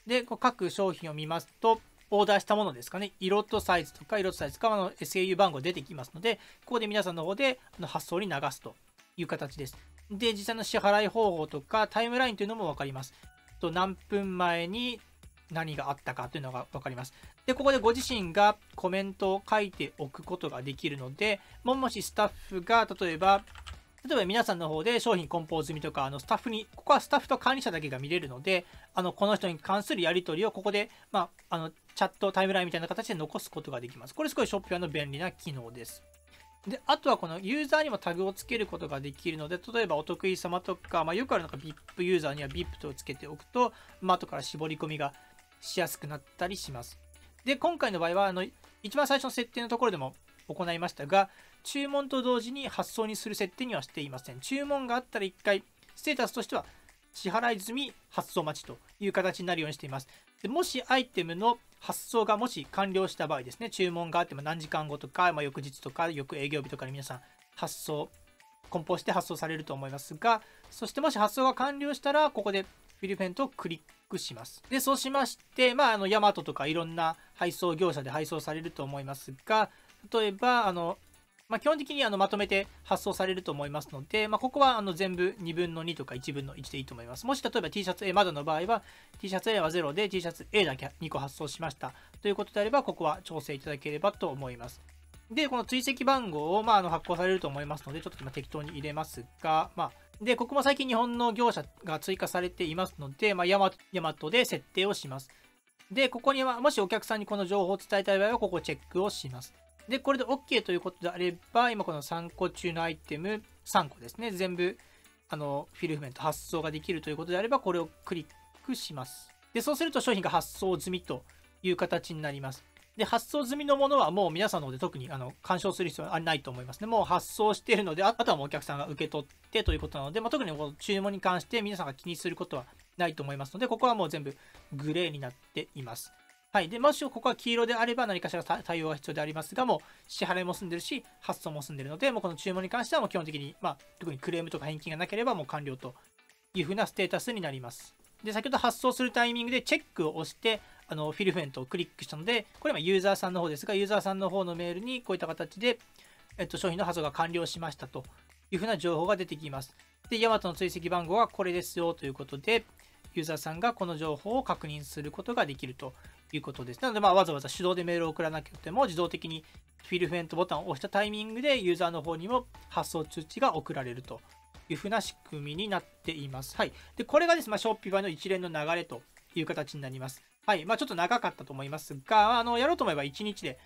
で、各商品を見ますと、オーダーしたものですかね、色とサイズとか、SKU 番号出てきますので、ここで皆さんの方で発送に流すという形です。で、実際の支払い方法とかタイムラインというのも分かります。何分前に何があったかというのが分かります。で、ここでご自身がコメントを書いておくことができるので、もしスタッフが例えば皆さんの方で商品梱包済みとか、スタッフに、ここはスタッフと管理者だけが見れるので、この人に関するやり取りをここで、チャット、タイムラインみたいな形で残すことができます。これすごいShopifyの便利な機能です。で、あとはこのユーザーにもタグをつけることができるので、例えばお得意様とか、よくあるのが VIP ユーザーには VIP とつけておくと、後から絞り込みがしやすくなったりします。で、今回の場合は、一番最初の設定のところでも行いましたが、注文と同時に発送にする設定にはしていません。注文があったら1回、ステータスとしては、支払い済み発送待ちという形になるようにしています。でもしアイテムの発送がもし完了した場合ですね、注文があっても何時間後とか、翌日とか、翌営業日とかに皆さん発送、梱包して発送されると思いますが、そしてもし発送が完了したら、ここでフィルフェントをクリックします。で、そうしまして、ヤマトとかいろんな配送業者で配送されると思いますが、例えば、基本的にまとめて発送されると思いますので、ここは全部2分の2とか1分の1でいいと思います。もし例えば T シャツ A まだの場合は T シャツ A は0で T シャツ A だけ2個発送しましたということであれば、ここは調整いただければと思います。で、この追跡番号を発行されると思いますので、ちょっと今適当に入れますが、で、ここも最近日本の業者が追加されていますので、ヤマトで設定をします。で、ここにはもしお客さんにこの情報を伝えたい場合は、ここをチェックをします。で、これで OK ということであれば、今この3個中のアイテム3個ですね、全部フィルフメント発送ができるということであれば、これをクリックします。で、そうすると商品が発送済みという形になります。で、発送済みのものはもう皆さんの方で特に干渉する必要はないと思いますね。もう発送しているので、あとはもうお客さんが受け取ってということなので、特にこの注文に関して皆さんが気にすることはないと思いますので、ここはもう全部グレーになっています。はい。で、もしここは黄色であれば何かしら対応が必要でありますが、もう支払いも済んでるし、発送も済んでるので、もうこの注文に関してはもう基本的に、特にクレームとか返金がなければもう完了という風なステータスになります。で、先ほど発送するタイミングでチェックを押して、フィルフェントをクリックしたので、これはユーザーさんの方ですが、ユーザーさんの方のメールにこういった形で、商品の発送が完了しましたという風な情報が出てきます。で、ヤマトの追跡番号はこれですよということで、ユーザーさんがこの情報を確認することができるということです。なので、わざわざ手動でメールを送らなくても、自動的にフィルフェントボタンを押したタイミングで、ユーザーの方にも発送通知が送られるというふうな仕組みになっています。はい。で、これがですね、Shopify の一連の流れという形になります。はい。ちょっと長かったと思いますが、やろうと思えば1日で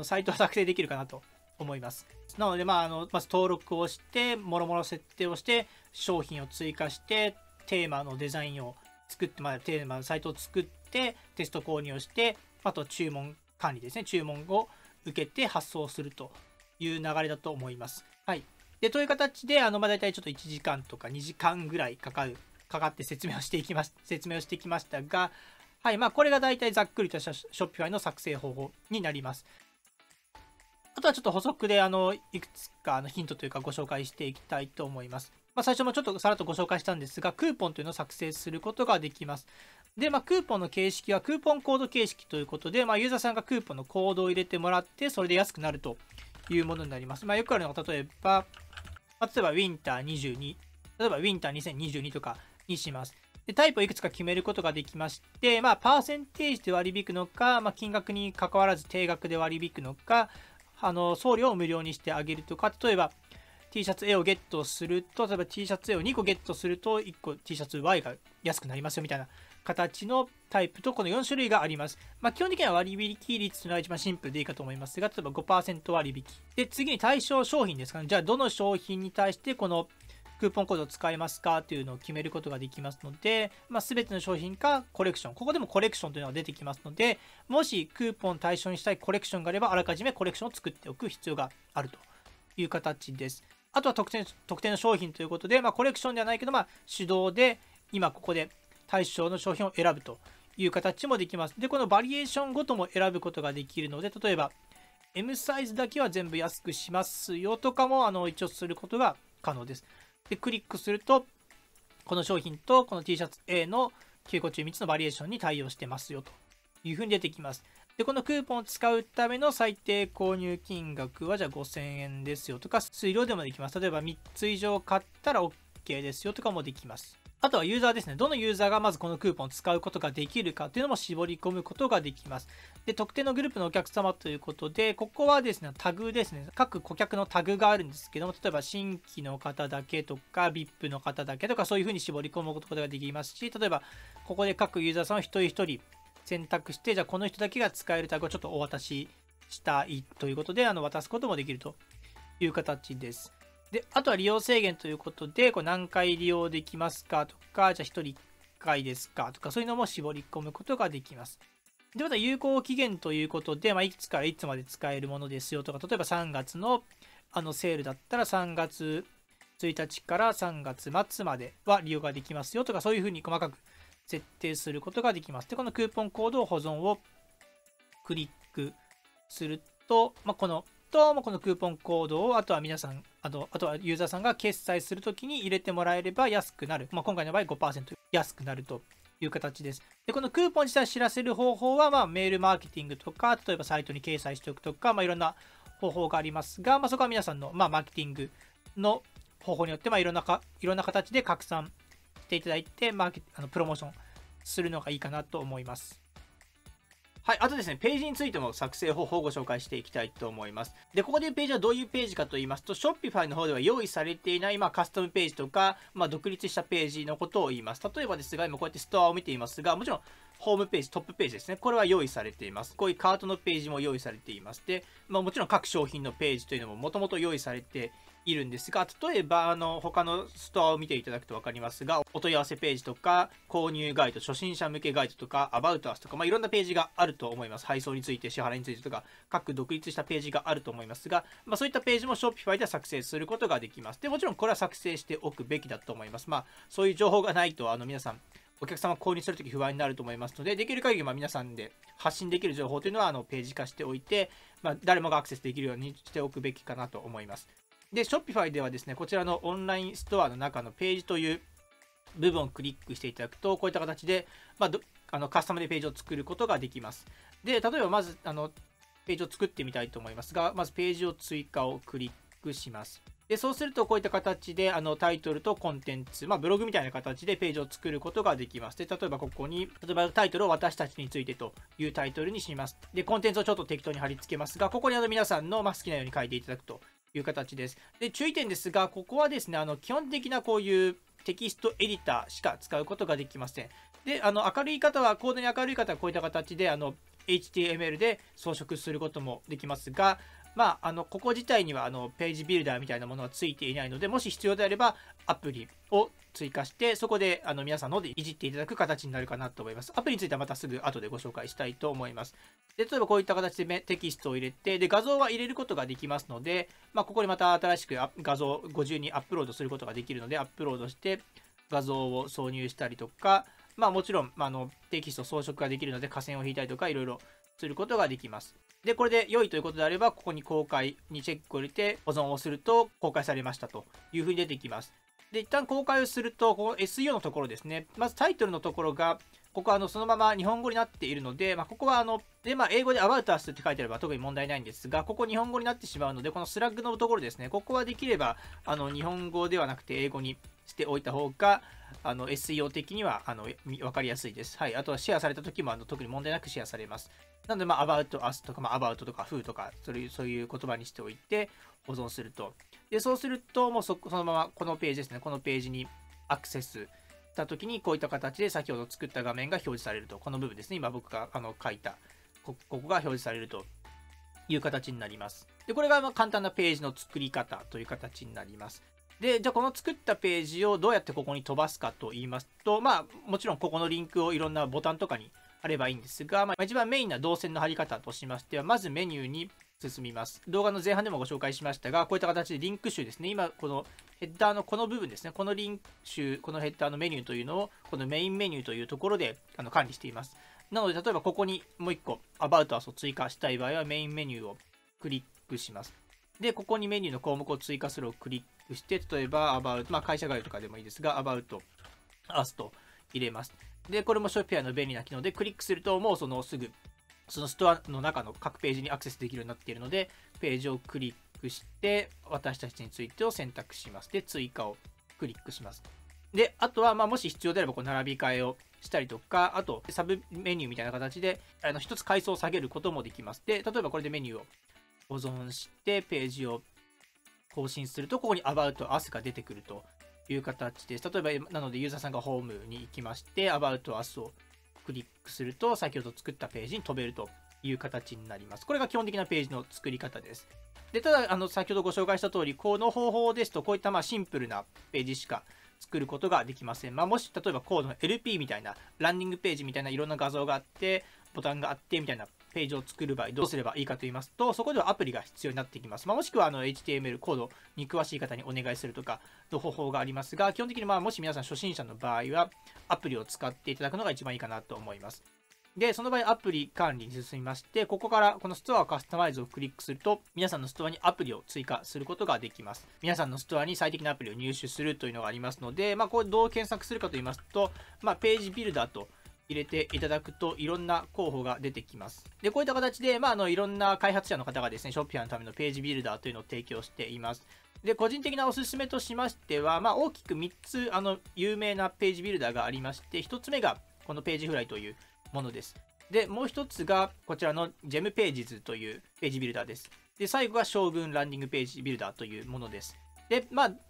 サイトを作成できるかなと思います。なので、まず登録をして、もろもろ設定をして、商品を追加して、テーマのデザインを作って、テーマのサイトを作って、テスト購入をして、あと注文管理ですね。注文を受けて発送するという流れだと思います。はい。で、という形で、大体ちょっと1時間とか2時間ぐらいかかって説明をしてきましたが、はい。これが大体ざっくりとした Shopify の作成方法になります。あとはちょっと補足で、いくつかヒントというかご紹介していきたいと思います。最初もちょっとさらっとご紹介したんですが、クーポンというのを作成することができます。で、クーポンの形式はクーポンコード形式ということで、ユーザーさんがクーポンのコードを入れてもらって、それで安くなるというものになります。よくあるのが、例えばウィンター22、例えばウィンター2022とかにします。で、タイプをいくつか決めることができまして、パーセンテージで割り引くのか、金額に関わらず定額で割り引くのか、送料を無料にしてあげるとか、例えば T シャツ A をゲットすると、例えば T シャツ A を2個ゲットすると、1個 T シャツ Y が安くなりますよみたいな形のタイプと、この4種類があります。基本的には割引率というのは一番シンプルでいいかと思いますが、例えば 5% 割引。で、次に対象商品ですかね。じゃあ、どの商品に対してこのクーポンコードを使えますかというのを決めることができますので、全ての商品かコレクション。ここでもコレクションというのが出てきますので、もしクーポン対象にしたいコレクションがあれば、あらかじめコレクションを作っておく必要があるという形です。あとは特定の商品ということで、コレクションではないけど、手動で今ここで対象の商品を選ぶという形もできます。で、このバリエーションごとも選ぶことができるので、例えば M サイズだけは全部安くしますよとかも一応することが可能です。で、クリックすると、この商品とこの T シャツ A の9個中3つのバリエーションに対応してますよというふうに出てきます。で、このクーポンを使うための最低購入金額はじゃあ5000円ですよとか、数量でもできます。例えば3つ以上買ったら OK ですよとかもできます。あとはユーザーですね。どのユーザーがまずこのクーポンを使うことができるかというのも絞り込むことができます。で、特定のグループのお客様ということで、ここはですね、タグですね。各顧客のタグがあるんですけども、例えば新規の方だけとか、VIP の方だけとか、そういうふうに絞り込むことができますし、例えば、ここで各ユーザーさんを一人一人選択して、じゃあこの人だけが使えるタグをちょっとお渡ししたいということで、渡すこともできるという形です。で、あとは利用制限ということで、これ何回利用できますかとか、じゃあ1人1回ですかとか、そういうのも絞り込むことができます。で、また有効期限ということで、いつからいつまで使えるものですよとか、例えば3月のセールだったら3月1日から3月末までは利用ができますよとか、そういうふうに細かく設定することができます。で、このクーポンコードを保存をクリックすると、このクーポンコードをあとは皆さん、あとはユーザーさんが決済するときに入れてもらえれば安くなる。今回の場合 5% 安くなるという形です。で、このクーポン自体を知らせる方法は、メールマーケティングとか、例えばサイトに掲載しておくとか、いろんな方法がありますが、そこは皆さんの、マーケティングの方法によって、いろんな形で拡散していただいて、プロモーションするのがいいかなと思います。はい、あとですね、ページについても作成方法をご紹介していきたいと思います。で、ここでいうページはどういうページかと言いますと、Shopify の方では用意されていないカスタムページとか、独立したページのことを言います。例えばですが、今こうやってストアを見ていますが、もちろんホームページ、トップページですね。これは用意されています。こういうカートのページも用意されています。で、もちろん各商品のページというのももともと用意されているんですが、例えば他のストアを見ていただくと分かりますが、お問い合わせページとか、購入ガイド、初心者向けガイドとか、アバウトアスとか、いろんなページがあると思います。配送について、支払いについてとか、各独立したページがあると思いますが、そういったページも Shopify では作成することができます。で、もちろんこれは作成しておくべきだと思います。そういう情報がないと、皆さん、お客様購入するとき不安になると思いますので、できる限り皆さんで発信できる情報というのはページ化しておいて、誰もがアクセスできるようにしておくべきかなと思います。で、Shopify ではですね、こちらのオンラインストアの中のページという部分をクリックしていただくと、こういった形で、カスタムでページを作ることができます。で、例えばまず、ページを作ってみたいと思いますが、まずページを追加をクリックします。で、そうするとこういった形でタイトルとコンテンツ、ブログみたいな形でページを作ることができます。で、例えばここに、例えばタイトルを私たちについてというタイトルにします。で、コンテンツをちょっと適当に貼り付けますが、ここに皆さんの好きなように書いていただくという形です。で、注意点ですが、ここはですね、基本的なこういうテキストエディターしか使うことができません。で、明るい方は、コードに明るい方はこういった形で、HTML で装飾することもできますが、ここ自体にはページビルダーみたいなものはついていないので、もし必要であればアプリを追加して、そこで皆さんの方でいじっていただく形になるかなと思います。アプリについてはまたすぐ後でご紹介したいと思います。で、例えばこういった形でテキストを入れて、で、画像は入れることができますので、ここにまた新しく画像をご自由にアップロードすることができるので、アップロードして画像を挿入したりとか、もちろん、テキスト装飾ができるので、下線を引いたりとか、いろいろすることができます。で、これで良いということであれば、ここに公開にチェックを入れて保存をすると公開されましたというふうに出てきます。で、一旦公開をすると、この SEO のところですね。まずタイトルのところが、ここはそのまま日本語になっているので、ここは英語で About Us って書いてあれば特に問題ないんですが、ここ日本語になってしまうので、このスラッグのところですね、ここはできれば日本語ではなくて英語にしておいた方が、SEO 的には分かりやすいです。はい。あとはシェアされた時も特に問題なくシェアされます。なので、About Us とか、About とか Who とかそういう言葉にしておいて保存すると。で、そうすると、もうそのままこのページですね、このページにアクセスした時に、こういった形で先ほど作った画面が表示されると。この部分ですね、今僕が書いた、ここが表示されるという形になります。で、これが簡単なページの作り方という形になります。で、じゃあこの作ったページをどうやってここに飛ばすかと言いますと、もちろんここのリンクをいろんなボタンとかにあればいいんですが、一番メインな動線の貼り方としましては、まずメニューに進みます。動画の前半でもご紹介しましたが、こういった形でリンク集ですね。今、このヘッダーのこの部分ですね。このリンク集、このヘッダーのメニューというのを、このメインメニューというところで管理しています。なので、例えばここにもう1個、About Us を追加したい場合は、メインメニューをクリックします。で、ここにメニューの項目を追加するをクリックして、例えば About、会社概要とかでもいいですが、About Us と入れます。で、これも Shopify の便利な機能で、クリックすると、もうすぐ、そのストアの中の各ページにアクセスできるようになっているので、ページをクリックして、私たちについてを選択します。で、追加をクリックします。で、あとは、もし必要であれば、こう並び替えをしたりとか、あと、サブメニューみたいな形で、一つ階層を下げることもできます。で、例えばこれでメニューを保存して、ページを更新すると、ここに About Us が出てくるという形です。例えば、なので、ユーザーさんがホームに行きまして、About Us をクリックすると、先ほど作ったページに飛べるという形になります。これが基本的なページの作り方です。で、ただ、先ほどご紹介した通り、この方法ですと、こういったシンプルなページしか作ることができません。もし、例えばコードの LP みたいな、ランディングページみたいないろんな画像があって、ボタンがあってみたいなページを作る場合どうすればいいかと言いますと、そこではアプリが必要になってきます。もしくはHTML コードに詳しい方にお願いするとかの方法がありますが、基本的にもし皆さん初心者の場合はアプリを使っていただくのが一番いいかなと思います。で、その場合アプリ管理に進みまして、ここからこのストアカスタマイズをクリックすると、皆さんのストアにアプリを追加することができます。皆さんのストアに最適なアプリを入手するというのがありますので、これどう検索するかと言いますと、ページビルダーと入れていただくといろんな候補が出てきます。で、こういった形で、いろんな開発者の方がですね、Shopify のためのページビルダーというのを提供しています。で、個人的なおすすめとしましては、大きく3つ有名なページビルダーがありまして、1つ目がこのページフライというものです。で、もう1つがこちらの Gem Pages というページビルダーです。で、最後が将軍ランディングページビルダーというものです。で、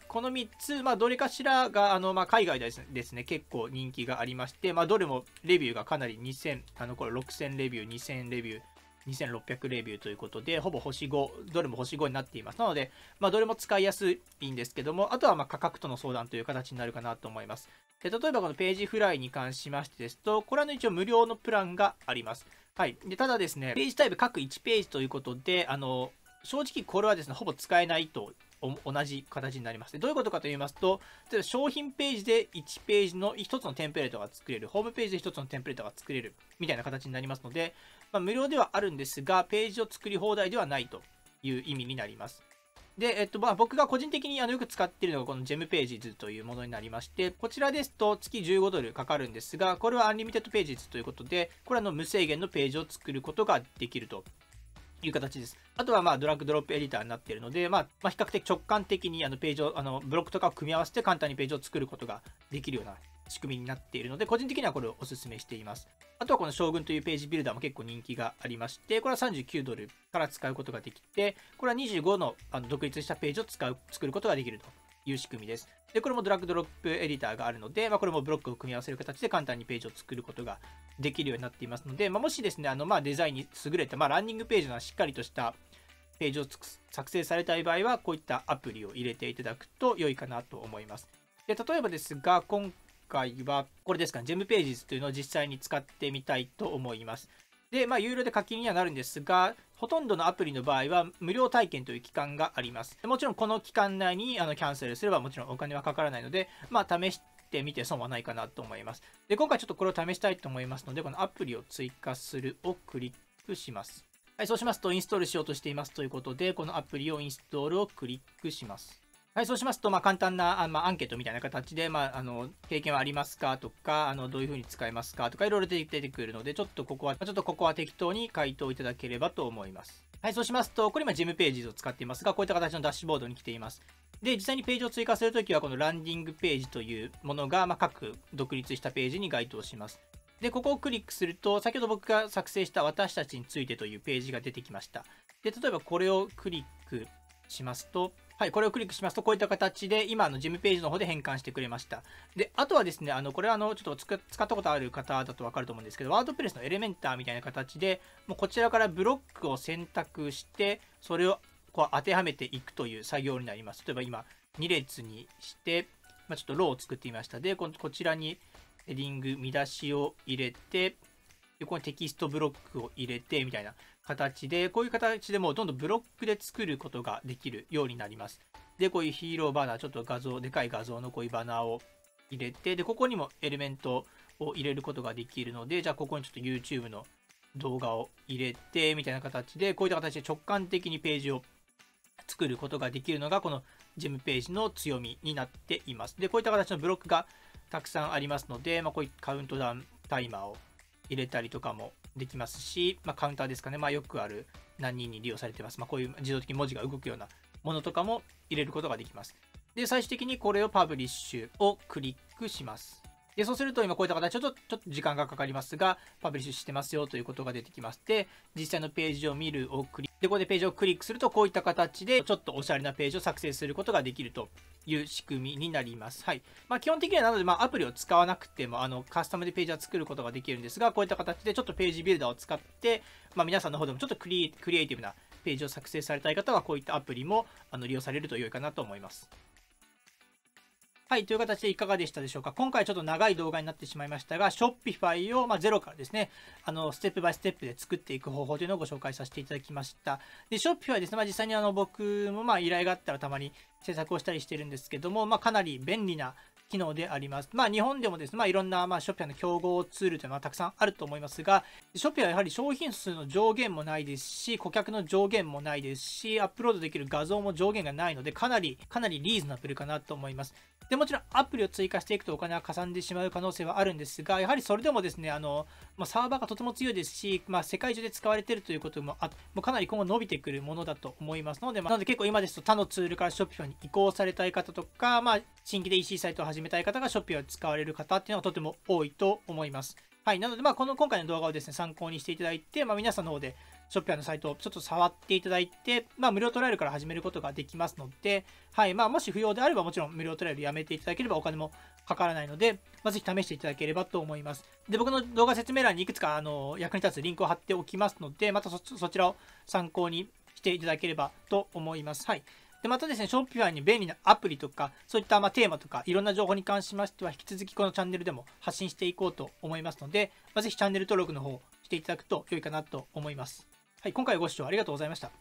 この3つ、どれかしらが、海外でですね、結構人気がありまして、どれもレビューがかなり6000レビュー、2000レビュー、2600レビューということで、ほぼ星5、どれも星5になっています。なので、どれも使いやすいんですけども、あとは価格との相談という形になるかなと思います。で、例えばこのページフライに関しましてですと、これは一応無料のプランがあります。はい。で、ただですね、ページタイプ各1ページということで、正直これはですね、ほぼ使えないと同じ形になります。どういうことかと言いますと、例えば商品ページで1ページの1つのテンプレートが作れる、ホームページで1つのテンプレートが作れるみたいな形になりますので、無料ではあるんですが、ページを作り放題ではないという意味になります。で、僕が個人的によく使っているのがこの Gem Pages というものになりまして、こちらですと月15ドルかかるんですが、これは Unlimited Pages ということで、これは無制限のページを作ることができるという形です。あとはドラッグドロップエディターになっているので、比較的直感的にページをブロックとかを組み合わせて簡単にページを作ることができるような仕組みになっているので、個人的にはこれをお勧めしています。あとはこの将軍というページビルダーも結構人気がありまして、これは39ドルから使うことができて、これは25の独立したページを作ることができるという仕組みです。で、これもドラッグドロップエディターがあるので、これもブロックを組み合わせる形で簡単にページを作ることができるようになっていますので、もしですね、デザインに優れた、ランディングページのしっかりとしたページを作成されたい場合は、こういったアプリを入れていただくと良いかなと思います。で、例えばですが、今回はこれですかね、Gem Pages というのを実際に使ってみたいと思います。で、有料で課金にはなるんですが、ほとんどのアプリの場合は無料体験という期間があります。もちろんこの期間内にキャンセルすればもちろんお金はかからないので、試してみて損はないかなと思います。で、今回ちょっとこれを試したいと思いますので、このアプリを追加するをクリックします。はい、そうしますとインストールしようとしていますということで、このアプリをインストールをクリックします。はい、そうしますと、簡単なアンケートみたいな形で、経験はありますかとか、どういうふうに使えますかとか、いろいろ出てくるので、ちょっとここは適当に回答いただければと思います。はい、そうしますと、これ今 Gem Pages を使っていますが、こういった形のダッシュボードに来ています。で、実際にページを追加するときは、このランディングページというものが、各独立したページに該当します。で、ここをクリックすると、先ほど僕が作成した私たちについてというページが出てきました。で、例えばこれをクリックしますと、はい、これをクリックしますと、こういった形で、今の Gem ページの方で変換してくれました。で、あとはですね、これはちょっと使ったことある方だとわかると思うんですけど、ワードプレスのエレメンターみたいな形で、もうこちらからブロックを選択して、それをこう当てはめていくという作業になります。例えば今、2列にして、ちょっとローを作ってみました。で、こちらにヘディング、見出しを入れて、ここにテキストブロックを入れて、みたいな形で、こういう形でもうどんどんブロックで作ることができるようになります。で、こういうヒーローバナー、ちょっとでかい画像のこういうバナーを入れて、で、ここにもエレメントを入れることができるので、じゃあここにちょっと YouTube の動画を入れて、みたいな形で、こういった形で直感的にページを作ることができるのが、この Gem ページの強みになっています。で、こういった形のブロックがたくさんありますので、こういうカウントダウンタイマーを入れたりとかもできますし、カウンターですかね、よくある何人に利用されてます。こういう自動的に文字が動くようなものとかも入れることができます。で、最終的にこれをパブリッシュをクリックします。で、そうすると今こういった形、ちょっと時間がかかりますが、パブリッシュしてますよということが出てきまして、実際のページを見るをクリック。で、ここでページをクリックすると、こういった形でちょっとおしゃれなページを作成することができるという仕組みになります。はい。基本的にはなので、アプリを使わなくても、カスタムでページは作ることができるんですが、こういった形でちょっとページビルダーを使って、皆さんの方でもちょっとクリエイティブなページを作成されたい方は、こういったアプリも利用されると良いかなと思います。はい、という形でいかがでしたでしょうか。今回ちょっと長い動画になってしまいましたが、Shopify をゼロからですね、ステップバイステップで作っていく方法というのをご紹介させていただきました。で、Shopify ですね、実際に僕も依頼があったらたまに制作をしたりしてるんですけども、かなり便利な機能であります。日本でもですね、いろんなShopify の競合ツールというのはたくさんあると思いますが、Shopify はやはり商品数の上限もないですし、顧客の上限もないですし、アップロードできる画像も上限がないので、かなりリーズナブルかなと思います。で、もちろんアプリを追加していくとお金はかさんでしまう可能性はあるんですが、やはりそれでもですね、サーバーがとても強いですし、世界中で使われているということももうかなり今後伸びてくるものだと思いますので、なので結構今ですと他のツールから Shopify に移行されたい方とか、新規で EC サイトを始めたい方が Shopify を使われる方っていうのはとても多いと思います。はい。なので、今回の動画をですね、参考にしていただいて、皆さんの方で Shopify のサイトをちょっと触っていただいて、無料トライアルから始めることができますので、はい。もし不要であれば、もちろん無料トライアルやめていただければお金もかからないので、ぜひ試していただければと思います。で、僕の動画説明欄にいくつか役に立つリンクを貼っておきますので、またそちらを参考にしていただければと思います。はい。で、またですね、Shopify に便利なアプリとか、そういったテーマとか、いろんな情報に関しましては、引き続きこのチャンネルでも発信していこうと思いますので、ぜひチャンネル登録の方していただくと良いかなと思います。はい、今回ご視聴ありがとうございました。